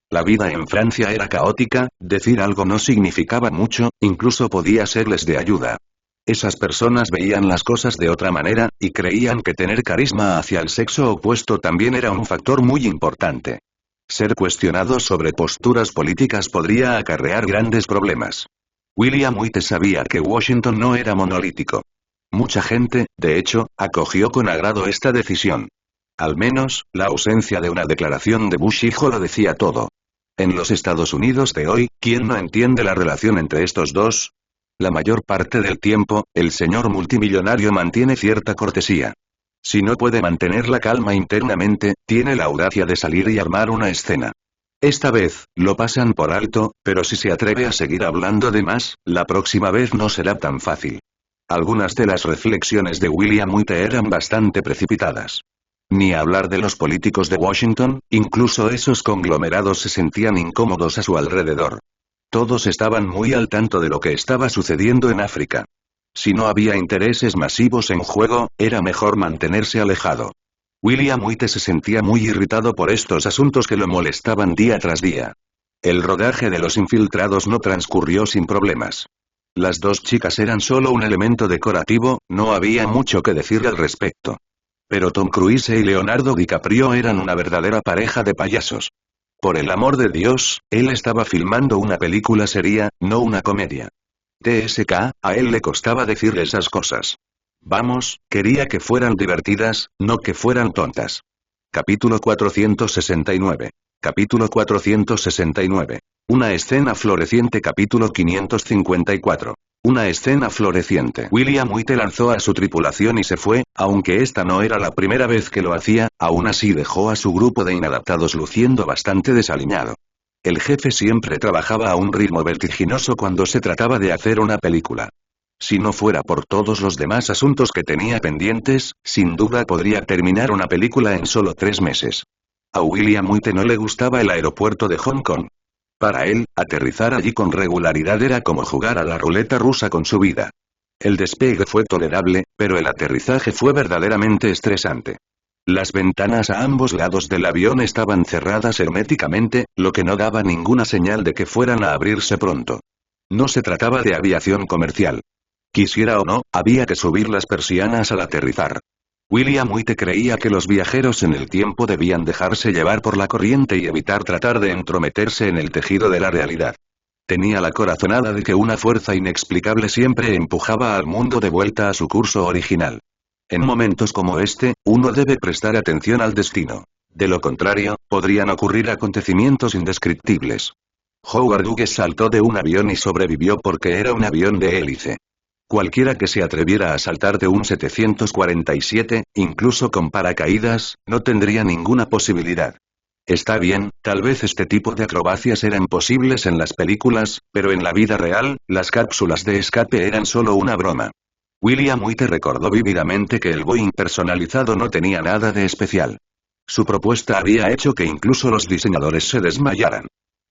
La vida en Francia era caótica, decir algo no significaba mucho, incluso podía serles de ayuda. Esas personas veían las cosas de otra manera, y creían que tener carisma hacia el sexo opuesto también era un factor muy importante. Ser cuestionado sobre posturas políticas podría acarrear grandes problemas. William White sabía que Washington no era monolítico. Mucha gente, de hecho, acogió con agrado esta decisión. Al menos, la ausencia de una declaración de Bush hijo lo decía todo. En los Estados Unidos de hoy, ¿quién no entiende la relación entre estos dos? La mayor parte del tiempo, el señor multimillonario mantiene cierta cortesía. Si no puede mantener la calma internamente, tiene la audacia de salir y armar una escena. Esta vez, lo pasan por alto, pero si se atreve a seguir hablando de más, la próxima vez no será tan fácil. Algunas de las reflexiones de William White eran bastante precipitadas. Ni hablar de los políticos de Washington, incluso esos conglomerados se sentían incómodos a su alrededor. Todos estaban muy al tanto de lo que estaba sucediendo en África. Si no había intereses masivos en juego, era mejor mantenerse alejado. William White se sentía muy irritado por estos asuntos que lo molestaban día tras día. El rodaje de Los Infiltrados no transcurrió sin problemas. Las dos chicas eran solo un elemento decorativo, no había mucho que decir al respecto. Pero Tom Cruise y Leonardo DiCaprio eran una verdadera pareja de payasos. Por el amor de Dios, él estaba filmando una película seria, no una comedia. TSK, a él le costaba decir esas cosas. Vamos, quería que fueran divertidas, no que fueran tontas. Capítulo 469. Capítulo 469. Una escena floreciente. Capítulo 554. Una escena floreciente. William White lanzó a su tripulación y se fue, aunque esta no era la primera vez que lo hacía, aún así dejó a su grupo de inadaptados luciendo bastante desaliñado. El jefe siempre trabajaba a un ritmo vertiginoso cuando se trataba de hacer una película. Si no fuera por todos los demás asuntos que tenía pendientes, sin duda podría terminar una película en solo 3 meses. A William White no le gustaba el aeropuerto de Hong Kong. Para él, aterrizar allí con regularidad era como jugar a la ruleta rusa con su vida. El despegue fue tolerable, pero el aterrizaje fue verdaderamente estresante. Las ventanas a ambos lados del avión estaban cerradas herméticamente, lo que no daba ninguna señal de que fueran a abrirse pronto. No se trataba de aviación comercial. Quisiera o no, había que subir las persianas al aterrizar. William White creía que los viajeros en el tiempo debían dejarse llevar por la corriente y evitar tratar de entrometerse en el tejido de la realidad. Tenía la corazonada de que una fuerza inexplicable siempre empujaba al mundo de vuelta a su curso original. En momentos como este, uno debe prestar atención al destino. De lo contrario, podrían ocurrir acontecimientos indescriptibles. Howard Hughes saltó de un avión y sobrevivió porque era un avión de hélice. Cualquiera que se atreviera a saltar de un 747, incluso con paracaídas, no tendría ninguna posibilidad. Está bien, tal vez este tipo de acrobacias eran posibles en las películas, pero en la vida real, las cápsulas de escape eran solo una broma. William White recordó vívidamente que el Boeing personalizado no tenía nada de especial. Su propuesta había hecho que incluso los diseñadores se desmayaran.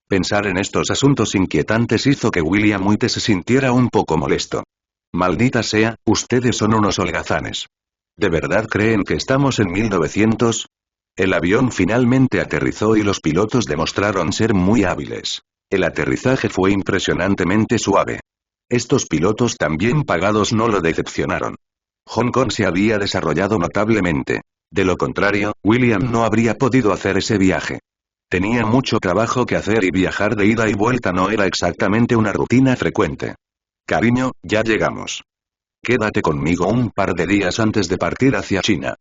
Pensar en estos asuntos inquietantes hizo que William White se sintiera un poco molesto. Maldita sea, ustedes son unos holgazanes. ¿De verdad creen que estamos en 1900? El avión finalmente aterrizó y los pilotos demostraron ser muy hábiles. El aterrizaje fue impresionantemente suave. Estos pilotos tan bien pagados no lo decepcionaron. Hong Kong se había desarrollado notablemente. De lo contrario, William no habría podido hacer ese viaje. Tenía mucho trabajo que hacer y viajar de ida y vuelta no era exactamente una rutina frecuente. Cariño, ya llegamos. Quédate conmigo un par de días antes de partir hacia China.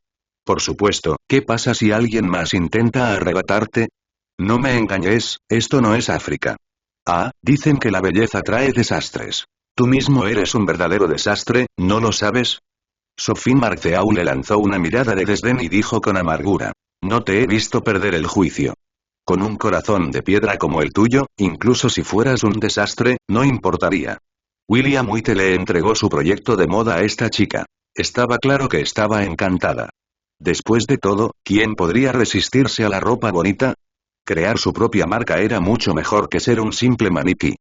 Por supuesto, ¿qué pasa si alguien más intenta arrebatarte? No me engañes, esto no es África. Ah, dicen que la belleza trae desastres. Tú mismo eres un verdadero desastre, ¿no lo sabes? Sophie Marceau le lanzó una mirada de desdén y dijo con amargura. No te he visto perder el juicio. Con un corazón de piedra como el tuyo, incluso si fueras un desastre, no importaría. William White le entregó su proyecto de moda a esta chica. Estaba claro que estaba encantada. Después de todo, ¿quién podría resistirse a la ropa bonita? Crear su propia marca era mucho mejor que ser un simple maniquí.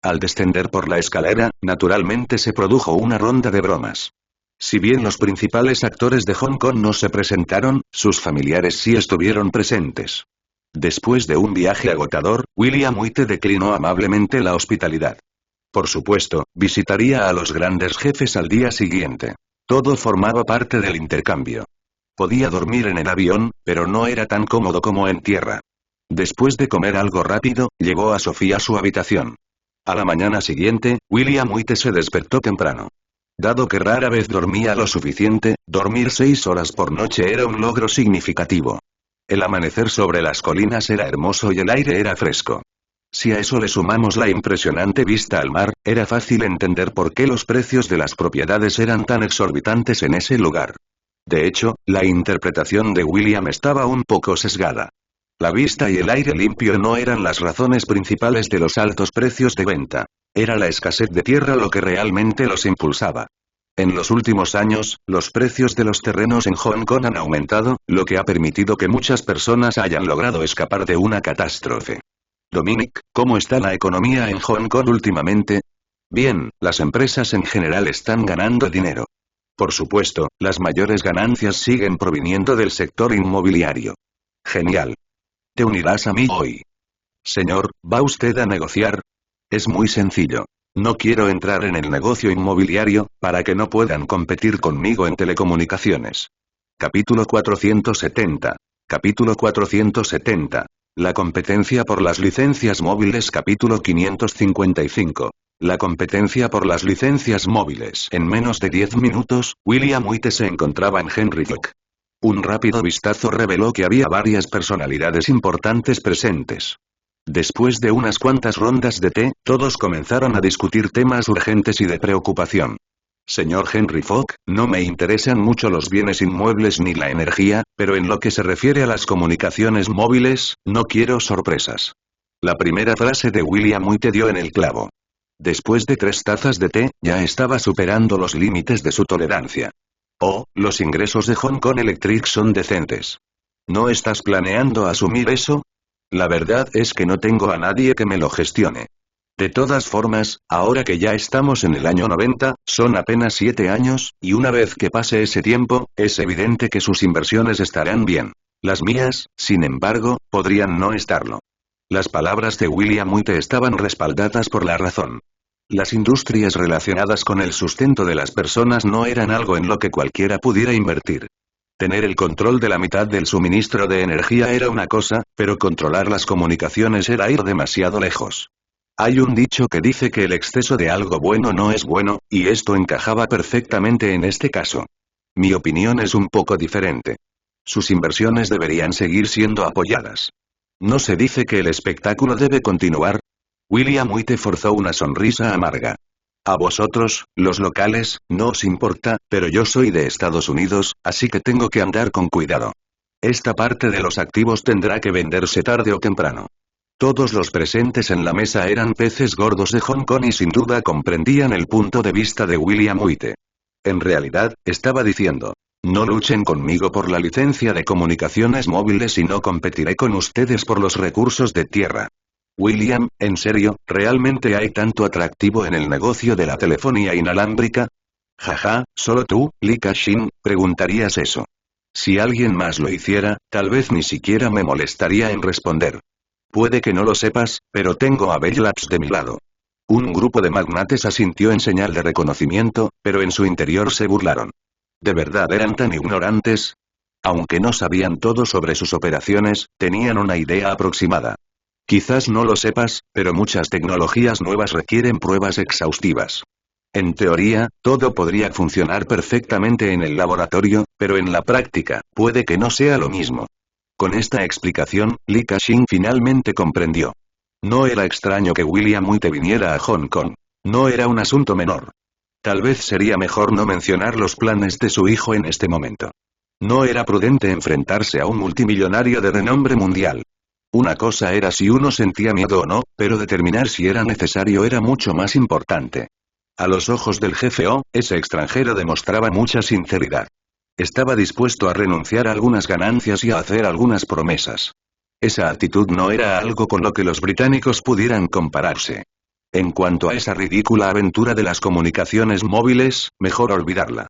Al descender por la escalera, naturalmente se produjo una ronda de bromas. Si bien los principales actores de Hong Kong no se presentaron, sus familiares sí estuvieron presentes. Después de un viaje agotador, William White declinó amablemente la hospitalidad. Por supuesto, visitaría a los grandes jefes al día siguiente. Todo formaba parte del intercambio. Podía dormir en el avión, pero no era tan cómodo como en tierra. Después de comer algo rápido, llevó a Sophie a su habitación. A la mañana siguiente, William White se despertó temprano. Dado que rara vez dormía lo suficiente, dormir 6 horas por noche era un logro significativo. El amanecer sobre las colinas era hermoso y el aire era fresco. Si a eso le sumamos la impresionante vista al mar, era fácil entender por qué los precios de las propiedades eran tan exorbitantes en ese lugar. De hecho, la interpretación de William estaba un poco sesgada. La vista y el aire limpio no eran las razones principales de los altos precios de venta. Era la escasez de tierra lo que realmente los impulsaba. En los últimos años, los precios de los terrenos en Hong Kong han aumentado, lo que ha permitido que muchas personas hayan logrado escapar de una catástrofe. Dominic, ¿cómo está la economía en Hong Kong últimamente? Bien, las empresas en general están ganando dinero. Por supuesto, las mayores ganancias siguen proviniendo del sector inmobiliario. Genial. ¿Te unirás a mí hoy? Señor, ¿va usted a negociar? Es muy sencillo. No quiero entrar en el negocio inmobiliario, para que no puedan competir conmigo en telecomunicaciones. Capítulo 470. Capítulo 470. La competencia por las licencias móviles. Capítulo 555. La competencia por las licencias móviles. En menos de 10 minutos, William White se encontraba en Henry Ford. Un rápido vistazo reveló que había varias personalidades importantes presentes. Después de unas cuantas rondas de té, todos comenzaron a discutir temas urgentes y de preocupación. Señor Henry Fogg, no me interesan mucho los bienes inmuebles ni la energía, pero en lo que se refiere a las comunicaciones móviles, no quiero sorpresas. La primera frase de William White dio en el clavo. Después de 3 tazas de té, ya estaba superando los límites de su tolerancia. Oh, los ingresos de Hong Kong Electric son decentes. ¿No estás planeando asumir eso? La verdad es que no tengo a nadie que me lo gestione. De todas formas, ahora que ya estamos en el año 90, son apenas 7 años, y una vez que pase ese tiempo, es evidente que sus inversiones estarán bien. Las mías, sin embargo, podrían no estarlo. Las palabras de William White estaban respaldadas por la razón. Las industrias relacionadas con el sustento de las personas no eran algo en lo que cualquiera pudiera invertir. Tener el control de la mitad del suministro de energía era una cosa, pero controlar las comunicaciones era ir demasiado lejos. Hay un dicho que dice que el exceso de algo bueno no es bueno, y esto encajaba perfectamente en este caso. Mi opinión es un poco diferente. Sus inversiones deberían seguir siendo apoyadas. ¿No se dice que el espectáculo debe continuar? William White forzó una sonrisa amarga. A vosotros, los locales, no os importa, pero yo soy de Estados Unidos, así que tengo que andar con cuidado. Esta parte de los activos tendrá que venderse tarde o temprano. Todos los presentes en la mesa eran peces gordos de Hong Kong y sin duda comprendían el punto de vista de William White. En realidad, estaba diciendo, no luchen conmigo por la licencia de comunicaciones móviles y no competiré con ustedes por los recursos de tierra. William, en serio, ¿realmente hay tanto atractivo en el negocio de la telefonía inalámbrica? Jaja, solo tú, Li Ka-shing, preguntarías eso. Si alguien más lo hiciera, tal vez ni siquiera me molestaría en responder. Puede que no lo sepas, pero tengo a Bell Labs de mi lado. Un grupo de magnates asintió en señal de reconocimiento, pero en su interior se burlaron. ¿De verdad eran tan ignorantes? Aunque no sabían todo sobre sus operaciones, tenían una idea aproximada. Quizás no lo sepas, pero muchas tecnologías nuevas requieren pruebas exhaustivas. En teoría, todo podría funcionar perfectamente en el laboratorio, pero en la práctica, puede que no sea lo mismo. Con esta explicación, Li Ka-shing finalmente comprendió. No era extraño que William White viniera a Hong Kong. No era un asunto menor. Tal vez sería mejor no mencionar los planes de su hijo en este momento. No era prudente enfrentarse a un multimillonario de renombre mundial. Una cosa era si uno sentía miedo o no, pero determinar si era necesario era mucho más importante. A los ojos del jefe ese extranjero demostraba mucha sinceridad. Estaba dispuesto a renunciar a algunas ganancias y a hacer algunas promesas. Esa actitud no era algo con lo que los británicos pudieran compararse. En cuanto a esa ridícula aventura de las comunicaciones móviles, mejor olvidarla.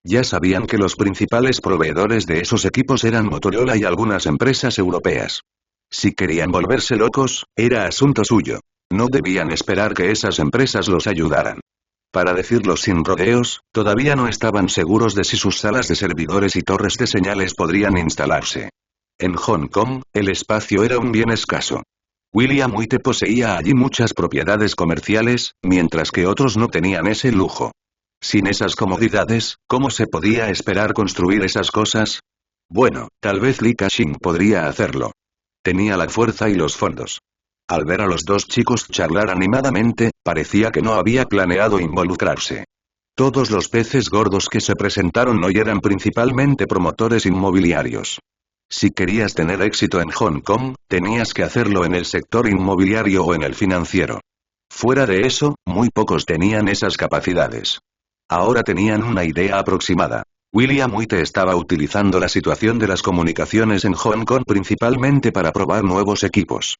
Ya sabían que los principales proveedores de esos equipos eran Motorola y algunas empresas europeas. Si querían volverse locos, era asunto suyo. No debían esperar que esas empresas los ayudaran. Para decirlo sin rodeos, todavía no estaban seguros de si sus salas de servidores y torres de señales podrían instalarse. En Hong Kong, el espacio era un bien escaso. William White poseía allí muchas propiedades comerciales, mientras que otros no tenían ese lujo. Sin esas comodidades, ¿cómo se podía esperar construir esas cosas? Bueno, tal vez Li Ka-shing podría hacerlo. Tenía la fuerza y los fondos. Al ver a los dos chicos charlar animadamente, parecía que no había planeado involucrarse. Todos los peces gordos que se presentaron hoy eran principalmente promotores inmobiliarios. Si querías tener éxito en Hong Kong, tenías que hacerlo en el sector inmobiliario o en el financiero. Fuera de eso, muy pocos tenían esas capacidades. Ahora tenían una idea aproximada. William White estaba utilizando la situación de las comunicaciones en Hong Kong principalmente para probar nuevos equipos.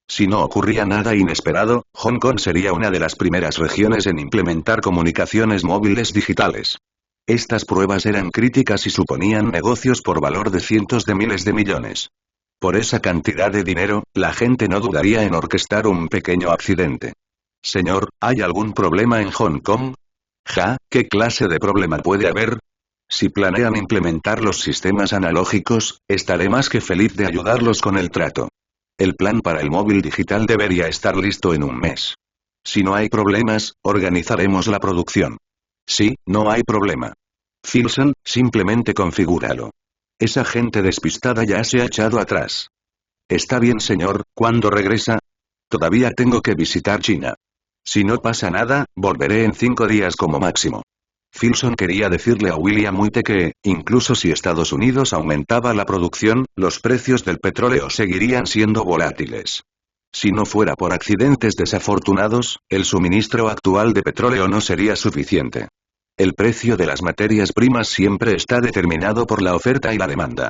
Si no ocurría nada inesperado, Hong Kong sería una de las primeras regiones en implementar comunicaciones móviles digitales. Estas pruebas eran críticas y suponían negocios por valor de cientos de miles de millones. Por esa cantidad de dinero, la gente no dudaría en orquestar un pequeño accidente. Señor, ¿hay algún problema en Hong Kong? ¿Qué clase de problema puede haber? Si planean implementar los sistemas analógicos, estaré más que feliz de ayudarlos con el trato. El plan para el móvil digital debería estar listo en un mes. Si no hay problemas, organizaremos la producción. Sí, no hay problema. Filson, simplemente configúralo. Esa gente despistada ya se ha echado atrás. Está bien, señor, ¿cuándo regresa? Todavía tengo que visitar China. Si no pasa nada, volveré en 5 días como máximo. Filson quería decirle a William White que, incluso si Estados Unidos aumentaba la producción, los precios del petróleo seguirían siendo volátiles. Si no fuera por accidentes desafortunados, el suministro actual de petróleo no sería suficiente. El precio de las materias primas siempre está determinado por la oferta y la demanda.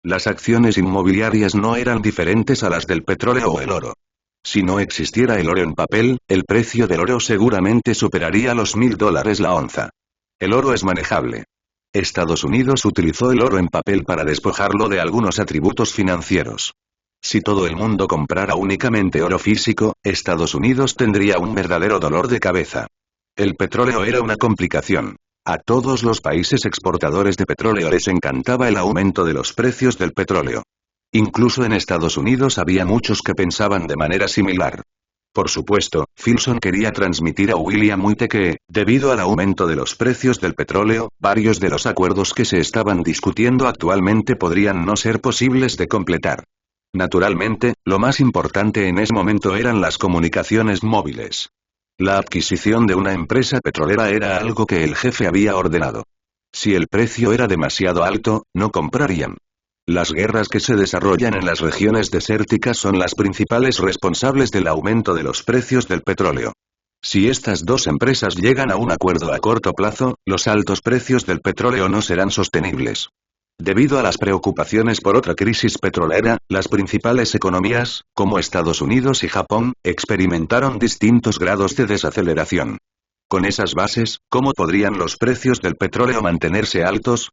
Las acciones inmobiliarias no eran diferentes a las del petróleo o el oro. Si no existiera el oro en papel, el precio del oro seguramente superaría los $1000 la onza. El oro es manejable. Estados Unidos utilizó el oro en papel para despojarlo de algunos atributos financieros. Si todo el mundo comprara únicamente oro físico, Estados Unidos tendría un verdadero dolor de cabeza. El petróleo era una complicación. A todos los países exportadores de petróleo les encantaba el aumento de los precios del petróleo. Incluso en Estados Unidos había muchos que pensaban de manera similar. Por supuesto, Filson quería transmitir a William White que, debido al aumento de los precios del petróleo, varios de los acuerdos que se estaban discutiendo actualmente podrían no ser posibles de completar. Naturalmente, lo más importante en ese momento eran las comunicaciones móviles. La adquisición de una empresa petrolera era algo que el jefe había ordenado. Si el precio era demasiado alto, no comprarían. Las guerras que se desarrollan en las regiones desérticas son las principales responsables del aumento de los precios del petróleo. Si estas dos empresas llegan a un acuerdo a corto plazo, los altos precios del petróleo no serán sostenibles. Debido a las preocupaciones por otra crisis petrolera, las principales economías, como Estados Unidos y Japón, experimentaron distintos grados de desaceleración. Con esas bases, ¿cómo podrían los precios del petróleo mantenerse altos?